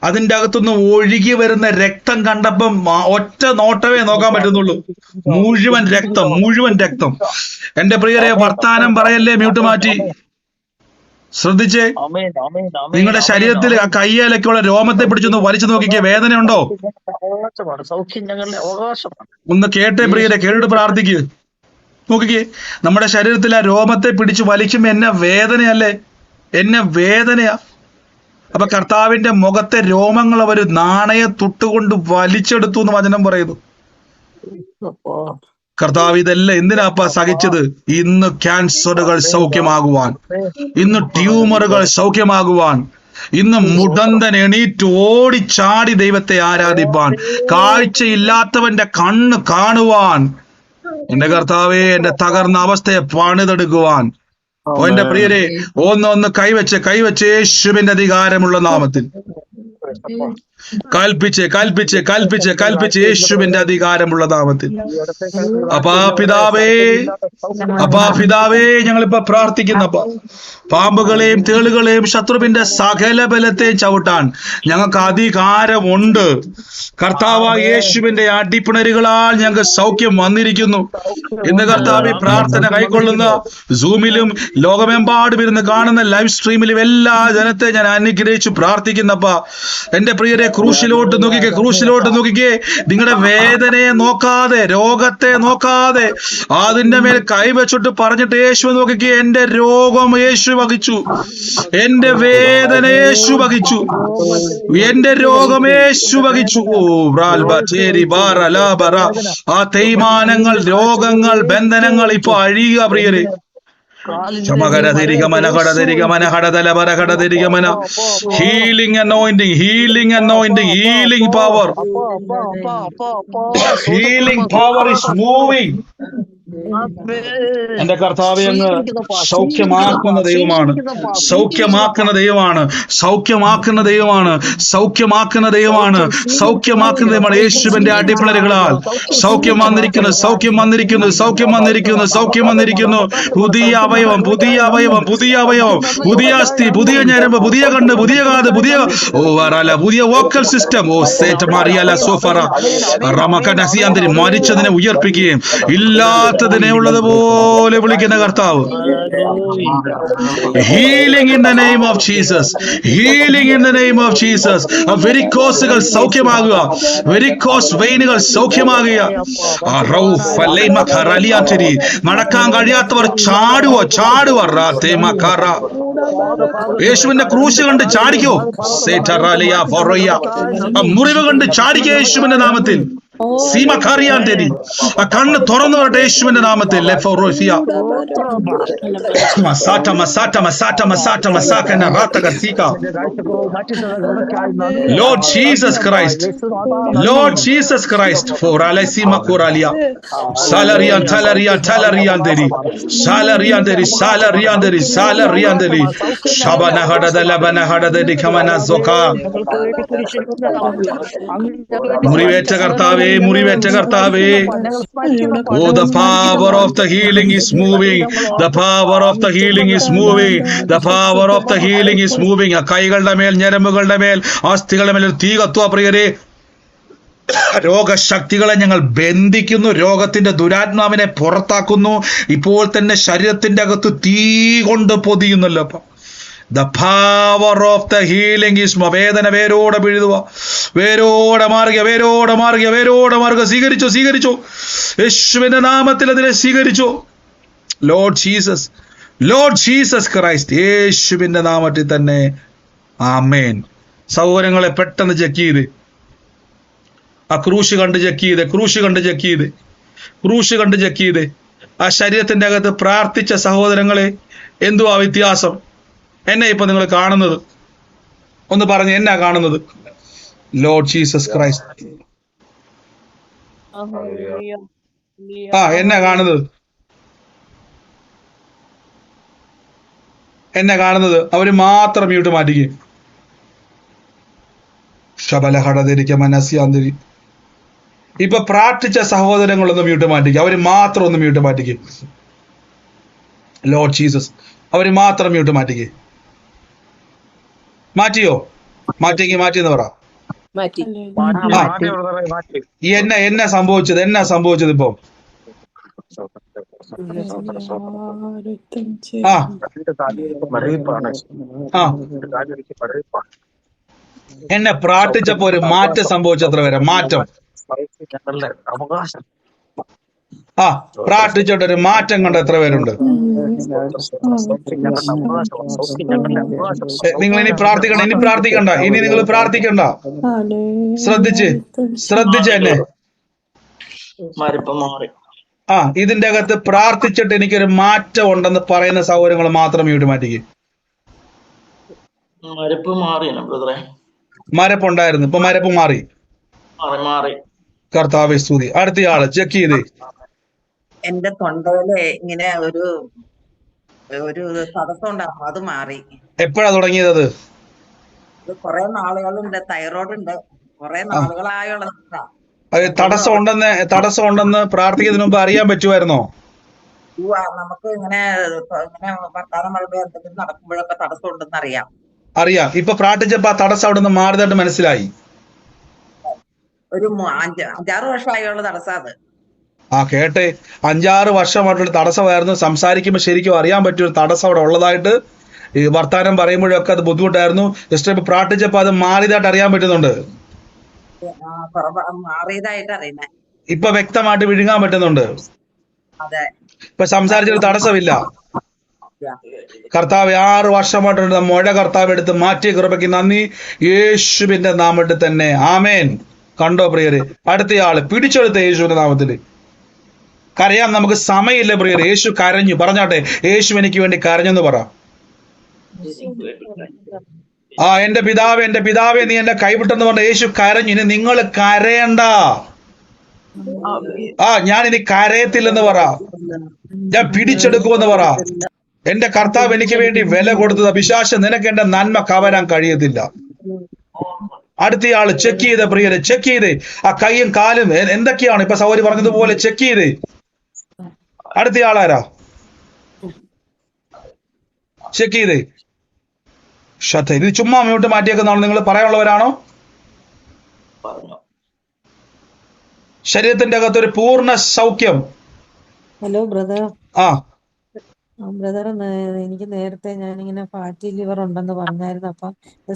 അതിന്റെ അകത്തുനിന്ന് ഒഴുകി വരുന്ന രക്തം കണ്ടപ്പം ഒറ്റ നോട്ടമേ നോക്കാൻ പറ്റുന്നുള്ളൂ. മുഴുവൻ രക്തം. എന്റെ പ്രിയരെ, വർത്താനം പറയല്ലേ, മ്യൂട്ട് മാറ്റി ശ്രദ്ധിച്ചേ. നിങ്ങളുടെ ശരീരത്തിൽ ആ കയ്യേലൊക്കെയുള്ള രോമത്തെ പിടിച്ചൊന്ന് വലിച്ചു നോക്കിക്കേ, വേദനയുണ്ടോ? ഒന്ന് കേട്ടേ പ്രിയരെ, കേട്ടിട്ട് പ്രാർത്ഥിക്കുക. നോക്കിക്കേ, നമ്മുടെ ശരീരത്തിൽ ആ രോമത്തെ പിടിച്ച് വലിക്കുമ്പോ എന്നെ വേദനയാ. അപ്പൊ കർത്താവിന്റെ മുഖത്തെ രോമങ്ങൾ അവര് നാണയ തൊട്ടുകൊണ്ട് വലിച്ചെടുത്തു എന്ന് വചനം പറയുന്നു. കർത്താവ് ഇതെല്ലാം എന്തിനാപ്പ സഹിച്ചത്? ഇന്ന് ക്യാൻസറുകൾ സൗഖ്യമാകുവാൻ, ഇന്ന് ട്യൂമറുകൾ സൗഖ്യമാകുവാൻ, ഇന്ന് മുടന്തൻ എണീറ്റ് ഓടിച്ചാടി ദൈവത്തെ ആരാധിപ്പാൻ, കാഴ്ചയില്ലാത്തവന്റെ കണ്ണ് കാണുവാൻ, എന്റെ കർത്താവെ എന്റെ തകർന്ന അവസ്ഥയെ പണിതെടുക്കുവാൻ. എന്റെ പ്രിയരെ, ഒന്ന് കൈവച്ച് യേശുവിന്റെ അധികാരമുള്ള നാമത്തിൽ കൽപ്പിച്ച് യേശുവിന്റെ അധികാരമുള്ള നാമത്തിൽ. പിതാവേ ഞങ്ങളിപ്പോ പ്രാർത്ഥിക്കുന്നപ്പ പാമ്പുകളെയും തേളുകളെയും ശത്രുവിന്റെ സകല ബലത്തെയും ചവിട്ടാൻ ഞങ്ങൾക്ക് അധികാരമുണ്ട്. കർത്താവായ യേശുവിന്റെ അടിപ്പിണരുകളാൽ ഞങ്ങൾക്ക് സൗഖ്യം വന്നിരിക്കുന്നു. ഇന്ന് കർത്താവ് പ്രാർത്ഥന കൈക്കൊള്ളുന്ന സൂമിലും ലോകമെമ്പാടും ഇരുന്ന് കാണുന്ന ലൈവ് സ്ട്രീമിലും എല്ലാ ജനത്തെ ഞാൻ അനുഗ്രഹിച്ചു പ്രാർത്ഥിക്കുന്നപ്പ. എന്റെ പ്രിയരെ, ക്രൂശിലോട്ട് നോക്കിക്കേ. നിങ്ങളുടെ വേദനയെ നോക്കാതെ, രോഗത്തെ നോക്കാതെ, അതിന്റെ മേൽ കൈവച്ചിട്ട് പറഞ്ഞിട്ട് യേശു നോക്കിക്കേ. എന്റെ രോഗം യേശു വഹിച്ചു, എന്റെ വേദന യേശു വഹിച്ചു, എന്റെ രോഗം യേശു വഹിച്ചു. ആ തേയ്മാനങ്ങൾ, രോഗങ്ങൾ, ബന്ധനങ്ങൾ ഇപ്പൊ അഴിയുക പ്രിയരെ. Healing anointing, healing power. Healing power is moving. എന്റെ കർത്താവേ, അങ്ങ് സൗഖ്യമാക്കുന്ന ദൈവമാണ്, സൗഖ്യമാക്കുന്ന ദൈവമാണ്. യേശുവിന്റെ അടിപ്പിണരുകളാൽ സൗഖ്യം വന്നിരിക്കുന്നു. പുതിയ അവയവം, പുതിയ അസ്ഥി, പുതിയ ഞരമ്പ്, പുതിയ കണ്ണ്, പുതിയ കാത്, പുതിയ വോക്കൽ സിസ്റ്റം. മരിച്ചതിനെ ഉയർപ്പിക്കുകയും ഇല്ലാത്തതിനെ ഉള്ളതുപോലെ വിളിക്കുന്ന കർത്താവ്. Healing in the name of Jesus, വെരിക്കോസുകൾ സൗഖ്യമാകുക, വെരിക്കോസ് വെയിനുകൾ സൗഖ്യമാകുക. നടക്കാൻ കഴിയാത്തവർ ചാടുവോ. യേശുവിന്റെ ക്രൂശ് കണ്ട് ചാടിക്കോ. മുറിവ് കണ്ട് ചാടിക്കോ യേശുവിന്റെ നാമത്തിൽ. സീമക്കറിയാൻ തരി. ആ കണ്ണ് തുറന്നു വരട്ടെ യേശുവിന്റെ നാമത്തിൽ. Lord Jesus Christ, for Alesima Coralia, Salarian Deri, Shabana Hada de Labana Hada de Kamana Zoka. മുറിവേറ്റ കർത്താവേ, oh, the power of the healing is moving. ആ കൈകളുടെ മേൽ, ഞരമ്പുകളുടെ മേൽ, അസ്ഥികളുടെ മേൽ തീ കത്തുക പ്രിയരെ. രോഗശക്തികളെ ഞങ്ങൾ ബന്ധിക്കുന്നു, രോഗത്തിന്റെ ദുരാത്മാവിനെ പുറത്താക്കുന്നു. ഇപ്പോൾ തന്നെ ശരീരത്തിന്റെ അകത്ത് തീ കൊണ്ട് പൊതിയുന്നല്ലോ. The power of the healing is വേദന വേരോടെ പിഴുതുക, വേരോടെ മാറുക. സ്വീകരിച്ചോ യേശുവിന്റെ നാമത്തിൽ അതിനെ സ്വീകരിച്ചോ. ലോർഡ് ജീസസ് ക്രൈസ്റ്റ്, യേശുവിന്റെ നാമത്തിൽ തന്നെ ആമേൻ. സഹോദരങ്ങളെ, പെട്ടെന്ന് ചെക്ക് ചെയ്ത് ആ ക്രൂശ് കണ്ട് ചെക്ക് ചെയ്ത് ആ ശരീരത്തിന്റെ അകത്ത് പ്രാർത്ഥിച്ച സഹോദരങ്ങളെ, എന്തുവാ വ്യത്യാസം? എന്നെ ഇപ്പൊ നിങ്ങൾ കാണുന്നത് ഒന്ന് പറഞ്ഞ്, എന്നാ കാണുന്നത്? Lord Jesus Christ. എന്നാ കാണുന്നത്? അവര് മാത്രം മ്യൂട്ട് മാറ്റിക്കേ. ശബലഹടതിരിക്ക മനസ്യാന്തരി. ഇപ്പൊ പ്രാർത്ഥിച്ച സഹോദരങ്ങളൊന്ന് മ്യൂട്ട് മാറ്റിക്കുക, അവര് മാത്രം ഒന്ന് മ്യൂട്ട് മാറ്റിക്കേ. ലോർഡ് ജീസസ്, അവര് മാത്രം മ്യൂട്ട് മാറ്റിക്കേ. മാറ്റിയോ? മാറ്റിയെന്ന് പറ. എന്നാ സംഭവിച്ചത് ഇപ്പൊ? എന്നെ പ്രാർത്ഥിച്ചപ്പോ ഒരു മാറ്റം സംഭവിച്ചത്ര വരെ മാറ്റം. പ്രാർത്ഥിച്ചോട്ടൊരു മാറ്റം കണ്ട എത്ര പേരുണ്ട്? നിങ്ങൾ ഇനി പ്രാർത്ഥിക്കണ്ട. ഇനി നിങ്ങൾ പ്രാർത്ഥിക്കണ്ട. ശ്രദ്ധിച്ച് എന്നെ. ഇതിന്റെ അകത്ത് പ്രാർത്ഥിച്ചിട്ട് എനിക്കൊരു മാറ്റം ഉണ്ടെന്ന് പറയുന്ന സൗകര്യങ്ങൾ മാത്രം ഇവിടെ മാറ്റിക്കും. മരപ്പ് മാറിയാണ് ബ്രദറെ. മരപ്പുണ്ടായിരുന്നു, ഇപ്പൊ മരപ്പ് മാറി. മാറി. കർത്താവേ സ്തുതി. അടുത്തയാള് ചെക്ക് ചെയ്തേ. എന്റെ തൊണ്ടയില് ഇങ്ങനെ ഒരു ഒരു തടസ്സം ഉണ്ടാകും, അത് മാറി. എപ്പോഴാ തുടങ്ങിയത് അത്? ഇത് കുറെ നാളുകളുണ്ട്, തൈറോയ്ഡ് ഉണ്ട്, കുറെ നാളുകളായുള്ളതാ. തടസ്സം ഉണ്ടെന്ന് പ്രാർത്ഥിക്കുന്നതിന് മുമ്പ് അറിയാൻ പറ്റുമായിരുന്നോ? നമുക്ക് ഇങ്ങനെ വർത്താനം പറയുമ്പോ എന്തെങ്കിലും നടക്കുമ്പോഴൊക്കെ തടസ്സം ഉണ്ടെന്ന് അറിയാം. ഇപ്പൊ പ്രാർത്ഥിച്ചപ്പോ ആ തടസ്സം അവിടെ നിന്ന് മാറിയതായിട്ട് മനസ്സിലായി. ഒരു 5-6 വർഷമായുള്ള തടസ്സം അത്. കേട്ടെ, 5-6 വർഷമായിട്ടുള്ള തടസ്സമായിരുന്നു. സംസാരിക്കുമ്പോൾ ശരിക്കും അറിയാൻ പറ്റിയൊരു തടസ്സം അവിടെ ഉള്ളതായിട്ട്, ഈ വർത്താനം പറയുമ്പോഴൊക്കെ അത് ബുദ്ധിമുട്ടായിരുന്നു. ജസ്റ്റ് ഇപ്പൊ പ്രാർത്ഥിച്ചപ്പോ അത് മാറിയതായിട്ട് അറിയാൻ പറ്റുന്നുണ്ട്. മാറിയതായിട്ട് അറിയുന്നേ. ഇപ്പൊ വ്യക്തമായിട്ട് വിഴുങ്ങാൻ പറ്റുന്നുണ്ട്. അതെ, ഇപ്പൊ സംസാരിച്ചൊരു തടസ്സമില്ല. കർത്താവ് 6 വർഷമായിട്ടുള്ള മുഴ കർത്താവ് എടുത്ത് മാറ്റിയ കൃപയ്ക്ക് നന്ദി, യേശുവിന്റെ നാമത്തിൽ തന്നെ ആമേൻ. കണ്ടോ പ്രിയരെ? അടുത്തയാള് പിടിച്ചെടുത്ത യേശുവിന്റെ നാമത്തില്. കരയാൻ നമുക്ക് സമയമില്ല പ്രിയരെ. യേശു കരഞ്ഞു. പറഞ്ഞാട്ടെ, യേശു എനിക്ക് വേണ്ടി കരഞ്ഞെന്ന് പറ. എന്റെ പിതാവേ നീ എന്നെ കൈവിട്ടെന്ന് പറഞ്ഞ യേശു കരഞ്ഞു. ഇനി നിങ്ങൾ കരയണ്ട. ഞാൻ ഇനി കരയത്തില്ലെന്ന് പറ. ഞാൻ പിടിച്ചെടുക്കുമെന്ന് പറ. എന്റെ കർത്താവ് എനിക്ക് വേണ്ടി വില കൊടുത്തത്. പിശാച് നിനക്ക് എന്റെ നന്മ കവരാൻ കഴിയത്തില്ല. അടുത്തയാള് ചെക്ക് ചെയ്ത് പ്രിയരെ, ചെക്ക് ചെയ്ത് ആ കൈയും കാലും എന്തൊക്കെയാണ് ഇപ്പൊ സൗകര്യം പറഞ്ഞതുപോലെ ചെക്ക് ചെയ്ത്. അടുത്തയാളാരാ? ചെക്ക് ചെയ്ത്. ഇത് ചുമ്മാ മ്യൂട്ട് മാറ്റിയേക്കുന്നതാണോ? നിങ്ങൾ പറയാനുള്ളവരാണോ? ശരീരത്തിന്റെ അകത്തൊരു പൂർണ്ണ സൗഖ്യം. Hello brother. ആ ബ്രദർ, എനിക്ക് നേരത്തെ ഞാനിങ്ങനെ ഫാറ്റി ലിവർ ഉണ്ടെന്ന് പറഞ്ഞായിരുന്നു. അപ്പം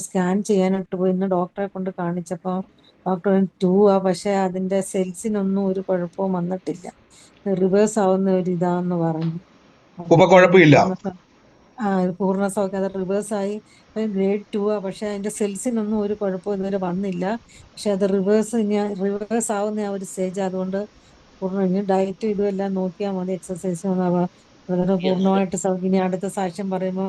സ്കാൻ ചെയ്യാനായിട്ട് പോയി. ഇന്ന് ഡോക്ടറെ കൊണ്ട് കാണിച്ചപ്പോൾ ഡോക്ടർ 2 പക്ഷെ അതിന്റെ സെൽസിനൊന്നും ഒരു കുഴപ്പവും വന്നിട്ടില്ല. റിവേഴ്സ് ആവുന്ന ഒരു ഇതാന്ന് പറഞ്ഞു. കുഴപ്പമില്ല. പൂർണ്ണ സൗഖ്യം. അത് റിവേഴ്സ് ആയി ഗ്രേഡ് 2 പക്ഷെ അതിന്റെ സെൽസിനൊന്നും ഒരു കുഴപ്പവും ഇതുവരെ വന്നില്ല. പക്ഷെ അത് റിവേഴ്സ് ആവുന്ന ആ ഒരു സ്റ്റേജ്. അതുകൊണ്ട് പൂർണ്ണ ഡയറ്റ് ഇതുമെല്ലാം നോക്കിയാൽ മതി, എക്സസൈസും. പൂർണ്ണമായിട്ട് സൗഖ്യം. ഇനി അടുത്ത സാക്ഷ്യം പറയുമ്പോൾ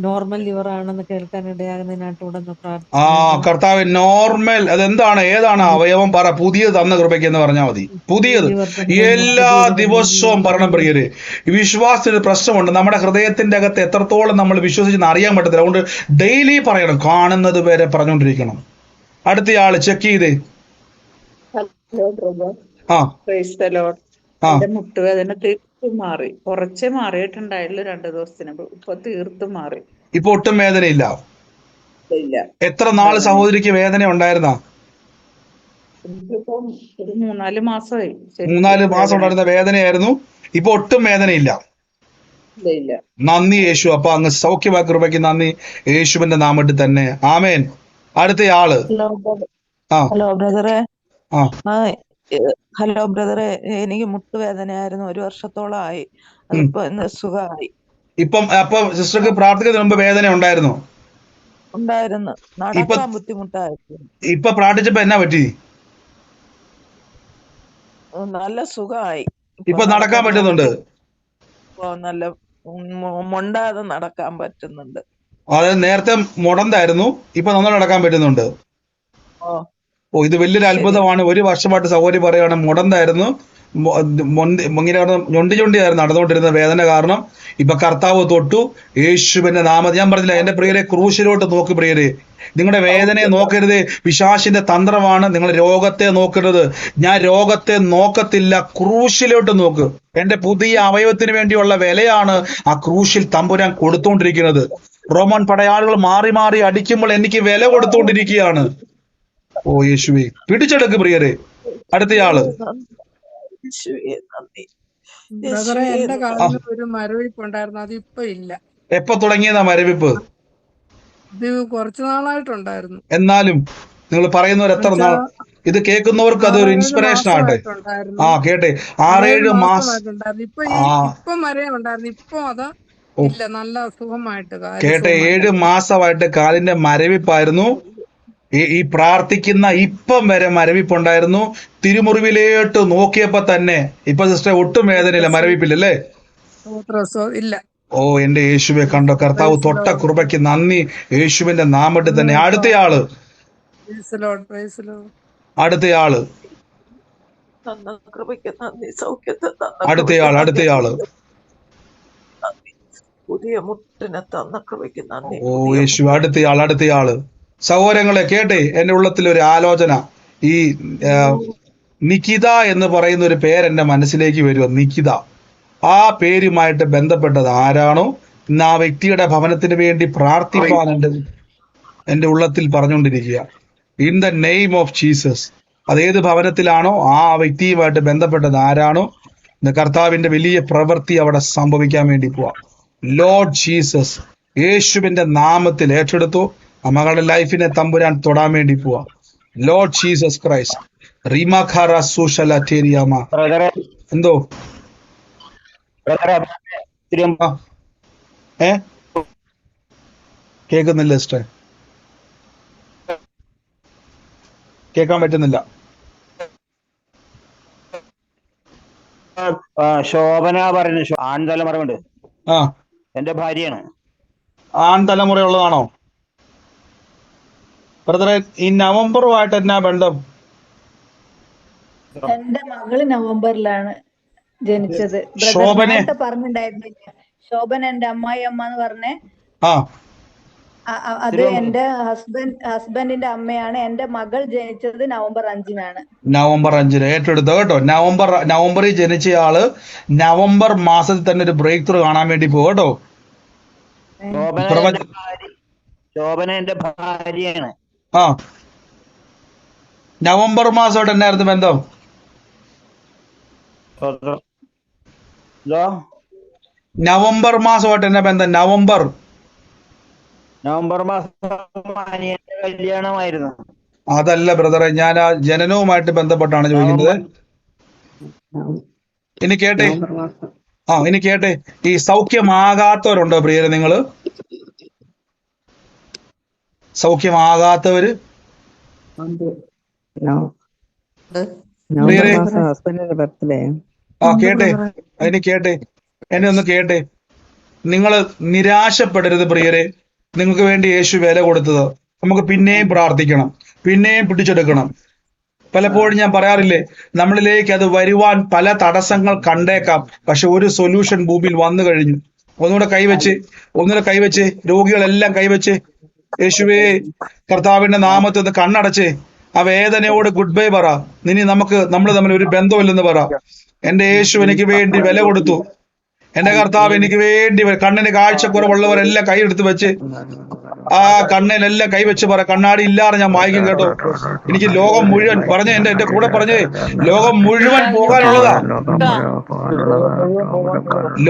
നോർമൽ ലിവർ ആണെന്ന് കേൾക്കാൻ ഇടയാകുന്നതിനായിട്ട് ഉടനെ പ്രാർത്ഥിക്കുന്നു. കർത്താവ് നോർമൽ അതെന്താണ്? ഏതാണ് അവയവം പറ. പുതിയത് തന്ന കൃപയ്ക്ക് എന്ന് പറഞ്ഞാൽ മതി. പുതിയത് എല്ലാ ദിവസവും പറയണം പ്രിയര്. വിശ്വാസത്തിന് പ്രശ്നമുണ്ട്. നമ്മുടെ ഹൃദയത്തിന്റെ അകത്ത് എത്രത്തോളം നമ്മൾ വിശ്വസിച്ചെന്ന് അറിയാൻ പറ്റത്തില്ല. അതുകൊണ്ട് ഡെയിലി പറയണം, കാണുന്നത് വരെ പറഞ്ഞുകൊണ്ടിരിക്കണം. അടുത്തയാള് ചെക്ക് ചെയ്തേ. എന്റെ മുട്ടുവേദന തീർത്തും മാറി. കുറച്ചേ മാറിയിട്ടുണ്ടായുള്ളൂ 2 ദിവസത്തിന്. ഇപ്പൊ തീർത്തും മാറി. ഇപ്പൊ ഒട്ടും വേദനയില്ല. ഇല്ല. എത്ര നാള് സഹോദരിക്ക് വേദന ഉണ്ടായിരുന്ന? എനിക്കിപ്പം ഒരു 3-4 മാസമായി. 3-4 മാസം ഉണ്ടായിരുന്ന വേദനയായിരുന്നു. ഇപ്പൊ ഒട്ടും വേദനയില്ല. ഇല്ല. നന്ദി യേശു. അപ്പൊ അങ്ങ് സൗഖ്യമാക്കി കൃപയ്ക്ക് നന്ദി, യേശുവിന്റെ നാമത്തിൽ തന്നെ ആമേൻ. അടുത്തയാള്. ഹലോ ബ്രദറെ. ഹലോ ബ്രദറെ, എനിക്ക് മുട്ടുവേദനയായിരുന്നു 1 വർഷത്തോളമായി. അതിപ്പോ സുഖമായി. അപ്പൊ സിസ്റ്റർക്ക് പ്രാർത്ഥിക്കുന്നതിന് മുമ്പ് വേദന ഉണ്ടായിരുന്നു? ഉണ്ടായിരുന്നു. നടക്കാൻ ബുദ്ധിമുട്ടായിരുന്നു. ഇപ്പൊ പ്രാർത്ഥിച്ചപ്പോ എന്നാ പറ്റി? നല്ല സുഖമായി. ഇപ്പൊ നടക്കാൻ പറ്റുന്നുണ്ട്. നല്ല മൊണ്ടാതെ നടക്കാൻ പറ്റുന്നുണ്ട്. അതായത് നേരത്തെ മുടന്തായിരുന്നു, ഇപ്പൊ നന്നായി നടക്കാൻ പറ്റുന്നുണ്ട്. ഇത് വലിയൊരു അത്ഭുതമാണ്. 1 വർഷമായിട്ട് സഹോദരി പറയുകയാണ് മുടന്തായിരുന്നു, ഇങ്ങനെ ഞൊണ്ടിയായിരുന്നു നടന്നുകൊണ്ടിരുന്ന വേദന കാരണം. ഇപ്പൊ കർത്താവ് തൊട്ടു, യേശുവിന്റെ നാമത്തിൽ. ഞാൻ പറഞ്ഞില്ല എന്റെ പ്രിയരെ, ക്രൂശിലോട്ട് നോക്ക് പ്രിയരെ. നിങ്ങളുടെ വേദനയെ നോക്കരുത്, പിശാചിന്റെ തന്ത്രമാണ്. നിങ്ങൾ രോഗത്തെ നോക്കരുത്. ഞാൻ രോഗത്തെ നോക്കത്തില്ല, ക്രൂശിലോട്ട് നോക്ക്. എന്റെ പുതിയ അവയവത്തിന് വേണ്ടിയുള്ള വിലയാണ് ആ ക്രൂശിൽ തമ്പുരാൻ കൊടുത്തുകൊണ്ടിരിക്കുന്നത്. റോമൻ പടയാളികൾ മാറി മാറി അടിക്കുമ്പോൾ എനിക്ക് വില കൊടുത്തുകൊണ്ടിരിക്കുകയാണ്. ഓ യേശുവേ, പിടിച്ചെടുക്ക് പ്രിയരെ. അടുത്തയാള്. എന്റെ കാലിന് ഒരു മരവിപ്പ് ഉണ്ടായിരുന്നു, അത് ഇപ്പൊ ഇല്ല. എപ്പോ തുടങ്ങിയതാ മരവിപ്പ്? ഇത് കുറച്ചു നാളായിട്ടുണ്ടായിരുന്നു. എന്നാലും നിങ്ങൾ പറയുന്നവർ എത്ര നാൾ ഇത് കേൾക്കുന്നവർക്ക് അതൊരു ഇൻസ്പിറേഷൻ ആട്ടെ. കേട്ടെ, 6-7 മാസം ഇപ്പൊ മരം ഉണ്ടായിരുന്നു, ഇപ്പൊ അത് ഇല്ല. നല്ല സുഖമായിട്ട് കേട്ടെ, 7 മാസമായിട്ട് കാലിന്റെ മരവിപ്പായിരുന്നു. ഈ പ്രാർത്ഥിക്കുന്ന ഇപ്പം വരെ മരവിപ്പുണ്ടായിരുന്നു. തിരുമുറിവിലേട്ട് നോക്കിയപ്പോ തന്നെ ഇപ്പൊ സിസ്റ്റർ ഒട്ടും വേദനയില്ല, മരവിപ്പില്ലല്ലേ? ഇല്ല. ഓ എന്റെ യേശുവെ കണ്ടോ, കർത്താവ് തൊട്ട കൃപയ്ക്ക് നന്ദി. യേശുവിന്റെ നാമത്തിൽ തന്നെ. അടുത്തയാള് അടുത്തയാള് അടുത്തയാള് പുതിയ മുട്ടിനെ തന്ന കൃപയ്ക്ക് നന്ദി. ഓ യേശു, അടുത്തയാള്. സഹോദരങ്ങളെ കേട്ടെ, എന്റെ ഉള്ളത്തിൽ ഒരു ആലോചന. ഈ നികിത എന്ന് പറയുന്ന ഒരു പേര് എന്റെ മനസ്സിലേക്ക് വരുമോ? നികിത, ആ പേരുമായിട്ട് ബന്ധപ്പെട്ടത് ആരാണോ ഇന്ന് ആ വ്യക്തിയുടെ ഭവനത്തിന് വേണ്ടി പ്രാർത്ഥിപ്പാൻ എന്റെ ഉള്ളത്തിൽ പറഞ്ഞുകൊണ്ടിരിക്കുക. In the name of Jesus. അതേത് ഭവനത്തിലാണോ ആ വ്യക്തിയുമായിട്ട് ബന്ധപ്പെട്ടത് ആരാണോ ഇന്ന് കർത്താവിന്റെ വലിയ പ്രവൃത്തി അവിടെ സംഭവിക്കാൻ വേണ്ടി പോവാ. ലോർഡ് ജീസസ്, യേശുവിന്റെ നാമത്തിൽ ഏറ്റെടുത്തു. ആ മകളുടെ ലൈഫിനെ തമ്പുരാൻ തൊടാൻ വേണ്ടി പോവാ. Lord Jesus Christ. റീമാഖാറ സൂഷലറ്റേരിയാമ. എന്തോ കേൾക്കുന്നില്ല സിസ്റ്റർ, കേൾക്കാൻ പറ്റുന്നില്ല. ശോഭന പറയുന്നത് ആൺതലമുറയുണ്ട്. ആ, എന്റെ ഭാര്യയാണ്. ആൺതലമുറയുള്ളതാണോ ബ്രദറെ? ഈ നവംബറുമായിട്ട് എന്നാ ബന്ധം? എന്റെ മകള് നവംബറിലാണ് ജനിച്ചത്. ശോഭന പറഞ്ഞിട്ടുണ്ടായിരുന്നില്ല. ശോഭന എന്റെ അമ്മായി അമ്മ എന്ന് പറഞ്ഞേ. ആ, അത് എന്റെ ഹസ്ബൻഡിന്റെ അമ്മയാണ്. എന്റെ മകൾ ജനിച്ചത് നവംബർ 5-നാണ്. നവംബർ 5 ഏറ്റെടുത്തോ കേട്ടോ. നവംബറിൽ ജനിച്ചയാള് നവംബർ മാസത്തിൽ തന്നെ ഒരു ബ്രേക്ക് ത്രൂ കാണാൻ വേണ്ടി പോകും കേട്ടോ. ശോഭന എന്റെ ഭാര്യയാണ്. ആ, നവംബർ മാസമായിട്ട് എന്നായിരുന്നു ബന്ധം? നവംബർ മാസമായിട്ട് എന്നാ ബന്ധം? നവംബർ മാസം അനിയന്റെ കല്യാണമായിരുന്നു. അതല്ല ബ്രദറെ, ഞാൻ ആ ജനനവുമായിട്ട് ബന്ധപ്പെട്ടാണ് ചോദിക്കുന്നത്. ഇനി കേട്ടെ, ഈ സൗഖ്യമാകാത്തവരുണ്ടോ പ്രിയരെ? നിങ്ങള് സൗഖ്യമാകാത്തവര് പ്രിയരെ? എന്നെ ഒന്ന് കേട്ടെ. നിങ്ങൾ നിരാശപ്പെടരുത് പ്രിയരെ. നിങ്ങൾക്ക് വേണ്ടി യേശു വില കൊടുത്തത്. നമുക്ക് പിന്നെയും പ്രാർത്ഥിക്കണം, പിന്നെയും പിടിച്ചെടുക്കണം. പലപ്പോഴും ഞാൻ പറയാറില്ലേ, നമ്മളിലേക്ക് അത് വരുവാൻ പല തടസ്സങ്ങൾ കണ്ടേക്കാം, പക്ഷെ ഒരു സൊല്യൂഷൻ ഭൂമിയിൽ വന്നു കഴിഞ്ഞു. ഒന്നുകൂടെ കൈവച്ച് രോഗികളെല്ലാം കൈവച്ച് യേശുവേ കർത്താവിന്റെ നാമത്തിൽ ഒന്ന് കണ്ണടച്ചേ. ആ വേദനയോട് ഗുഡ് ബൈ പറ. ഇനി നമ്മൾ തമ്മിൽ ഒരു ബന്ധമില്ലെന്ന് പറ. എന്റെ യേശു എനിക്ക് വേണ്ടി വില കൊടുത്തു. എന്റെ കർത്താവ് എനിക്ക് വേണ്ടി കണ്ണിന് കാഴ്ചക്കുറവുള്ളവരെല്ലാം കൈയെടുത്ത് വെച്ച് ആ കണ്ണിലെല്ലാം കൈവച്ച് പറ. കണ്ണാടി ഇല്ലാതെ ഞാൻ വായിക്കും കേട്ടോ. എനിക്ക് ലോകം മുഴുവൻ എന്റെ കൂടെ പറഞ്ഞേ, ലോകം മുഴുവൻ പോകാനുള്ളതാ.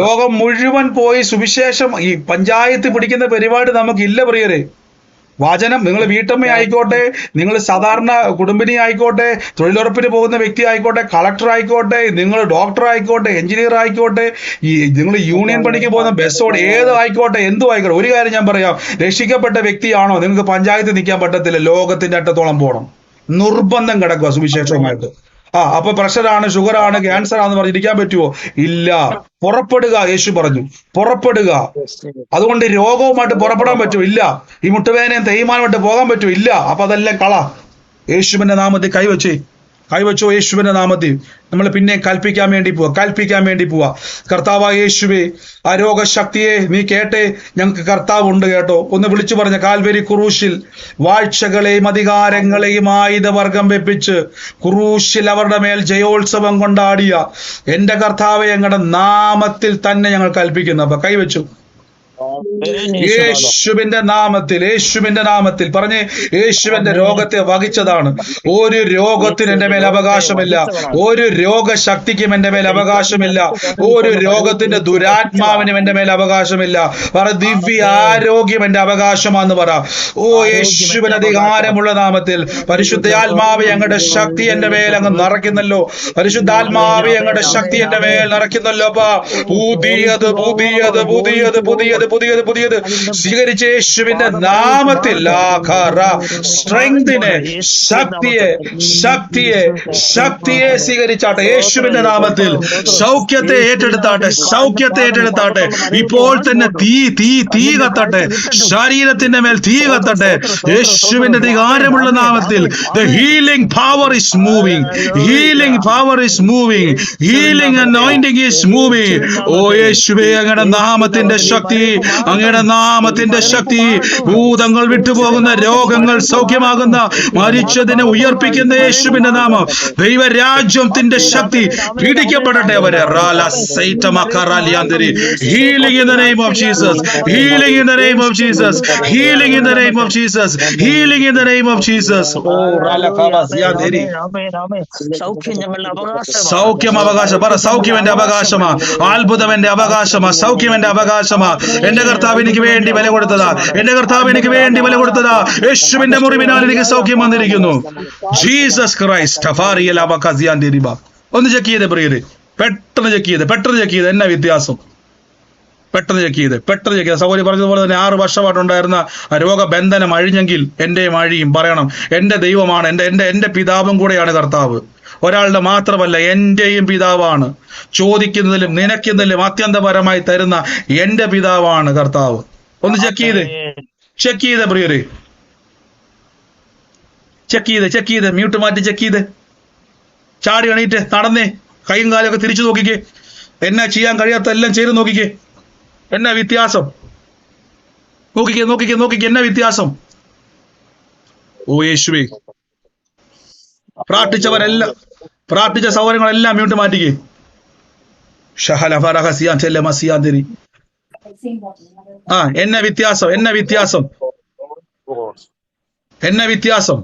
ലോകം മുഴുവൻ പോയി സുവിശേഷം ഈ പഞ്ചായത്ത് പിടിക്കുന്ന പരിപാടി നമുക്കില്ല പ്രിയരെ. വചനം, നിങ്ങൾ വീട്ടമ്മ ആയിക്കോട്ടെ, നിങ്ങൾ സാധാരണ കുടുംബിനി ആയിക്കോട്ടെ, തൊഴിലുറപ്പിന് പോകുന്ന വ്യക്തി ആയിക്കോട്ടെ, കളക്ടർ ആയിക്കോട്ടെ, നിങ്ങൾ ഡോക്ടർ ആയിക്കോട്ടെ, എഞ്ചിനീയർ ആയിക്കോട്ടെ, നിങ്ങൾ യൂണിയൻ പണിക്ക് പോകുന്ന ബസ്സോട് ഏത് ആയിക്കോട്ടെ, എന്തും ആയിക്കോട്ടെ, ഒരു കാര്യം ഞാൻ പറയാം, രക്ഷിക്കപ്പെട്ട വ്യക്തിയാണോ നിങ്ങൾക്ക് പഞ്ചായത്ത് നിൽക്കാൻ പറ്റത്തില്ല. ലോകത്തിന്റെ അറ്റത്തോളം പോകണം, നിർബന്ധം കിടക്കുക സുവിശേഷവുമായിട്ട്. അപ്പൊ പ്രഷറാണ്, ഷുഗറാണ്, ക്യാൻസർ ആണെന്ന് പറഞ്ഞിരിക്കാൻ പറ്റുമോ? ഇല്ല. പുറപ്പെടുക, യേശു പറഞ്ഞു, പുറപ്പെടുക. അതുകൊണ്ട് രോഗവുമായിട്ട് പുറപ്പെടാൻ പറ്റുമോ? ഇല്ല. ഈ മുട്ടുവേദനയും തേയ്മാനുമായിട്ട് പോകാൻ പറ്റുമോ? ഇല്ല. അപ്പൊ അതെല്ലാം കള. യേശുവിന്റെ നാമത്തിൽ കൈവച്ചോ. യേശുവിന്റെ നാമത്തിൽ നമ്മൾ പിന്നെ കൽപ്പിക്കാൻ വേണ്ടി പോവാ. കർത്താവായ യേശുവേ, ആ രോഗശക്തിയെ നീ കേട്ടെ. ഞങ്ങൾക്ക് കർത്താവുണ്ട് കേട്ടോ. ഒന്ന് വിളിച്ചു പറഞ്ഞ, കാൽവരി ക്രൂശിൽ വാഴ്ചകളെയും അധികാരങ്ങളെയും ആയുധവർഗം വെപ്പിച്ച് ക്രൂശിൽ അവരുടെ മേൽ ജയോത്സവം കൊണ്ടാടിയ എന്റെ കർത്താവെ, ഞങ്ങളുടെ നാമത്തിൽ തന്നെ ഞങ്ങൾ കൽപ്പിക്കുന്നു. അപ്പൊ കൈവച്ചു. യേശുവിന്റെ നാമത്തിൽ പറഞ്ഞേ, യേശുവിന്റെ രോഗത്തെ വഹിച്ചതാണ്. ഒരു രോഗത്തിന് എന്റെ മേൽ അവകാശമില്ല, ഒരു രോഗശക്തിക്കും എന്റെ മേൽ അവകാശമില്ല, ഒരു രോഗത്തിന്റെ ദുരാത്മാവിനും എന്റെ മേൽ അവകാശമില്ല. പറ, ദിവ്യ ആരോഗ്യം എന്റെ അവകാശമാണെന്ന് പറ. ഓ യേശുവിന് അധികാരമുള്ള നാമത്തിൽ പരിശുദ്ധാത്മാവെ, ഞങ്ങളുടെ ശക്തി എന്റെ മേൽ അങ്ങ് നിറയ്ക്കുന്നല്ലോ. പരിശുദ്ധാത്മാവെ, ഞങ്ങളുടെ ശക്തി എന്റെ മേൽ നിറയ്ക്കുന്നല്ലോ. പുതിയത് പുതിയത് സ്വീകരിച്ച യേശുവിന്റെ നാമത്തിൽ സ്ട്രെങ്തിനെ, ശക്തിയെ സ്വീകരിച്ചാട്ടെ. യേശുവിന്റെ നാമത്തിൽ സൗഖ്യത്തെ ഏറ്റെടുത്താട്ടെ. ഇപ്പോൾ തന്നെ തീ കത്തട്ടെ. ശരീരത്തിന്റെ മേൽ തീ കത്തട്ടെ. യേശുവിന്റെ അധികാരമുള്ള നാമത്തിൽ the healing power is moving. Healing anointing is moving. ഓ യേശുവേ, അങ്ങയുടെ നാമത്തിന്റെ ശക്തി ഭൂതങ്ങൾ വിട്ടുപോകുന്ന, രോഗങ്ങൾ സൗഖ്യമാകുന്ന, മരിച്ചതിനെ ഉയർപ്പിക്കുന്ന യേശുവിന്റെ നാമം, ദൈവരാജ്യത്തിന്റെ ശക്തി പിടിക്കപ്പെടട്ടെ അവരെ. Healing in the name of Jesus. Healing in the name of Jesus. Healing in the name of Jesus. Healing in the name of Jesus. സൗഖ്യം അവകാശം പറ. സൗഖ്യം എന്റെ അവകാശമാ. അത്ഭുതം എന്റെ അവകാശമാ. സൗഖ്യം എന്റെ അവകാശമാ. എന്റെ കർത്താവ് എനിക്ക് വേണ്ടി വില കൊടുത്തതാ. യേശുവിന്റെ മുറിവിനാൽ എനിക്ക് സൗഖ്യം വന്നിരിക്കുന്നു. Jesus Christ. ഒന്ന് ചെക്ക് ചെയ്തേ പ്രിയരെ, പെട്ടെന്ന് ചെക്ക് ചെയ്ത് എന്നാ വ്യത്യാസം. പെട്ടെന്ന് ചെക്ക് ചെയ്ത് സഹോദരി പറഞ്ഞതുപോലെ തന്നെ 6 വർഷമായിട്ടുണ്ടായിരുന്ന രോഗബന്ധനം അഴിഞ്ഞെങ്കിൽ എന്റെയും അഴിയും. പറയണം, എന്റെ ദൈവമാണ്, എന്റെ പിതാവും കൂടെയാണ് കർത്താവ്. ഒരാളുടെ മാത്രമല്ല, എന്റെയും പിതാവാണ്. ചോദിക്കുന്നതിലും നിനക്കുന്നതിലും അത്യന്തപരമായി തരുന്ന എന്റെ പിതാവാണ് കർത്താവ്. ഒന്ന് ചെക്ക് ചെയ്ത് പ്രിയരെ, ചെക്ക് ചെയ്ത് മ്യൂട്ട് മാറ്റി ചെക്ക് ചെയ്ത് ചാടി എണീറ്റ് നടന്നേ. കൈയും കാലൊക്കെ തിരിച്ചു നോക്കിക്കേ. എന്നാ ചെയ്യാൻ കഴിയാത്ത എല്ലാം ചെയ്ത് നോക്കിക്കേ. എന്നാ വ്യത്യാസം നോക്കിക്കേ എന്നാ വ്യത്യാസം. ഓ യേശുവേ, പ്രാർത്ഥിച്ച സൗകര്യങ്ങളെല്ലാം മ്യൂട്ട് മാറ്റിക്കേ. എന്നാ വ്യത്യാസം.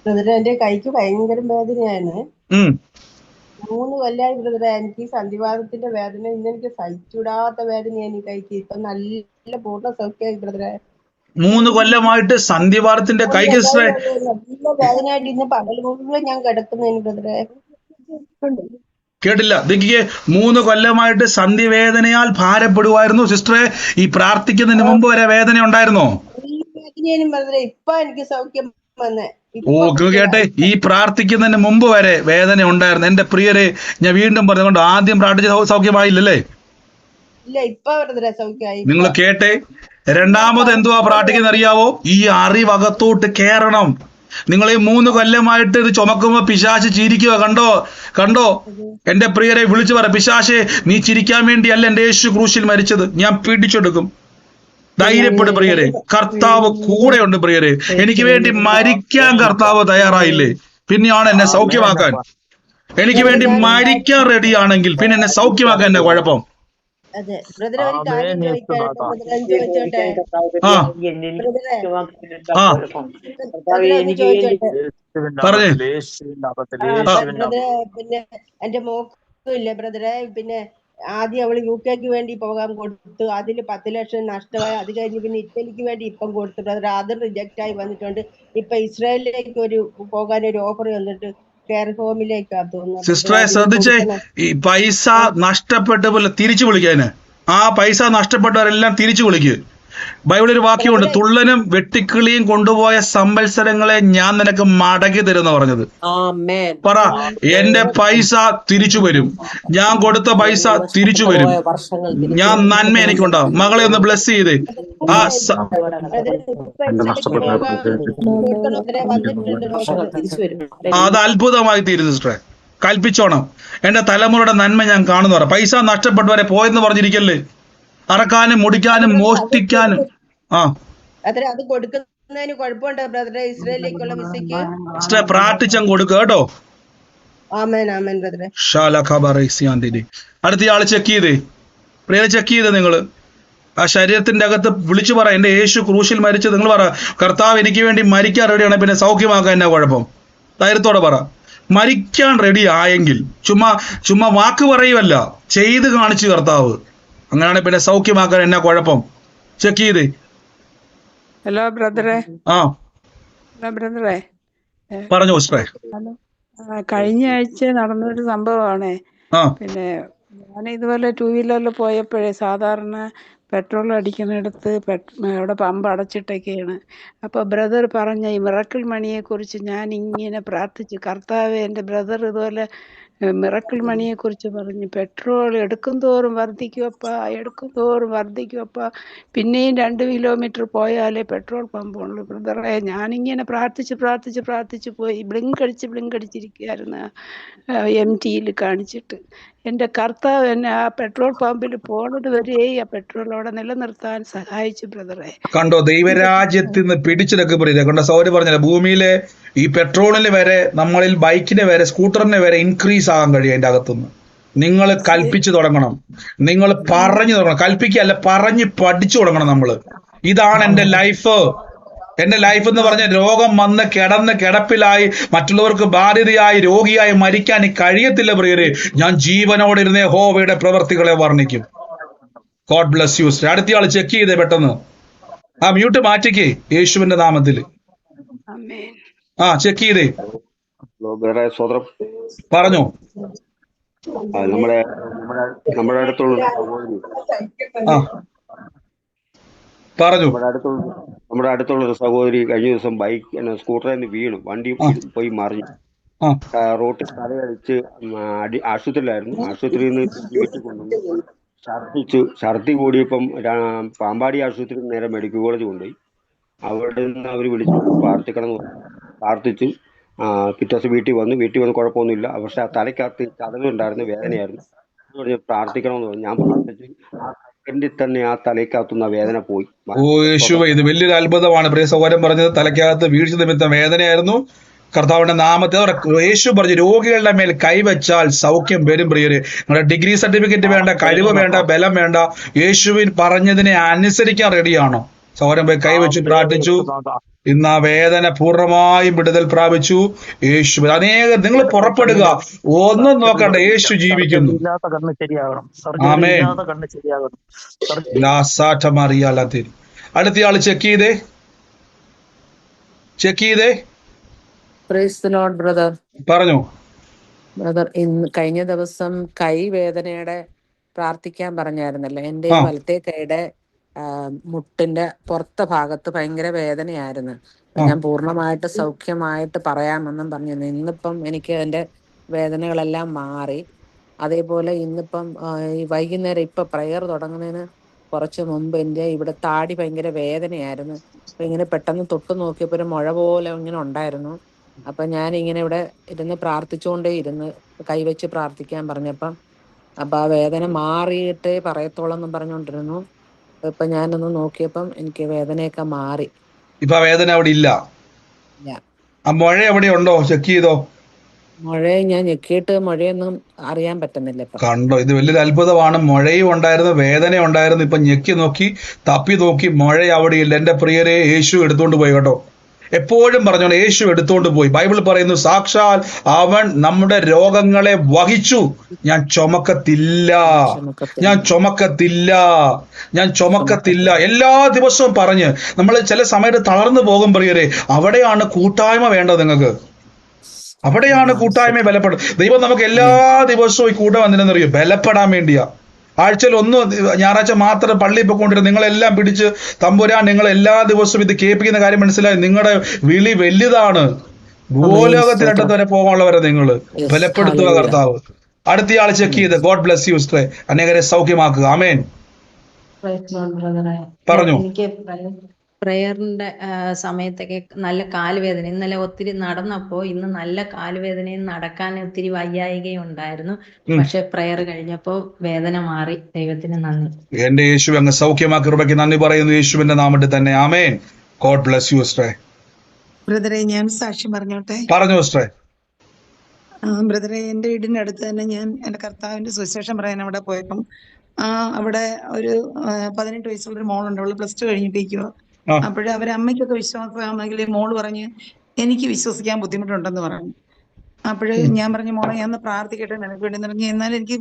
ബ്രദറെ, എന്റെ കൈക്ക് ഭയങ്കര വേദനയാണ്. 3 കൊല്ലമായി ബ്രദറെ എനിക്ക് സന്ധിവാതത്തിന്റെ വേദന. ഇന്ന് എനിക്ക് സഹിച്ചുവിടാത്ത വേദനയാണ് ഈ കൈക്ക്. ഇപ്പൊ നല്ല പൂർണ്ണ സൗഖ്യമായി ബ്രദറെ. 3 കൊല്ലമായിട്ട് സന്ധിവാതത്തിന്റെ കൈക്ക് നല്ല വേദനയായിട്ട് ഇന്ന് പകൽ മുഴുവൻ ഞാൻ കിടക്കുന്നതിന് ബ്രദറെ. കേട്ടില്ല? ദിക്കിക്ക് 3 കൊല്ലമായിട്ട് സന്ധിവേദനയാൽ ഭാരപ്പെടുവായിരുന്നു സിസ്റ്ററെ. ഈ പ്രാർത്ഥിക്കുന്നതിന് മുമ്പ് വരെ വേദന ഉണ്ടായിരുന്നോ? വേദനയാണ് ബ്രദറെ. ഇപ്പൊ എനിക്ക് സൗഖ്യം വന്നേ. കേട്ടെ, ഈ പ്രാർത്ഥിക്കുന്നതിന് മുമ്പ് വരെ വേദന ഉണ്ടായിരുന്നു. എന്റെ പ്രിയരെ, ഞാൻ വീണ്ടും പറഞ്ഞുകൊണ്ട്, ആദ്യം പ്രാർത്ഥിച്ച സൗഖ്യമായില്ലല്ലേ? ഇല്ല, ഇപ്പൊ ബ്രദറെ സൗഖ്യമായി. നിങ്ങൾ കേട്ടെ, രണ്ടാമത് എന്തുവാ പ്രാർത്ഥിക്കുന്ന അറിയാവോ? ഈ അറിവകത്തോട്ട് കയറണം. നിങ്ങൾ ഈ 3 കൊല്ലമായിട്ട് ഇത് ചുമക്കുമ്പോ പിശാച് ചിരിക്കുക. കണ്ടോ എന്റെ പ്രിയരെ, വിളിച്ചു പറ, പിശാചേ, നീ ചിരിക്കാൻ വേണ്ടിയല്ല എന്റെ യേശു ക്രൂശിൽ മരിച്ചത്. ഞാൻ പിടിച്ചെടുക്കും. ധൈര്യപ്പെടും പ്രിയരെ, കർത്താവ് കൂടെയുണ്ട് പ്രിയരെ. എനിക്ക് വേണ്ടി മരിക്കാൻ കർത്താവ് തയ്യാറായില്ലേ, പിന്നെയാണ് എന്നെ സൗഖ്യമാക്കാൻ. എനിക്ക് വേണ്ടി മരിക്കാൻ റെഡിയാണെങ്കിൽ പിന്നെ എന്നെ സൗഖ്യമാക്കാൻ എന്നെ കുഴപ്പം. അതെ ബ്രദറെ, ഒരു കാര്യം ചോദിച്ചോട്ടെ. പിന്നെ എന്റെ മോക്കില്ലേ ബ്രദറെ, പിന്നെ ആദ്യം അവള് UK വേണ്ടി പോകാൻ കൊടുത്തു. അതിൽ 10 ലക്ഷം നഷ്ടമായി. അത് കഴിഞ്ഞ് പിന്നെ ഇറ്റലിക്ക് വേണ്ടി ഇപ്പം കൊടുത്തു ബ്രദറെ. അത് റിജക്റ്റ് ആയി വന്നിട്ടുണ്ട്. ഇപ്പൊ ഇസ്രായേലിലേക്ക് പോകാൻ ഒരു ഓഫർ വന്നിട്ട് കെയർ ഹോമിലേക്കാണ് തോന്നുന്നത്. സിസ്റ്ററെ ശ്രദ്ധിച്ചേ, ഈ പൈസ നഷ്ടപ്പെട്ട പോലെ തിരിച്ചു വിളിക്കാന്. ആ പൈസ നഷ്ടപ്പെട്ടവരെല്ലാം തിരിച്ചു വിളിക്കുക. ബൈബിളൊരു വാക്യമുണ്ട്, തുള്ളനും വെട്ടിക്കിളിയും കൊണ്ടുപോയ സംവത്സരങ്ങളെ ഞാൻ നിനക്ക് മടക്കി തരുന്ന പറഞ്ഞത്. പറ, എന്റെ പൈസ തിരിച്ചു വരും. ഞാൻ കൊടുത്ത പൈസ തിരിച്ചു വരും. ഞാൻ നന്മ എനിക്കുണ്ടാവും. മകളെ ഒന്ന് ബ്ലെസ് ചെയ്തേ. അത് അത്ഭുതമായി തീരും സിസ്റ്ററെ. കൽപ്പിച്ചോണം, എന്റെ തലമുറയുടെ നന്മ ഞാൻ കാണുന്നു. പറ, പൈസ നഷ്ടപ്പെട്ടവരെ പോയെന്ന് പറഞ്ഞിരിക്കല്ലേ. അറക്കാനും മുടിക്കാനും മോഷ്ടിക്കാനും. അത് കൊടുക്കുന്നതിന് കുഴപ്പമുണ്ടോ ബ്രദറെ? ഇസ്രായേലിലേക്കുള്ള വിസയ്ക്ക് പ്രാർത്ഥിച്ചങ്ങ് കൊടുക്കുക കേട്ടോ. ആമേൻ ആമേൻ ബ്രദറെ. അടുത്തയാള് ചെക്ക് ചെയ്തേ, പ്രിയ ചെക്ക് ചെയ്തേ. നിങ്ങള് ആ ശരീരത്തിന്റെ അകത്ത് വിളിച്ചു പറ, എന്റെ യേശു ക്രൂശിൽ മരിച്ചത്. നിങ്ങൾ പറ, കർത്താവ് എനിക്ക് വേണ്ടി മരിക്കാൻ റെഡിയാണ്, പിന്നെ സൗഖ്യമാക്കാൻ എന്നാ കുഴപ്പം? ധൈര്യത്തോടെ പറ. മരിക്കാൻ റെഡി ആയെങ്കിൽ ചുമ്മാ വാക്ക് പറയുമല്ല, ചെയ്ത് കാണിച്ചു കർത്താവ്. അങ്ങനെയാണെ പിന്നെ സൗഖ്യമാക്കാൻ എന്നാ കുഴപ്പം? ചെക്ക് ചെയ്തേ. ഹലോ ബ്രദറെ. പറഞ്ഞു സിസ്റ്ററെ. കഴിഞ്ഞ ആഴ്ച നടന്നൊരു സംഭവമാണ്. പിന്നെ ഞാൻ ഇതുപോലെ ടൂ വീലറിൽ പോയപ്പോഴേ സാധാരണ പെട്രോൾ അടിക്കുന്നിടത്ത് അവിടെ പമ്പ് അടച്ചിട്ടൊക്കെയാണ്. അപ്പോൾ ബ്രദർ പറഞ്ഞ ഈ മിറക്കിൾ മണിയെക്കുറിച്ച് ഞാൻ ഇങ്ങനെ പ്രാർത്ഥിച്ചു, കർത്താവേ എൻ്റെ ബ്രദർ ഇതുപോലെ മിറക്കിൾ മണിയെക്കുറിച്ച് പറഞ്ഞു, പെട്രോൾ എടുക്കും തോറും വർദ്ധിക്കുവപ്പാ, എടുക്കും തോറും വർദ്ധിക്കുവപ്പാ, പിന്നെയും 2 കിലോമീറ്റർ പോയാലേ പെട്രോൾ പമ്പ് ഉള്ളൂ. ബ്രദറെ ഞാനിങ്ങനെ പ്രാർത്ഥിച്ച് പോയി ബ്ലിങ്ക് അടിച്ചിരിക്കുകയായിരുന്നു MT-യിൽ കാണിച്ചിട്ട്. എൻ്റെ കർത്താവ് എന്നെ ആ പെട്രോൾ പമ്പിൽ പോണത് വരെ ആ പെട്രോൾ അവിടെ നിലനിർത്താൻ സഹായിച്ചു ബ്രദറെ. കണ്ടോ, ദൈവരാജ്യത്തിൽ നിന്ന് പിടിച്ചെടുക്ക് പ്രിയ. കണ്ടോ, സൗരി പറഞ്ഞില്ല, ഭൂമിയിലെ ഈ പെട്രോളിന് വരെ, നമ്മളിൽ ബൈക്കിന് വരെ, സ്കൂട്ടറിന് വരെ ഇൻക്രീസ് ആകാൻ കഴിയും അതിന്റെ അകത്തുനിന്ന്. നിങ്ങൾ കൽപ്പിച്ചു തുടങ്ങണം, നിങ്ങൾ പറഞ്ഞു തുടങ്ങണം, കൽപ്പിക്കല്ല പറഞ്ഞ് പഠിച്ചു തുടങ്ങണം. ഇതാണ് എന്റെ ലൈഫ്. എന്റെ ലൈഫ് എന്ന് പറഞ്ഞ രോഗം വന്ന് കിടപ്പിലായി മറ്റുള്ളവർക്ക് ബാധ്യതയായി രോഗിയായി മരിക്കാൻ കഴിയത്തില്ല പ്രിയരെ. ഞാൻ ജീവനോടെ ഇരുന്ന് യഹോവയുടെ പ്രവർത്തികളെ വർണ്ണിക്കും. God bless you. അടുത്ത ആള് ചെക്ക് ചെയ്തേ പെട്ടെന്ന്. ആ മ്യൂട്ട് മാറ്റിക്കേ യേശുവിന്റെ നാമത്തിൽ. ആ ചെക്ക് ചെയ്തേ, പറഞ്ഞോ. നമ്മുടെ അടുത്തുള്ള സഹോദരി, പറഞ്ഞു. നമ്മുടെ അടുത്തുള്ള ഒരു സഹോദരി കഴിഞ്ഞ ദിവസം സ്കൂട്ടറിൽ നിന്ന് വീണു, വണ്ടി പോയി മറിഞ്ഞു, റോട്ടിൽ തലയടിച്ച് ആശുപത്രിയിലായിരുന്നു. ആശുപത്രിയിൽ നിന്ന് വീട്ടിൽ കൊണ്ടുവന്നു ഛർദി കൂടിയപ്പം പാമ്പാടി ആശുപത്രി നേരെ മെഡിക്കൽ കോളേജ് കൊണ്ടുപോയി. അവിടെ നിന്ന് അവർ വിളിച്ചു പ്രാർത്ഥിക്കണം എന്ന് പറഞ്ഞു. പ്രാർത്ഥിച്ചു. പിറ്റേ ദിവസം വീട്ടിൽ വന്ന് കുഴപ്പമൊന്നുമില്ല. പക്ഷെ ആ തലയ്ക്കകത്ത് ചതവുണ്ടായിരുന്നു, വേദനയായിരുന്നു. പറഞ്ഞ് പ്രാർത്ഥിക്കണമെന്ന് പറഞ്ഞു. ഞാൻ പ്രാർത്ഥിച്ചു. ആ സെക്കൻഡിൽ തന്നെ ആ തലയ്ക്കകത്തുനിന്ന് വേദന പോയി. ഓ യേശുവേ, ഇത് വലിയൊരു അത്ഭുതമാണ് പ്രിയ സഹോദരൻ പറഞ്ഞത്. തലയ്ക്കകത്ത് വീഴ്ച നിമിത്തം വേദനയായിരുന്നു. കർത്താവിന്റെ നാമത്തെ യേശു പറഞ്ഞു, രോഗികളുടെ മേൽ കൈവച്ചാൽ സൗഖ്യം വരും പ്രിയര്. നിങ്ങളുടെ ഡിഗ്രി സർട്ടിഫിക്കറ്റ് വേണ്ട, കഴിവ് വേണ്ട, ബലം വേണ്ട, യേശുവിൻ പറഞ്ഞതിനെ അനുസരിക്കാൻ റെഡിയാണോ? സഹോദരൻ പോയി കൈവച്ചു പ്രാർത്ഥിച്ചു. ഇന്ന് ആ വേദന പൂർണ്ണമായും വിടുതൽ പ്രാപിച്ചു യേശു. നിങ്ങൾ പുറപ്പെടുക, ഒന്നും നോക്കണ്ട, യേശു ജീവിക്കുന്നു. ആമേൻ. അടുത്തയാള് ചെക്ക് ചെയ്തേ. Praise the Lord brother. പറഞ്ഞു ബ്രദർ, കഴിഞ്ഞ ദിവസം കൈ വേദനയുടെ പ്രാർത്ഥിക്കാൻ പറഞ്ഞായിരുന്നല്ലോ. എൻ്റെ വലത്തെ കൈയുടെ മുട്ടിന്റെ പുറത്തെ ഭാഗത്ത് ഭയങ്കര വേദനയായിരുന്നു. ഞാൻ പൂർണ്ണമായിട്ട് സൗഖ്യമായിട്ട് പറയാമെന്നും പറഞ്ഞിരുന്നു. ഇന്നിപ്പം എനിക്ക് എൻ്റെ വേദനകളെല്ലാം മാറി. അതേപോലെ ഇന്നിപ്പം ഈ വൈകുന്നേരം ഇപ്പൊ പ്രയർ തുടങ്ങുന്നതിന് കുറച്ച് മുമ്പ് എൻ്റെ ഇവിടെ താടി ഭയങ്കര വേദനയായിരുന്നു. അപ്പൊ ഇങ്ങനെ പെട്ടെന്ന് തൊട്ട് നോക്കിയപ്പോൾ ഒരു മുഴ പോലെ ഇങ്ങനെ ഉണ്ടായിരുന്നു. അപ്പൊ ഞാൻ ഇങ്ങനെ ഇവിടെ ഇരുന്ന് പ്രാർത്ഥിച്ചുകൊണ്ടേ ഇരുന്ന് കൈവച്ച് പ്രാർത്ഥിക്കാൻ പറഞ്ഞപ്പം അപ്പൊ ആ വേദന മാറിയിട്ടേ പറയത്തോളം എന്നും പറഞ്ഞുകൊണ്ടിരുന്നു. ഇപ്പൊ ഞാനൊന്ന് നോക്കിയപ്പം എനിക്ക് വേദനയൊക്കെ മാറി. ഇപ്പൊ വേദന അവിടെ ഇല്ല. ആ മുഴ എവിടെ ഉണ്ടോ? ചെക്ക് ചെയ്തോ? മുഴയെ ഞാൻ ഞെക്കിയിട്ട് മുഴയൊന്നും അറിയാൻ പറ്റുന്നില്ല. കണ്ടോ, ഇത് വലിയൊരു അത്ഭുതമാണ്. മുഴയും ഉണ്ടായിരുന്നു, വേദന ഉണ്ടായിരുന്നു. ഇപ്പൊ ഞെക്കി നോക്കി, തപ്പി നോക്കി, മുഴ അവിടെ ഇല്ല. എന്റെ പ്രിയരെ, യേശു എടുത്തുകൊണ്ട് പോയി കേട്ടോ. എപ്പോഴും പറഞ്ഞോളൂ, യേശു എടുത്തുകൊണ്ട് പോയി. ബൈബിൾ പറയുന്നു, സാക്ഷാൽ അവൻ നമ്മുടെ രോഗങ്ങളെ വഹിച്ചു. ഞാൻ ചുമക്കത്തില്ല. എല്ലാ ദിവസവും പറഞ്ഞ് നമ്മൾ ചില സമയത്ത് തളർന്നു പോകും പ്രിയരെ. അവിടെയാണ് കൂട്ടായ്മ വേണ്ടത്. നിങ്ങൾക്ക് അവിടെയാണ് കൂട്ടായ്മ ബലപ്പെടും. ദൈവം നമുക്ക് എല്ലാ ദിവസവും ഈ കൂട്ടം എന്തിനെന്നറിയോ? ബലപ്പെടാൻ വേണ്ടിയാ. ആഴ്ചയിൽ ഞായറാഴ്ച മാത്രം പള്ളിയിൽ പോയിക്കൊണ്ടിരുന്ന നിങ്ങളെല്ലാം പിടിച്ച് തമ്പുരാൻ നിങ്ങൾ എല്ലാ ദിവസവും ഇത് കേൾപ്പിക്കുന്ന കാര്യം മനസ്സിലായി. നിങ്ങളുടെ വിളി വലുതാണ്. ഭൂലോകത്തിനട്ടത്ത് വരെ പോകാനുള്ളവരെ നിങ്ങൾ ബലപ്പെടുത്തുക കർത്താവ്. അടുത്തയാൾ ചെക്ക് ചെയ്ത്. ഗോഡ് ബ്ലസ് യു സിസ്റ്ററെ. അനേകരെ സൗഖ്യമാക്കുക. ആമേൻ. പറഞ്ഞു. പ്രയറിന്റെ സമയത്തൊക്കെ നല്ല കാലുവേദന, ഇന്നലെ ഒത്തിരി നടന്നപ്പോ ഇന്ന് നല്ല കാലുവേദനയും നടക്കാൻ ഒത്തിരി വയ്യായികയും ഉണ്ടായിരുന്നു. പക്ഷെ പ്രയർ കഴിഞ്ഞപ്പോ വേദന മാറി. ദൈവത്തിന് നന്ദി. എന്റെ യേശു അങ്ങ് സൗഖ്യമാക്കി കൃപയ്ക്ക് നന്ദി പറയുന്നു യേശുവിന്റെ നാമത്തിൽ തന്നെ. ആമേൻ. ഗോഡ് ബ്ലസ് യു സിസ്റ്ററെ. ബ്രദറെ, ഞാൻ സാക്ഷ്യം പറഞ്ഞോട്ടെ? പറഞ്ഞു സിസ്റ്ററെ. ബ്രദറെ, എന്റെ വീടിന്റെ അടുത്ത് തന്നെ ഞാൻ എന്റെ കർത്താവിന്റെ സുവിശേഷം പറയാൻ അവിടെ പോയപ്പം അവിടെ ഒരു 18 വയസ്സുള്ളൊരു മോളുണ്ട്. അവള് +2 കഴിഞ്ഞിട്ടിരിക്കുക. അപ്പോഴ് അവരെ അമ്മയ്ക്കൊക്കെ വിശ്വാസമാണെങ്കിൽ മോള് പറഞ്ഞ് എനിക്ക് വിശ്വസിക്കാൻ ബുദ്ധിമുട്ടുണ്ടെന്ന് പറഞ്ഞു. അപ്പോഴ് ഞാൻ പറഞ്ഞു, മോളെ ഞാൻ ഒന്ന് പ്രാർത്ഥിക്കട്ടെ നിനക്ക് വേണ്ടി പറഞ്ഞു. എന്നാലും എനിക്ക്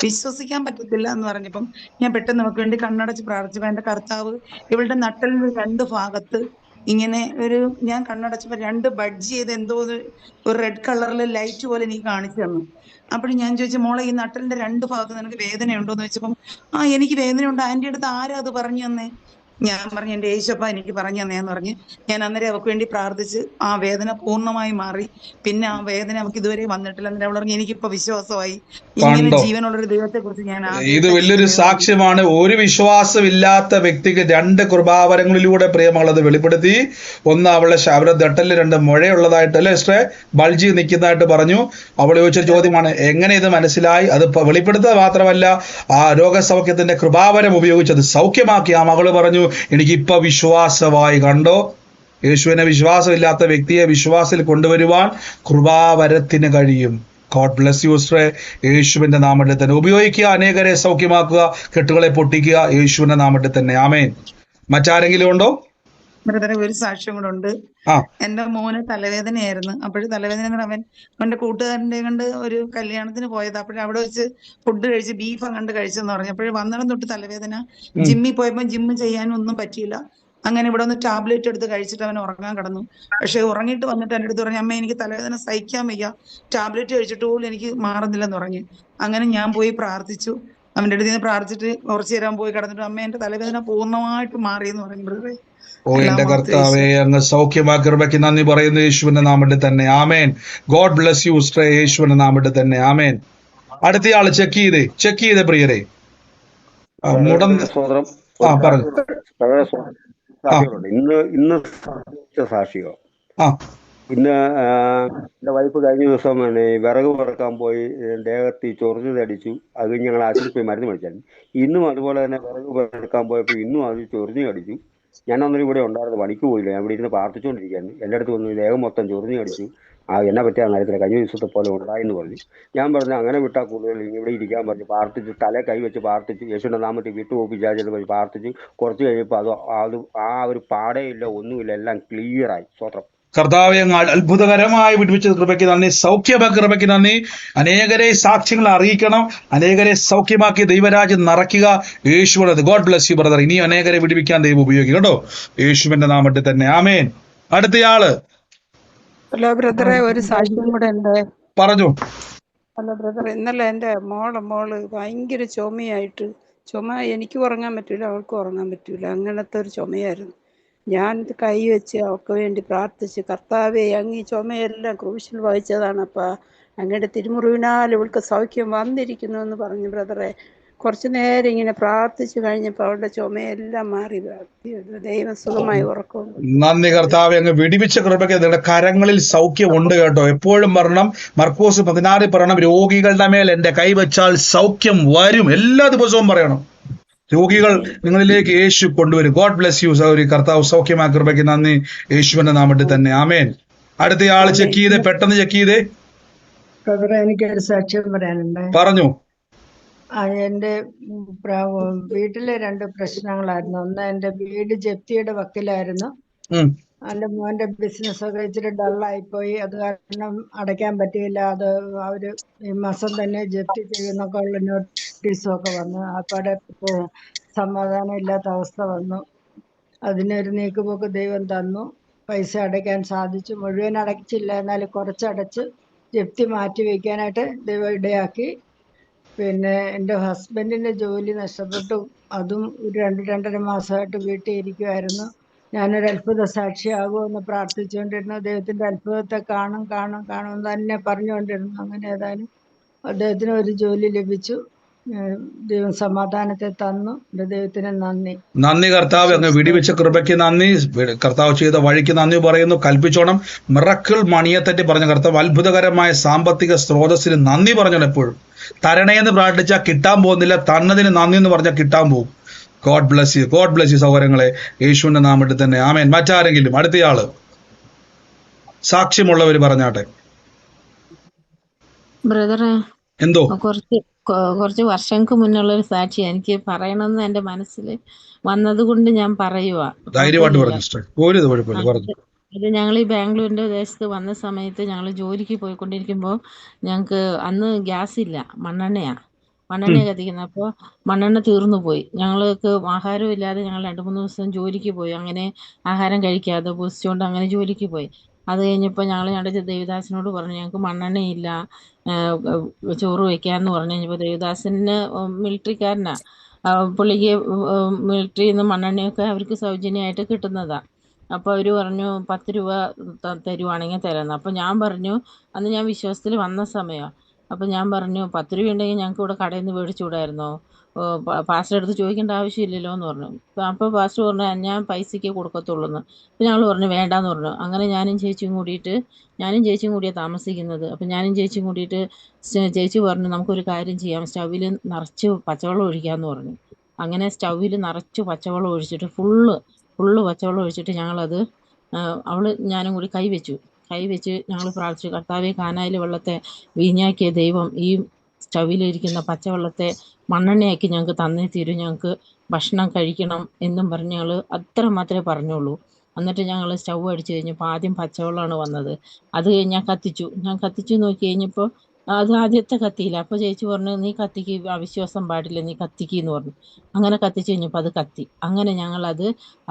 വിശ്വസിക്കാൻ പറ്റത്തില്ല എന്ന് പറഞ്ഞപ്പം ഞാൻ പെട്ടെന്ന് നമുക്ക് വേണ്ടി കണ്ണടച്ച് പ്രാർത്ഥിച്ചു. എന്റെ കർത്താവ് ഇവളുടെ നട്ടലിന് 2 ഭാഗത്ത് ഇങ്ങനെ ഞാൻ കണ്ണടച്ചപ്പോ 2 ബഡ്ജ് ചെയ്ത് എന്തോ ഒരു റെഡ് കളറിൽ ലൈറ്റ് പോലെ എനിക്ക് കാണിച്ചു തന്നു. അപ്പോൾ ഞാൻ ചോദിച്ചു, മോളെ ഈ നട്ടലിന്റെ 2 ഭാഗത്ത് നിനക്ക് വേദനയുണ്ടോന്ന് ചോദിച്ചപ്പം എനിക്ക് വേദനയുണ്ട്. ആന്റി അടുത്ത് ആരാ അത് പറഞ്ഞു തന്നേ? ഞാൻ പറഞ്ഞു, എന്റെ യേശുപ്പ എനിക്ക് പറഞ്ഞു തന്നേന്ന് പറഞ്ഞ് ഞാൻ അന്നേരം അവൾക്ക് വേണ്ടി പ്രാർത്ഥിച്ച് ആ വേദന പൂർണ്ണമായി മാറി. പിന്നെ ആ വേദന അവൾക്ക് ഇതുവരെ വന്നിട്ടില്ല. എന്നിട്ട് അവൾ പറഞ്ഞു, എനിക്കിപ്പോ വിശ്വാസമായി. ഇങ്ങനെ കണ്ടോ? ജീവനുള്ളൊരു ദൈവത്തെ കുറിച്ച് ഞാൻ ഇത് ആദ്യമായിട്ട് വലിയൊരു ജീവിതത്തിൽ സാക്ഷ്യമാണ്. ഒരു വിശ്വാസമില്ലാത്ത വ്യക്തിക്ക് 2 കൃപാവരങ്ങളിലൂടെ പ്രിയമുള്ളത് വെളിപ്പെടുത്തി. ഒന്ന്, അവരുടെ ദട്ടലിൽ 2 മുഴയുള്ളതായിട്ട് അല്ലെ സിസ്റ്ററെ, ബൾജി നിൽക്കുന്നതായിട്ട് പറഞ്ഞു. അവൾ ചോദിച്ചൊരു ചോദ്യമാണ്, എങ്ങനെ ഇത് മനസ്സിലായി? അത് വെളിപ്പെടുത്തുക മാത്രമല്ല, ആ രോഗസൗഖ്യത്തിന്റെ കൃപാവരം ഉപയോഗിച്ചത് സൗഖ്യമാക്കി. ആ മകള് പറഞ്ഞു, എനിക്കിപ്പോ വിശ്വാസമായി. കണ്ടോ? യേശുവിനെ വിശ്വാസമില്ലാത്ത വ്യക്തിയെ വിശ്വാസത്തിൽ കൊണ്ടുവരുവാൻ കൃപാവരത്തിന് കഴിയും. ഗോഡ് ബ്ലെസ് യു സിസ്റ്ററെ. യേശുവിന്റെ നാമത്തിൽ തന്നെ ഉപയോഗിക്കുക, അനേകരെ സൗഖ്യമാക്കുക, കെട്ടുകളെ പൊട്ടിക്കുക, യേശുവിന്റെ നാമത്തിൽ തന്നെ. ആമേൻ. മറ്റാരെങ്കിലും ഉണ്ടോ? ബ്രദറെ, ഒരു സാക്ഷ്യം കൂടെ ഉണ്ട്. ആ, എന്റെ മോന് തലവേദനയായിരുന്നു. അപ്പോഴും തലവേദന കൊണ്ട് അവന്റെ കൂട്ടുകാരന്റെ കണ്ട് ഒരു കല്യാണത്തിന് പോയത്. അവിടെ വെച്ച് ഫുഡ് കഴിച്ച് ബീഫ് അങ്ങോട്ട് കഴിച്ചെന്ന് പറഞ്ഞു. അപ്പോഴും വന്നിടം തൊട്ട് തലവേദന. ജിമ്മിൽ പോയപ്പോ ജിമ്മ് ചെയ്യാനും ഒന്നും പറ്റിയില്ല. അങ്ങനെ ഇവിടെ ഒന്ന് ടാബ്ലറ്റ് എടുത്ത് കഴിച്ചിട്ട് അവൻ ഉറങ്ങാൻ കിടന്നു. പക്ഷെ ഉറങ്ങിയിട്ട് വന്നിട്ട് എൻ്റെ അടുത്ത് പറഞ്ഞു, അമ്മ എനിക്ക് തലവേദന സഹിക്കാൻ വയ്യ, ടാബ്ലറ്റ് കഴിച്ചിട്ട് പോലും എനിക്ക് മാറുന്നില്ലെന്ന് പറഞ്ഞു. അങ്ങനെ ഞാൻ പോയി പ്രാർത്ഥിച്ചു. അവന്റെ അടുത്ത് നിന്ന് പ്രാർത്ഥിച്ചിട്ട് കുറച്ചു നേരം പോയി കിടന്നിട്ട്, അമ്മ എന്റെ തലവേദന പൂർണ്ണമായിട്ട് മാറിയെന്ന് പറഞ്ഞു. ബ്രദറെ, ഓ എന്റെ കർത്താവേ, അങ്ങ് സൗഖ്യമാക്കി കൃപയ്ക്ക് നന്ദി പറയുന്നു, യേശുവിന്റെ നാമത്തിൽ തന്നെ. ആമേൻ. ഗോഡ് ബ്ലെസ് യു സിസ്റ്ററെ, യേശുവിന്റെ നാമത്തിൽ തന്നെ. ആമേൻ. അടുത്തയാള് ചെക്ക് ചെയ്തേ പ്രിയരെ. സോദരം പറഞ്ഞു. സാക്ഷികളുണ്ട്. ഇന്ന് സാക്ഷിയോ ഇന്ന് എന്റെ വൈഫ് കഴിഞ്ഞ ദിവസം വിറക് പറക്കാൻ പോയി ദേഹത്ത് ചൊറിഞ്ഞ് തടിച്ചു. അത് കഴിഞ്ഞ് ഞങ്ങൾ ആശുപത്രിയിൽ പോയി മരുന്ന് മേടിച്ചായിരുന്നു. ഇന്നും അതുപോലെ തന്നെ വിറക് പറക്കാൻ പോയപ്പോൾ ഇന്നും അത് ചൊറിഞ്ഞ് കടിച്ചു. ഞാൻ അന്നേരം ഇവിടെ ഉണ്ടായിരുന്നു, പണിക്ക് പോയില്ല. ഞാൻ ഇവിടെ ഇരുന്ന് പ്രാർത്ഥിച്ചുകൊണ്ടിരിക്കുകയായിരുന്നു. എൻ്റെ അടുത്ത് വന്നു, ദേഹം മൊത്തം ചൊറിഞ്ഞ് കടിച്ചു, എന്നെ പറ്റിയ അറിയത്തില്ല, കഴിഞ്ഞ ദിവസത്തെ പോലെ ഉണ്ടായെന്ന് പറഞ്ഞു. ഞാൻ പറഞ്ഞു, അങ്ങനെ വിട്ടാൽ കൂടുതൽ ഇവിടെ ഇരിക്കാൻ പറഞ്ഞു. പ്രാർത്ഥിച്ചു, തല കൈ വെച്ച് പ്രാർത്ഥിച്ചു, യേശുവിന്റെ നാമത്തിൽ വിട്ടുപോപ്പിച്ചാച്ചെന്ന് പറഞ്ഞ് പ്രാർത്ഥിച്ചു. കുറച്ച് കഴിഞ്ഞപ്പോൾ അത് ആ ഒരു പാടയില്ല, ഒന്നുമില്ല, എല്ലാം ക്ലിയറായി. സ്വത്രം കർത്താവെ, അങ്ങ് അത്ഭുതകരമായി വിടുവിച്ച കൃപയ്ക്ക് നന്ദി, സൗഖ്യമാക്കിയ കൃപയ്ക്ക് നന്ദി. അനേകരെ സാക്ഷ്യങ്ങൾ അറിയിക്കണം, അനേകരെ സൗഖ്യമാക്കി ദൈവരാജ്യം നിറയ്ക്കുക. യേശുവിനത്. God bless you brother. ഇനി അനേകരെ വിടുവിക്കാൻ ദൈവം ഉപയോഗിക്കും കേട്ടോ, യേശുവിന്റെ നാമത്തിൽ തന്നെ. ആമേൻ. അടുത്തയാള്. ഹലോ ബ്രദറെ, ഒരു സാക്ഷ്യം കൂടെ ഉണ്ട്. പറഞ്ഞു. ഹലോ ബ്രദറെ, ഇന്നലെ എൻ്റെ മോള് ഭയങ്കര ചുമ എനിക്ക് ഉറങ്ങാൻ പറ്റൂല, അവൾക്കും ഉറങ്ങാൻ പറ്റൂല. അങ്ങനത്തെ ഒരു ചുമയായിരുന്നു. ഞാൻ കൈ വെച്ച് അവൾക്ക് വേണ്ടി പ്രാർത്ഥിച്ച്, കർത്താവേ, അങ്ങ് ഈ ചുമയെല്ലാം ക്രൂശിൽ വഹിച്ചതാണ്, അപ്പാ അങ്ങയുടെ തിരുമുറിവിനാൽ ഇവൾക്ക് സൗഖ്യം വന്നിരിക്കുന്നു എന്ന് പറഞ്ഞു. ബ്രദറെ, കുറച്ചു നേരം ഇങ്ങനെ പ്രാർത്ഥിച്ചു കഴിഞ്ഞപ്പോൾ അവളുടെ ചുമയെല്ലാം മാറി. ദൈവം സുഖമായി ഉറക്കും. നന്ദി കർത്താവെ, അങ്ങ് വിടിവിച്ച കൃപയ്ക്ക് നിങ്ങളുടെ കരങ്ങളിൽ സൗഖ്യം ഉണ്ട് കേട്ടോ. എപ്പോഴും പറയണം, മർക്കോസ് 16 പറയണം, രോഗികളുടെ മേൽ എന്റെ കൈവച്ചാൽ സൗഖ്യം വരും. എല്ലാ ദിവസവും പറയണം. രോഗികൾ നിങ്ങളിലേക്ക് യേശു കൊണ്ടുവരും. God bless U Thawri. കർത്താവ് സൗഖ്യമായ കൃപയ്ക്ക് നന്ദി, യേശുവിന്റെ നാമത്തിൽ തന്നെ. ആമേൻ. അടുത്തയാള് ചെക്ക് ചെയ്തേ, പെട്ടെന്ന് ചെക്ക് ചെയ്തേ. എനിക്കൊരു സാക്ഷ്യം പറയാനുണ്ട്. പറഞ്ഞു. എന്റെ വീട്ടിലെ 2 പ്രശ്നങ്ങളായിരുന്നു. ഒന്ന്, എന്റെ വീട് ജപ്തിയുടെ വക്കിലായിരുന്നു. എന്റെ മോന്റെ ബിസിനസ് ഒക്കെ ഇച്ചിരി ഡള്ളായിപ്പോയി. അത് കാരണം അടയ്ക്കാൻ പറ്റിയില്ല. അത് അവര് ഈ മാസം തന്നെ ജപ്തി ചെയ്യുന്നൊക്കെ ഉള്ള നോട്ടീസും ഒക്കെ വന്നു. അപ്പാടെ സമാധാനം ഇല്ലാത്ത അവസ്ഥ വന്നു. അതിനൊരു നീക്കുപോക്ക് ദൈവം തന്നു. പൈസ അടയ്ക്കാൻ സാധിച്ചു. മുഴുവൻ അടച്ചില്ല, എന്നാലും കുറച്ചടച്ച് ജപ്തി മാറ്റി വയ്ക്കാനായിട്ട് ദൈവം ഇടയാക്കി. പിന്നെ എൻ്റെ ഹസ്ബൻഡിന്റെ ജോലി നഷ്ടപ്പെട്ടു. അതും 2-2.5 മാസമായിട്ട് വീട്ടിൽ ഇരിക്കുമായിരുന്നു. ഞാനൊരു അത്ഭുത സാക്ഷിയാകുമെന്ന് പ്രാർത്ഥിച്ചുകൊണ്ടിരുന്നു. ദൈവത്തിന്റെ അത്ഭുതത്തെ കാണും തന്നെ പറഞ്ഞുകൊണ്ടിരുന്നു. അങ്ങനെ ഏതായാലും അദ്ദേഹത്തിന് ഒരു ജോലി ലഭിച്ചു. ദൈവം സമാധാനത്തെ തന്നു. ദൈവത്തിന് നന്ദി കർത്താവ്. അങ്ങ് വിടിവെച്ച കൃപയ്ക്ക് നന്ദി, കർത്താവ് ചെയ്ത വഴിക്ക് നന്ദി പറയുന്നു. കൽപ്പിച്ചോണം. മിറക്കിൾ മണിയെത്തറ്റി പറഞ്ഞ കർത്താവ് അത്ഭുതകരമായ സാമ്പത്തിക സ്രോതസ്സിന് നന്ദി പറഞ്ഞോണം. എപ്പോഴും തരണേന്ന് പ്രാർത്ഥിച്ചാൽ കിട്ടാൻ പോകുന്നില്ല, തന്നതിന് നന്ദി എന്ന് പറഞ്ഞാൽ കിട്ടാൻ പോകും. God bless you. God bless U സഹോദരങ്ങളെ, യേശുവിന്റെ നാമത്തിൽ തന്നെ. ആമേൻ. മറ്റാരെങ്കിലും? അടുത്തയാള് സാക്ഷ്യമുള്ളവര് പറഞ്ഞാട്ടെ. ബ്രദറെ, എന്തോ കുറച്ച് വർഷങ്ങൾക്ക് മുന്നുള്ള ഒരു സാക്ഷി എനിക്ക് പറയണമെന്ന് എന്റെ മനസ്സിൽ വന്നത് കൊണ്ട് ഞാൻ പറയുവാ. ധൈര്യമായിട്ട് പറഞ്ഞു. ഇത് ഞങ്ങൾ ഈ ബാംഗ്ലൂരിന്റെ ദേശത്ത് വന്ന സമയത്ത് ഞങ്ങൾ ജോലിക്ക് പോയിക്കൊണ്ടിരിക്കുമ്പോൾ ഞങ്ങൾക്ക് അന്ന് ഗ്യാസ് ഇല്ല, മണ്ണെണ്ണയാ. മണ്ണെണ്ണ കത്തിക്കുന്നത്. അപ്പോൾ മണ്ണെണ്ണ തീർന്നു പോയി. ഞങ്ങൾക്ക് ആഹാരം ഇല്ലാതെ ഞങ്ങൾ 2-3 ദിവസം ജോലിക്ക് പോയി. അങ്ങനെ ആഹാരം കഴിക്കാതെ ഉപസിച്ചുകൊണ്ട് അങ്ങനെ ജോലിക്ക് പോയി. അത് കഴിഞ്ഞപ്പോൾ ഞങ്ങൾ ഞങ്ങളുടെ ദേവദാസിനോട് പറഞ്ഞു ഞങ്ങൾക്ക് മണ്ണെണ്ണയില്ല, ചോറ് വയ്ക്കാമെന്ന് പറഞ്ഞു കഴിഞ്ഞപ്പോൾ ദേവദാസന് മിലിറ്ററിക്കാരനാ. പുള്ളിക്ക് മിലിറ്ററിയിൽ നിന്ന് മണ്ണെണ്ണയൊക്കെ അവർക്ക് സൗജന്യമായിട്ട് കിട്ടുന്നതാണ്. അപ്പോൾ അവർ പറഞ്ഞു 10 രൂപ തരുവാണെങ്കിൽ തരാമെന്ന്. അപ്പോൾ ഞാൻ പറഞ്ഞു, അന്ന് ഞാൻ വിശ്വാസത്തിൽ വന്ന സമയമാണ്. അപ്പോൾ ഞാൻ പറഞ്ഞു 10 രൂപ ഉണ്ടെങ്കിൽ ഞങ്ങൾക്ക് ഇവിടെ കടയിൽ നിന്ന് മേടിച്ചുകൂടായിരുന്നോ, പാസ്റ്റർ അടുത്ത് ചോദിക്കേണ്ട ആവശ്യമില്ലല്ലോ എന്ന് പറഞ്ഞു. അപ്പോൾ പാസ്റ്റർ പറഞ്ഞു ഞാൻ പൈസയ്ക്ക് കൊടുക്കത്തുള്ളൂ എന്ന്. അപ്പോൾ ഞങ്ങൾ പറഞ്ഞു വേണ്ടാന്ന് പറഞ്ഞു. അങ്ങനെ ഞാനും ചേച്ചിയും കൂടിയാണ് താമസിക്കുന്നത്. അപ്പോൾ ഞാനും ചേച്ചിയും കൂടിയിട്ട് ചേച്ചി പറഞ്ഞു നമുക്കൊരു കാര്യം ചെയ്യാം, സ്റ്റൗവിൽ നിറച്ച് പച്ചവെള്ളം ഒഴിക്കാമെന്ന് പറഞ്ഞു. അങ്ങനെ സ്റ്റൗവിൽ നിറച്ച് പച്ചവെള്ളം ഒഴിച്ചിട്ട് ഫുള്ള് പച്ചവെള്ളം ഒഴിച്ചിട്ട് ഞങ്ങളത് ഞാനും കൂടി കൈവച്ച് ഞങ്ങൾ പ്രാർത്ഥിച്ചു. കർത്താവെ, കാനായിലെ വെള്ളത്തെ വീഞ്ഞാക്കിയ ദൈവം ഈ സ്റ്റൗവിലിരിക്കുന്ന പച്ചവെള്ളത്തെ മണ്ണെണ്ണയാക്കി ഞങ്ങൾക്ക് തന്നേ തീരും, ഞങ്ങൾക്ക് ഭക്ഷണം കഴിക്കണം എന്നും പറഞ്ഞ് ഞങ്ങൾ അത്ര മാത്രമേ പറഞ്ഞുള്ളൂ. എന്നിട്ട് ഞങ്ങൾ സ്റ്റൗ അടിച്ചു കഴിഞ്ഞപ്പോൾ ആദ്യം പച്ചവെള്ളമാണ് വന്നത്. അത് കഴിഞ്ഞ് ഞാൻ കത്തിച്ചു നോക്കി കഴിഞ്ഞപ്പോൾ അത് ആദ്യത്തെ കത്തിയില്ല. അപ്പോൾ ചേച്ചി പറഞ്ഞു നീ കത്തിക്ക്, അവിശ്വാസം പാടില്ല, നീ കത്തിക്കെന്ന് പറഞ്ഞു. അങ്ങനെ കത്തിച്ചു കഴിഞ്ഞപ്പോൾ അത് കത്തി. അങ്ങനെ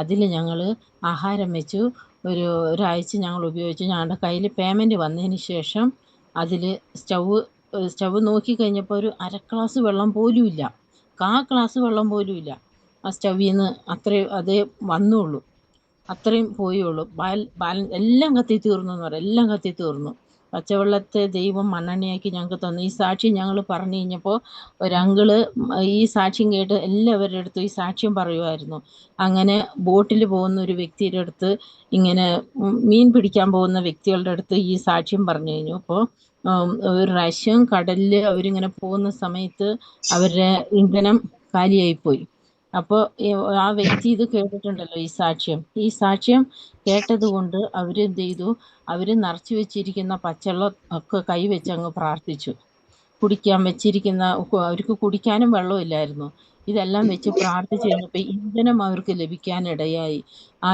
അതിൽ ഞങ്ങൾ ആഹാരം വെച്ചു. ഒരാഴ്ച ഞങ്ങൾ ഉപയോഗിച്ചു. ഞങ്ങളുടെ കയ്യിൽ പേയ്മെൻറ്റ് വന്നതിന് ശേഷം അതിൽ സ്റ്റൗ നോക്കിക്കഴിഞ്ഞപ്പോൾ ഒരു 1/2 ഗ്ലാസ് വെള്ളം പോലും ഇല്ല, 1/4 ഗ്ലാസ് വെള്ളം പോലും ഇല്ല ആ സ്റ്റൗവിൽ നിന്ന്. അത്രയും അതേ വന്നുള്ളൂ, അത്രയും പോയുള്ളൂ. എല്ലാം കത്തി തീർന്നു എന്ന് പറയാം, എല്ലാം കത്തി തീർന്നു. പച്ചവെള്ളത്തെ ദൈവം മണ്ണെണ്ണയാക്കി ഞങ്ങൾക്ക് തന്നു. ഈ സാക്ഷ്യം ഞങ്ങൾ പറഞ്ഞു കഴിഞ്ഞപ്പോൾ ഒരങ്കിള് ഈ സാക്ഷ്യം കേട്ട് എല്ലാവരുടെ അടുത്തും ഈ സാക്ഷ്യം പറയുമായിരുന്നു. അങ്ങനെ ബോട്ടിൽ പോകുന്ന ഒരു വ്യക്തിയുടെ അടുത്ത്, ഇങ്ങനെ മീൻ പിടിക്കാൻ പോകുന്ന വ്യക്തികളുടെ അടുത്ത് ഈ സാക്ഷ്യം പറഞ്ഞു കഴിഞ്ഞു. അപ്പോൾ ഒരു പ്രാവശ്യം കടലിൽ അവരിങ്ങനെ പോകുന്ന സമയത്ത് അവരുടെ ഇന്ധനം കാലിയായിപ്പോയി. അപ്പോൾ ആ വ്യക്തി ഇത് കേട്ടിട്ടുണ്ടല്ലോ, ഈ സാക്ഷ്യം കേട്ടത് കൊണ്ട് അവരെന്ത് ചെയ്തു, അവർ നിറച്ചു വെച്ചിരിക്കുന്ന പച്ചവെള്ളം ഒക്കെ കൈവച്ച് അങ്ങ് പ്രാർത്ഥിച്ചു. അവർക്ക് കുടിക്കാനും വെള്ളമില്ലായിരുന്നു. ഇതെല്ലാം വെച്ച് പ്രാർത്ഥിച്ചു കഴിഞ്ഞപ്പോൾ ഇന്ധനം അവർക്ക് ലഭിക്കാനിടയായി,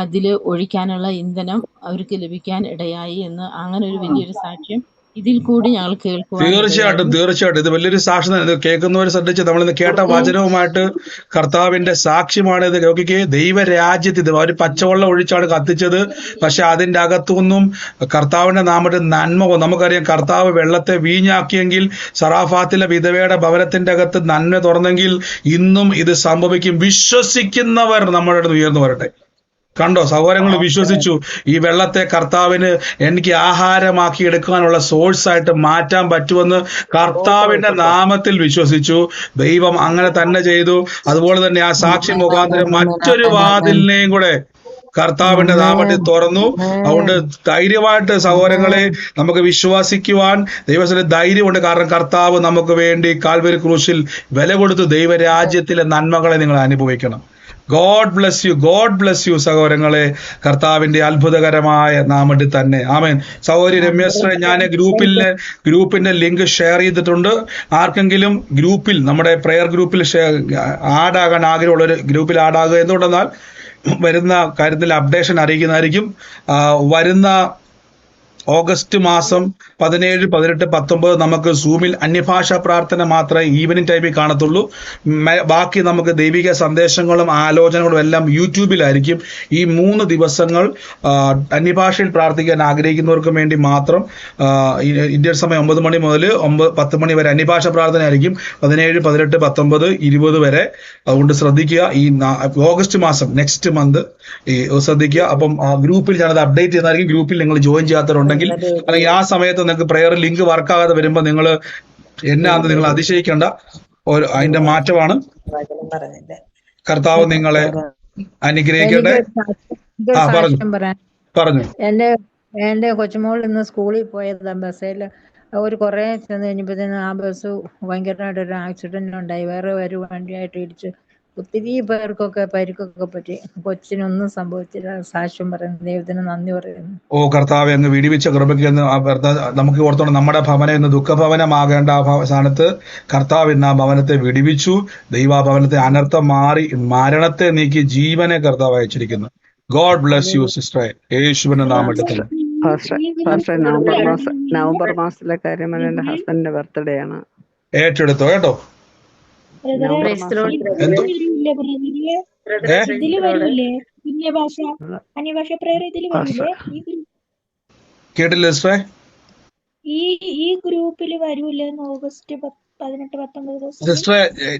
അതിൽ ഒഴിക്കാനുള്ള ഇന്ധനം അവർക്ക് ലഭിക്കാൻ ഇടയായി എന്ന് അങ്ങനെ ഒരു വലിയൊരു സാക്ഷ്യം ഇതിൽ കൂടി ഞങ്ങൾ തീർച്ചയായിട്ടും ഇത് വലിയൊരു സാക്ഷ്യം തന്നെ. ഇത് കേൾക്കുന്നവർ ശ്രദ്ധിച്ച് നമ്മളിന്ന് കേട്ട വചനവുമായിട്ട് കർത്താവിന്റെ സാക്ഷ്യമാണ് ഇത്. നോക്കിക്കേ, ദൈവരാജ്യത്തിൽ അവർ പച്ചവെള്ളം ഒഴിച്ചാണ് കത്തിച്ചത്. പക്ഷെ അതിന്റെ അകത്തുനിന്നും കർത്താവിന്റെ നാമത്തിൽ നന്മ. നമുക്കറിയാം കർത്താവ് വെള്ളത്തെ വീഞ്ഞാക്കിയെങ്കിൽ സറാഫാത്തിലെ വിധവയുടെ ഭവനത്തിന്റെ അകത്ത് നന്മ തുറന്നെങ്കിൽ ഇന്നും ഇത് സംഭവിക്കും. വിശ്വസിക്കുന്നവർ നമ്മുടെ അടുത്ത് ഉയർന്നു വരട്ടെ. കണ്ടോ സഹോദരങ്ങൾ, വിശ്വസിച്ചു ഈ വെള്ളത്തെ കർത്താവിന് എനിക്ക് ആഹാരമാക്കി എടുക്കാനുള്ള സോഴ്സായിട്ട് മാറ്റാൻ പറ്റുമെന്ന് കർത്താവിന്റെ നാമത്തിൽ വിശ്വസിച്ചു. ദൈവം അങ്ങനെ തന്നെ ചെയ്തു. അതുപോലെ തന്നെ ആ സാക്ഷി മുഖാന്തരം മറ്റൊരു വാതിലിനെയും കൂടെ കർത്താവിന്റെ നാമത്തിൽ തുറന്നു. അതുകൊണ്ട് ധൈര്യമായിട്ട് സഹോദരങ്ങളെ നമുക്ക് വിശ്വസിക്കുവാൻ ദൈവത്തിന് ധൈര്യമുണ്ട്. കാരണം കർത്താവ് നമുക്ക് വേണ്ടി കാൽവരി ക്രൂശിൽ വില കൊടുത്തു. ദൈവരാജ്യത്തിലെ നന്മകളെ നിങ്ങൾ അനുഭവിക്കണം. ഗോഡ് ബ്ലസ് യു സഹോദരങ്ങളെ, കർത്താവിന്റെ അത്ഭുതകരമായ നാമത്തിൽ തന്നെ. ആമേൻ. സഹോദരി രമ്യശ്രീ, ഞാൻ ഗ്രൂപ്പിന്റെ ലിങ്ക് ഷെയർ ചെയ്തിട്ടുണ്ട്. ആർക്കെങ്കിലും ഗ്രൂപ്പിൽ, നമ്മുടെ പ്രെയർ ഗ്രൂപ്പിൽ ആഡാകാൻ ആഗ്രഹമുള്ളൊരു ഗ്രൂപ്പിൽ ആഡാകുക. എന്തുകൊണ്ടെന്നാൽ വരുന്ന കാര്യത്തിൽ അപ്ഡേഷൻ അറിയിക്കുന്നതായിരിക്കും. വരുന്ന ഓഗസ്റ്റ് മാസം 17, 18, 19 നമുക്ക് സൂമിൽ അന്യഭാഷാ പ്രാർത്ഥന മാത്രമേ ഈവനിങ് ടൈമിൽ കാണത്തുള്ളൂ. ബാക്കി നമുക്ക് ദൈവിക സന്ദേശങ്ങളും ആലോചനകളും എല്ലാം യൂട്യൂബിലായിരിക്കും. ഈ 3 ദിവസങ്ങൾ അന്യഭാഷയിൽ പ്രാർത്ഥിക്കാൻ ആഗ്രഹിക്കുന്നവർക്ക് വേണ്ടി മാത്രം ഇന്ത്യൻ സമയം 9 മണി മുതൽ 10 മണി വരെ അന്യഭാഷ പ്രാർത്ഥന ആയിരിക്കും. 17, 18, 19, 20 വരെ. അതുകൊണ്ട് ശ്രദ്ധിക്കുക. ഈ ഓഗസ്റ്റ് മാസം നെക്സ്റ്റ് മന്ത് ശ്രദ്ധിക്കുക. അപ്പം ഗ്രൂപ്പിൽ ഞാനത് അപ്ഡേറ്റ് ചെയ്യുന്നതായിരിക്കും. ഗ്രൂപ്പിൽ നിങ്ങൾ ജോയിൻ ചെയ്യാത്തവരുണ്ടെങ്കിൽ, അല്ലെങ്കിൽ ആ സമയത്ത് നിങ്ങൾക്ക് പ്രെയർ ലിങ്ക് വർക്കാകാതെ വരുമ്പോൾ നിങ്ങൾ എന്നാന്ന് നിങ്ങൾ അതിശയിക്കേണ്ട. അതിന്റെ മാറ്റമാണ്. കർത്താവ് നിങ്ങളെ അനുഗ്രഹിക്കട്ടെ. പറഞ്ഞു. എന്റെ കൊച്ചുമോൾ ഇന്ന് സ്കൂളിൽ പോയതാ. ബസ്സിൽ കുറെ ചെന്ന് കഴിഞ്ഞപ്പോഴത്തേനും ആ ബസ് ഭയങ്കരമായിട്ട് ഒരു ആക്സിഡന്റ് ഉണ്ടായി. വേറെ ഒരു വണ്ടിയായിട്ട് ഇടിച്ച് ഒത്തിരി പേർക്കൊക്കെ പരിക്കൊക്കെ പറ്റി. കൊച്ചിനൊന്നും സംഭവിച്ചില്ല. സാക്ഷ്യം പറയുന്നു. ദൈവത്തിന് നന്ദി പറയുന്നു. ഓ കർത്താവെ, അങ്ങ് വിടിവിച്ച കൃപയ്ക്ക് നമുക്ക് ഓർത്തോണം. നമ്മുടെ ഭവനം ഇന്ന് ദുഃഖഭവനമാകേണ്ട ആ സ്ഥാനത്ത് കർത്താവ് ഇന്ന് ആ ഭവനത്തെ വിടിവിച്ചു. ദൈവഭവനത്തെ അനർത്ഥം മാറി മരണത്തെ നീക്കി ജീവനെ കർത്താവ് അയച്ചിരിക്കുന്നു. ഗോഡ് ബ്ലസ് യു സിസ്റ്ററെ, യേശുവിന്റെ നാമത്തിൽ. നവംബർ മാസത്തിലെ കാര്യം എന്റെ ഹസ്ബൻഡിന്റെ ബർത്ത്ഡേ ആണ്. ഏറ്റെടുത്തോ കേട്ടോ. ബ്രദറെ എന്തോ വരൂല്ലേ ബ്രദറെ ഇതില് വരൂലേ അന്യഭാഷ അന്യഭാഷ പ്രേയർ ഇതില് വരൂലേ കേട്ടില്ല സിസ്റ്ററെ? ഈ ഗ്രൂപ്പില് വരൂലേ ഓഗസ്റ്റ് 18, 19 ദിവസം സിസ്റ്ററെ,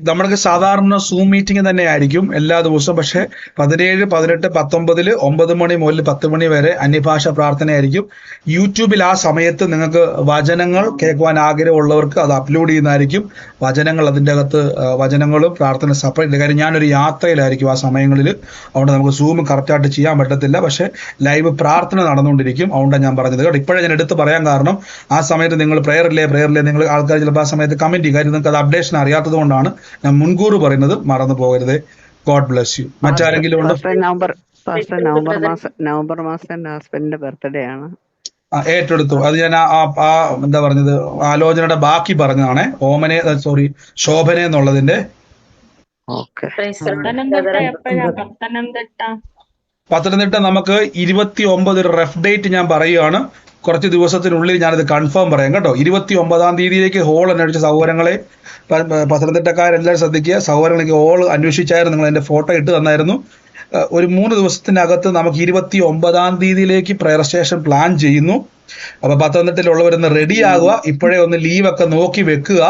നമ്മൾക്ക് സാധാരണ സൂം മീറ്റിംഗ് തന്നെ ആയിരിക്കും എല്ലാ ദിവസവും. പക്ഷെ 17, 18, 19 9 മണി മുതൽ 10 മണി വരെ അന്യഭാഷ പ്രാർത്ഥനയായിരിക്കും. യൂട്യൂബിൽ ആ സമയത്ത് നിങ്ങൾക്ക് വചനങ്ങൾ കേൾക്കുവാൻ ആഗ്രഹമുള്ളവർക്ക് അത് അപ്ലോഡ് ചെയ്യുന്നതായിരിക്കും. വചനങ്ങൾ അതിൻ്റെ അകത്ത് വചനങ്ങളും പ്രാർത്ഥന സെപ്പറേറ്റ്. കാര്യം ഞാനൊരു യാത്രയിലായിരിക്കും ആ സമയങ്ങളിൽ, അതുകൊണ്ട് നമുക്ക് സൂം കറക്റ്റായിട്ട് ചെയ്യാൻ പറ്റത്തില്ല. പക്ഷെ ലൈവ് പ്രാർത്ഥന നടന്നുകൊണ്ടിരിക്കും. അതുകൊണ്ടാണ് ഞാൻ പറഞ്ഞത് കേട്ടോ. ഇപ്പോഴേ ഞാൻ എടുത്ത് പറയാൻ കാരണം, ആ സമയത്ത് നിങ്ങൾ പ്രേയറില്ലേ നിങ്ങൾ ആൾക്കാർ ചിലപ്പോൾ ആ സമയത്ത് കമന്റ് കാര്യം നിങ്ങൾക്ക് അത് അപ്ഡേഷൻ അറിയാത്തത് കൊണ്ടാണ് ഞാൻ മുൻകൂർ പറയുന്നത്. മറന്നു പോകരുത്. God bless U. മറ്റാരെങ്കിലും ഉണ്ടോ? നവംബർ മാസം എന്റെ ഹസ്ബൻഡിന്റെ ബർത്ത്ഡേ ആണ്. ഏറ്റെടുത്തു. അത് ഞാൻ എന്താ പറഞ്ഞത്, ആലോചനയുടെ ബാക്കി പറഞ്ഞതാണേ. ശോഭന എന്നുള്ളതിന്റെ. പത്തനംതിട്ട നമുക്ക് 29 ഒരു റെഫ് ഡേറ്റ് ഞാൻ പറയുകയാണ്. കുറച്ച് ദിവസത്തിനുള്ളിൽ ഞാനത് കൺഫേം പറയാം കേട്ടോ. 29-ാം തീയതിയിലേക്ക് ഹോൾ അന്വേഷിച്ച സഹോദരങ്ങളെ, പത്തനംതിട്ടക്കാരെല്ലാവരും ശ്രദ്ധിക്കുക. സഹോദരങ്ങൾക്ക് ഹോൾ അന്വേഷിച്ചായിരുന്നു, നിങ്ങൾ എൻ്റെ ഫോട്ടോ ഇട്ട് തന്നായിരുന്നു. ഒരു 3 ദിവസത്തിനകത്ത് നമുക്ക് 29-ാം തീയതിയിലേക്ക് പ്രയർ സ്റ്റേഷൻ പ്ലാൻ ചെയ്യുന്നു. അപ്പൊ പത്തനംതിട്ടയിലുള്ളവരൊന്ന് റെഡി ആകുക. ഇപ്പോഴേ ഒന്ന് ലീവൊക്കെ നോക്കി വെക്കുക.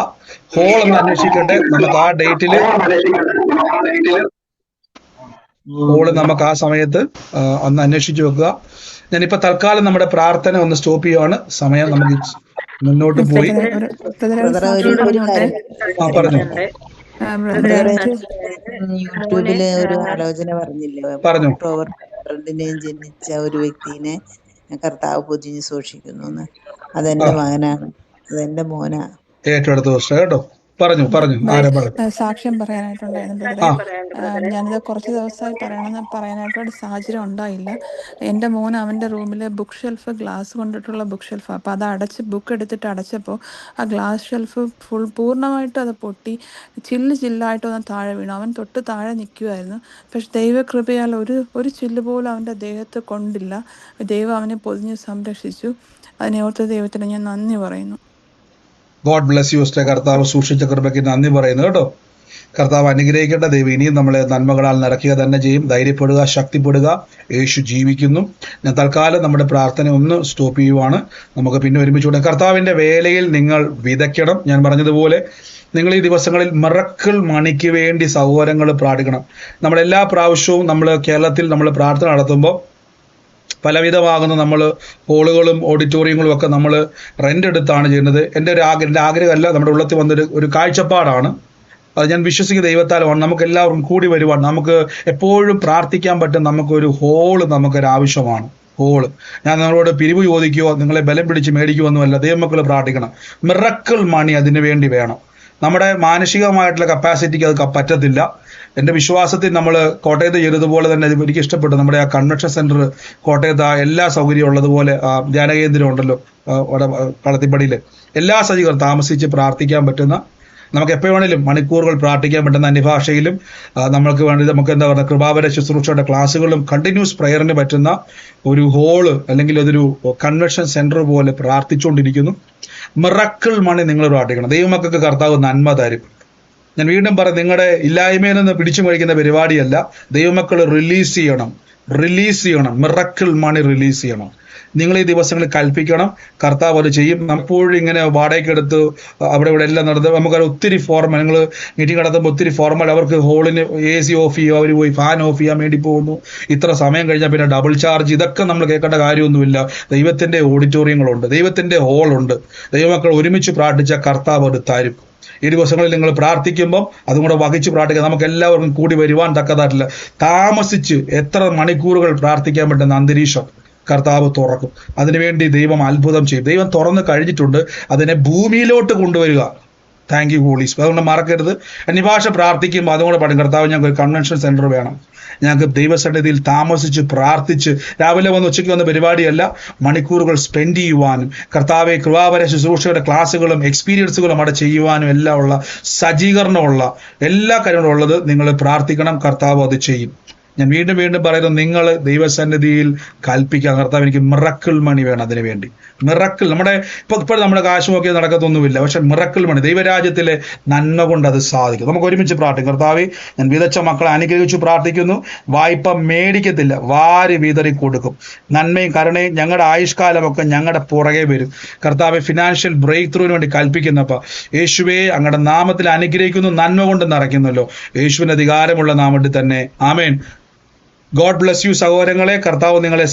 ഹോൾ ഒന്ന് അന്വേഷിക്കട്ടെ. നമുക്ക് ആ ഡേറ്റില് ഹോള് നമുക്ക് ആ സമയത്ത് ഒന്ന് അന്വേഷിച്ച് വെക്കുക. ഞാനിപ്പോ തൽക്കാലം നമ്മുടെ പ്രാർത്ഥന ഒന്ന് സ്റ്റോപ്പ് ചെയ്യുവാണ്. സമയം നമുക്ക് മുന്നോട്ട് പോയി. പറഞ്ഞു യൂട്യൂബില് ഒരു ആലോചന പറഞ്ഞില്ലേ, ഒക്ടോബർ 12 ജനിച്ച ഒരു വ്യക്തിനെ കർത്താവ് പൊതിഞ്ഞ് സൂക്ഷിക്കുന്നു. അതെന്റെ മകനാണ്, അതെന്റെ മോനാ. ഏറ്റെടുത്ത ദിവസം കേട്ടോ. പറഞ്ഞു സാക്ഷ്യം പറയാനായിട്ടുണ്ടായിരുന്നു ബ്രദറെ. ഞാനിത് കുറച്ച് ദിവസമായി പറയാനായിട്ടൊരു സാഹചര്യം ഉണ്ടായില്ല. എൻ്റെ മോൻ അവൻ്റെ റൂമിൽ ബുക്ക് ഷെൽഫ്, ഗ്ലാസ് കൊണ്ടിട്ടുള്ള ബുക്ക് ഷെൽഫ്, അപ്പോൾ അത് ബുക്ക് എടുത്തിട്ട് അടച്ചപ്പോൾ ആ ഗ്ലാസ് ഷെൽഫ് പൂർണ്ണമായിട്ടും അത് പൊട്ടി ചില്ലായിട്ടൊന്ന് താഴെ വീണു. അവൻ തൊട്ട് താഴെ നിൽക്കുമായിരുന്നു. പക്ഷെ ദൈവകൃപയാൽ ഒരു ചില്ല് പോലും അവൻ്റെ ദേഹത്ത് കൊണ്ടില്ല. ദൈവം അവനെ പൊതിഞ്ഞ് സംരക്ഷിച്ചു. അതിനെ ഓർത്ത് ദൈവത്തിന് ഞാൻ നന്ദി പറയുന്നു. God bless you sister. കർത്താവ് സൂക്ഷിച്ച കൃപയ്ക്ക് നന്ദി പറയുന്നു കേട്ടോ. കർത്താവ് അനുഗ്രഹിക്കട്ടെ. ദൈവം ഇനിയും നമ്മളെ നന്മകളാൽ നിറയ്ക്കുക തന്നെ ചെയ്യും. ധൈര്യപ്പെടുക, ശക്തിപ്പെടുക. യേശു ജീവിക്കുന്നു. ഞാൻ തൽക്കാലം നമ്മുടെ പ്രാർത്ഥന ഒന്ന് സ്റ്റോപ്പ് ചെയ്യുവാണ്. നമുക്ക് പിന്നെ ഒരുമിച്ചുകൂടെ കർത്താവിൻ്റെ വേലയിൽ നിങ്ങൾ വിതയ്ക്കണം. ഞാൻ പറഞ്ഞതുപോലെ നിങ്ങൾ ഈ ദിവസങ്ങളിൽ മിറക്കിൾ മണിക്ക് വേണ്ടി സഹോദരങ്ങൾ പ്രാർത്ഥിക്കണം. നമ്മളെല്ലാ പ്രാവശ്യവും നമ്മൾ കേരളത്തിൽ നമ്മൾ പ്രാർത്ഥന നടത്തുമ്പോൾ പലവിധമാകുന്ന നമ്മൾ ഹോളുകളും ഓഡിറ്റോറിയങ്ങളും ഒക്കെ നമ്മൾ റെൻ്റ് എടുത്താണ് ചെയ്യുന്നത്. എൻ്റെ ആഗ്രഹമല്ല, നമ്മുടെ ഉള്ളത്തിൽ വന്നൊരു കാഴ്ചപ്പാടാണ്. അത് ഞാൻ വിശ്വസിക്കുന്ന ദൈവത്താലാണ്. നമുക്ക് എല്ലാവർക്കും കൂടി വരുവാൻ, നമുക്ക് എപ്പോഴും പ്രാർത്ഥിക്കാൻ പറ്റും നമുക്കൊരു ഹോള് നമുക്കൊരു ആവശ്യമാണ്. ഹോള് ഞാൻ നിങ്ങളോട് പിരിവ് ചോദിക്കുകയോ നിങ്ങളെ ബലം പിടിച്ച് മേടിക്കുമൊന്നുമല്ല. ദൈവമക്കൾ പ്രാർത്ഥിക്കണം. മിറക്കിൾ മണി അതിനു വേണ്ടി വേണം. നമ്മുടെ മാനസികമായിട്ടുള്ള കപ്പാസിറ്റിക്ക് അത് പറ്റത്തില്ല. എൻ്റെ വിശ്വാസത്തിൽ നമ്മൾ കോട്ടയത്ത് ചെയ്തതുപോലെ തന്നെ എനിക്ക് ഇഷ്ടപ്പെട്ടു. നമ്മുടെ ആ കൺവെൻഷൻ സെൻറ്റർ കോട്ടയത്ത് എല്ലാ സൗകര്യവും ഉള്ളതുപോലെ ധ്യാനകേന്ദ്രം ഉണ്ടല്ലോ കളത്തിപ്പടിയിൽ, എല്ലാ സജ്ജീകരണം താമസിച്ച് പ്രാർത്ഥിക്കാൻ പറ്റുന്ന, നമുക്ക് എപ്പോൾ വേണേലും മണിക്കൂറുകൾ പ്രാർത്ഥിക്കാൻ പറ്റുന്ന അന്യഭാഷയിലും നമുക്ക് വേണ്ടി നമുക്ക് എന്താ പറയുക കൃപാവര ശുശ്രൂഷയുടെ ക്ലാസ്സുകളും കണ്ടിന്യൂസ് പ്രയറിന് പറ്റുന്ന ഒരു ഹോള് അല്ലെങ്കിൽ അതൊരു കൺവെൻഷൻ സെൻറ്റർ പോലെ പ്രാർത്ഥിച്ചുകൊണ്ടിരിക്കുന്നു. മിറക്കിൾ മണി നിങ്ങൾ പ്രാർത്ഥിക്കണം. ദൈവമക്കൾക്ക് കർത്താവ് നന്മ തരും. ഞാൻ വീണ്ടും പറയും, നിങ്ങളുടെ ഇല്ലായ്മയിൽ നിന്ന് പിടിച്ചു മേടിക്കുന്ന പരിപാടിയല്ല. ദൈവമക്കൾ റിലീസ് ചെയ്യണം. മിറക്കിൾ മണി റിലീസ് ചെയ്യണം. നിങ്ങൾ ഈ ദിവസങ്ങളിൽ കൽപ്പിക്കണം. കർത്താവ് അത് ചെയ്യും. നമ്മപ്പോഴും ഇങ്ങനെ വാടകയ്ക്കെടുത്ത് അവിടെ ഇവിടെ എല്ലാം നടത്തും. നമുക്കത് ഒത്തിരി ഫോർമൽ, നിങ്ങൾ മീറ്റിംഗ് നടത്തുമ്പോൾ ഒത്തിരി ഫോർമൽ, അവർക്ക് ഹോളിന് AC ഓഫ് ചെയ്യുക, അവർ പോയി ഫാൻ ഓഫ് ചെയ്യാൻ വേണ്ടി പോകുന്നു. ഇത്ര സമയം കഴിഞ്ഞാൽ പിന്നെ ഡബിൾ ചാർജ്. ഇതൊക്കെ നമ്മൾ കേൾക്കേണ്ട കാര്യമൊന്നുമില്ല. ദൈവത്തിൻ്റെ ഓഡിറ്റോറിയങ്ങളുണ്ട്, ദൈവത്തിൻ്റെ ഹോളുണ്ട്. ദൈവമക്കൾ ഒരുമിച്ച് പ്രാർത്ഥിച്ച കർത്താവ് അത് തരും. ഈ ദിവസങ്ങളിൽ നിങ്ങൾ പ്രാർത്ഥിക്കുമ്പം അതും കൂടെ വഹിച്ച് പ്രാർത്ഥിക്കുക. നമുക്ക് എല്ലാവർക്കും കൂടി വരുവാൻ തക്കതായിട്ടില്ല. താമസിച്ച് എത്ര മണിക്കൂറുകൾ പ്രാർത്ഥിക്കാൻ പറ്റുന്ന അന്തരീക്ഷം കർത്താവ് തുറക്കും. അതിനുവേണ്ടി ദൈവം അത്ഭുതം ചെയ്യും. ദൈവം തുറന്ന് കഴിഞ്ഞിട്ടുണ്ട്. അതിനെ ഭൂമിയിലോട്ട് കൊണ്ടുവരിക. Thank you holy spirit. അതുകൊണ്ട് മറക്കരുത്. അന്യഭാഷ പ്രാർത്ഥിക്കുമ്പോൾ അതുകൂടെ പറയും, കർത്താവ് ഞങ്ങൾക്ക് ഒരു കൺവെൻഷൻ സെൻറ്റർ വേണം. ഞങ്ങൾക്ക് ദൈവസന്നിധിയിൽ താമസിച്ച് പ്രാർത്ഥിച്ച് രാവിലെ വന്ന് ഉച്ചയ്ക്ക് വന്ന പരിപാടിയല്ല, മണിക്കൂറുകൾ സ്പെൻഡ് ചെയ്യുവാനും കർത്താവെ കൃപാവര ശുശ്രൂഷയുടെ ക്ലാസ്സുകളും എക്സ്പീരിയൻസുകളും അവിടെ ചെയ്യുവാനും എല്ലാം ഉള്ള സജ്ജീകരണമുള്ള എല്ലാ കാര്യങ്ങളും ഉള്ളത് നിങ്ങൾ പ്രാർത്ഥിക്കണം. കർത്താവ് അത് ചെയ്യും. ഞാൻ വീണ്ടും വീണ്ടും പറയുന്നു, നിങ്ങൾ ദൈവസന്നിധിയിൽ കൽപ്പിക്കുക, കർത്താവ് എനിക്ക് മിറക്കിൾ മണി വേണം. അതിനു വേണ്ടി മിറക്കിൾ, ഇപ്പോൾ നമ്മുടെ കാശ് നോക്കി നടക്കത്തൊന്നുമില്ല, പക്ഷെ മിറക്കിൾ മണി, ദൈവരാജ്യത്തിലെ നന്മ കൊണ്ട് അത് സാധിക്കും. നമുക്ക് ഒരുമിച്ച് പ്രാർത്ഥിക്കും. കർത്താവേ, ഞാൻ വിതച്ച മക്കളെ അനുഗ്രഹിച്ചു പ്രാർത്ഥിക്കുന്നു. വായ്പ മേടിക്കത്തില്ല, വാരി വിതറി കൊടുക്കും. നന്മയും കരുണയും ഞങ്ങളുടെ ആയുഷ്കാലമൊക്കെ ഞങ്ങളുടെ പുറകെ വരും. കർത്താവെ, ഫിനാൻഷ്യൽ ബ്രേക്ക് ത്രൂവിന് വേണ്ടി കൽപ്പിക്കുന്നപ്പ യേശുവേ, അങ്ങയുടെ നാമത്തിൽ അനുഗ്രഹിക്കുന്നു, നന്മ കൊണ്ട് നിറയ്ക്കുന്നല്ലോ, യേശുവിന്റെ അധികാരമുള്ള നാമത്തിൽ തന്നെ. ആമേൻ. ഗോഡ് ബ്ലസ് യു സഹോദരങ്ങളെ. കർത്താവ് നിങ്ങളെ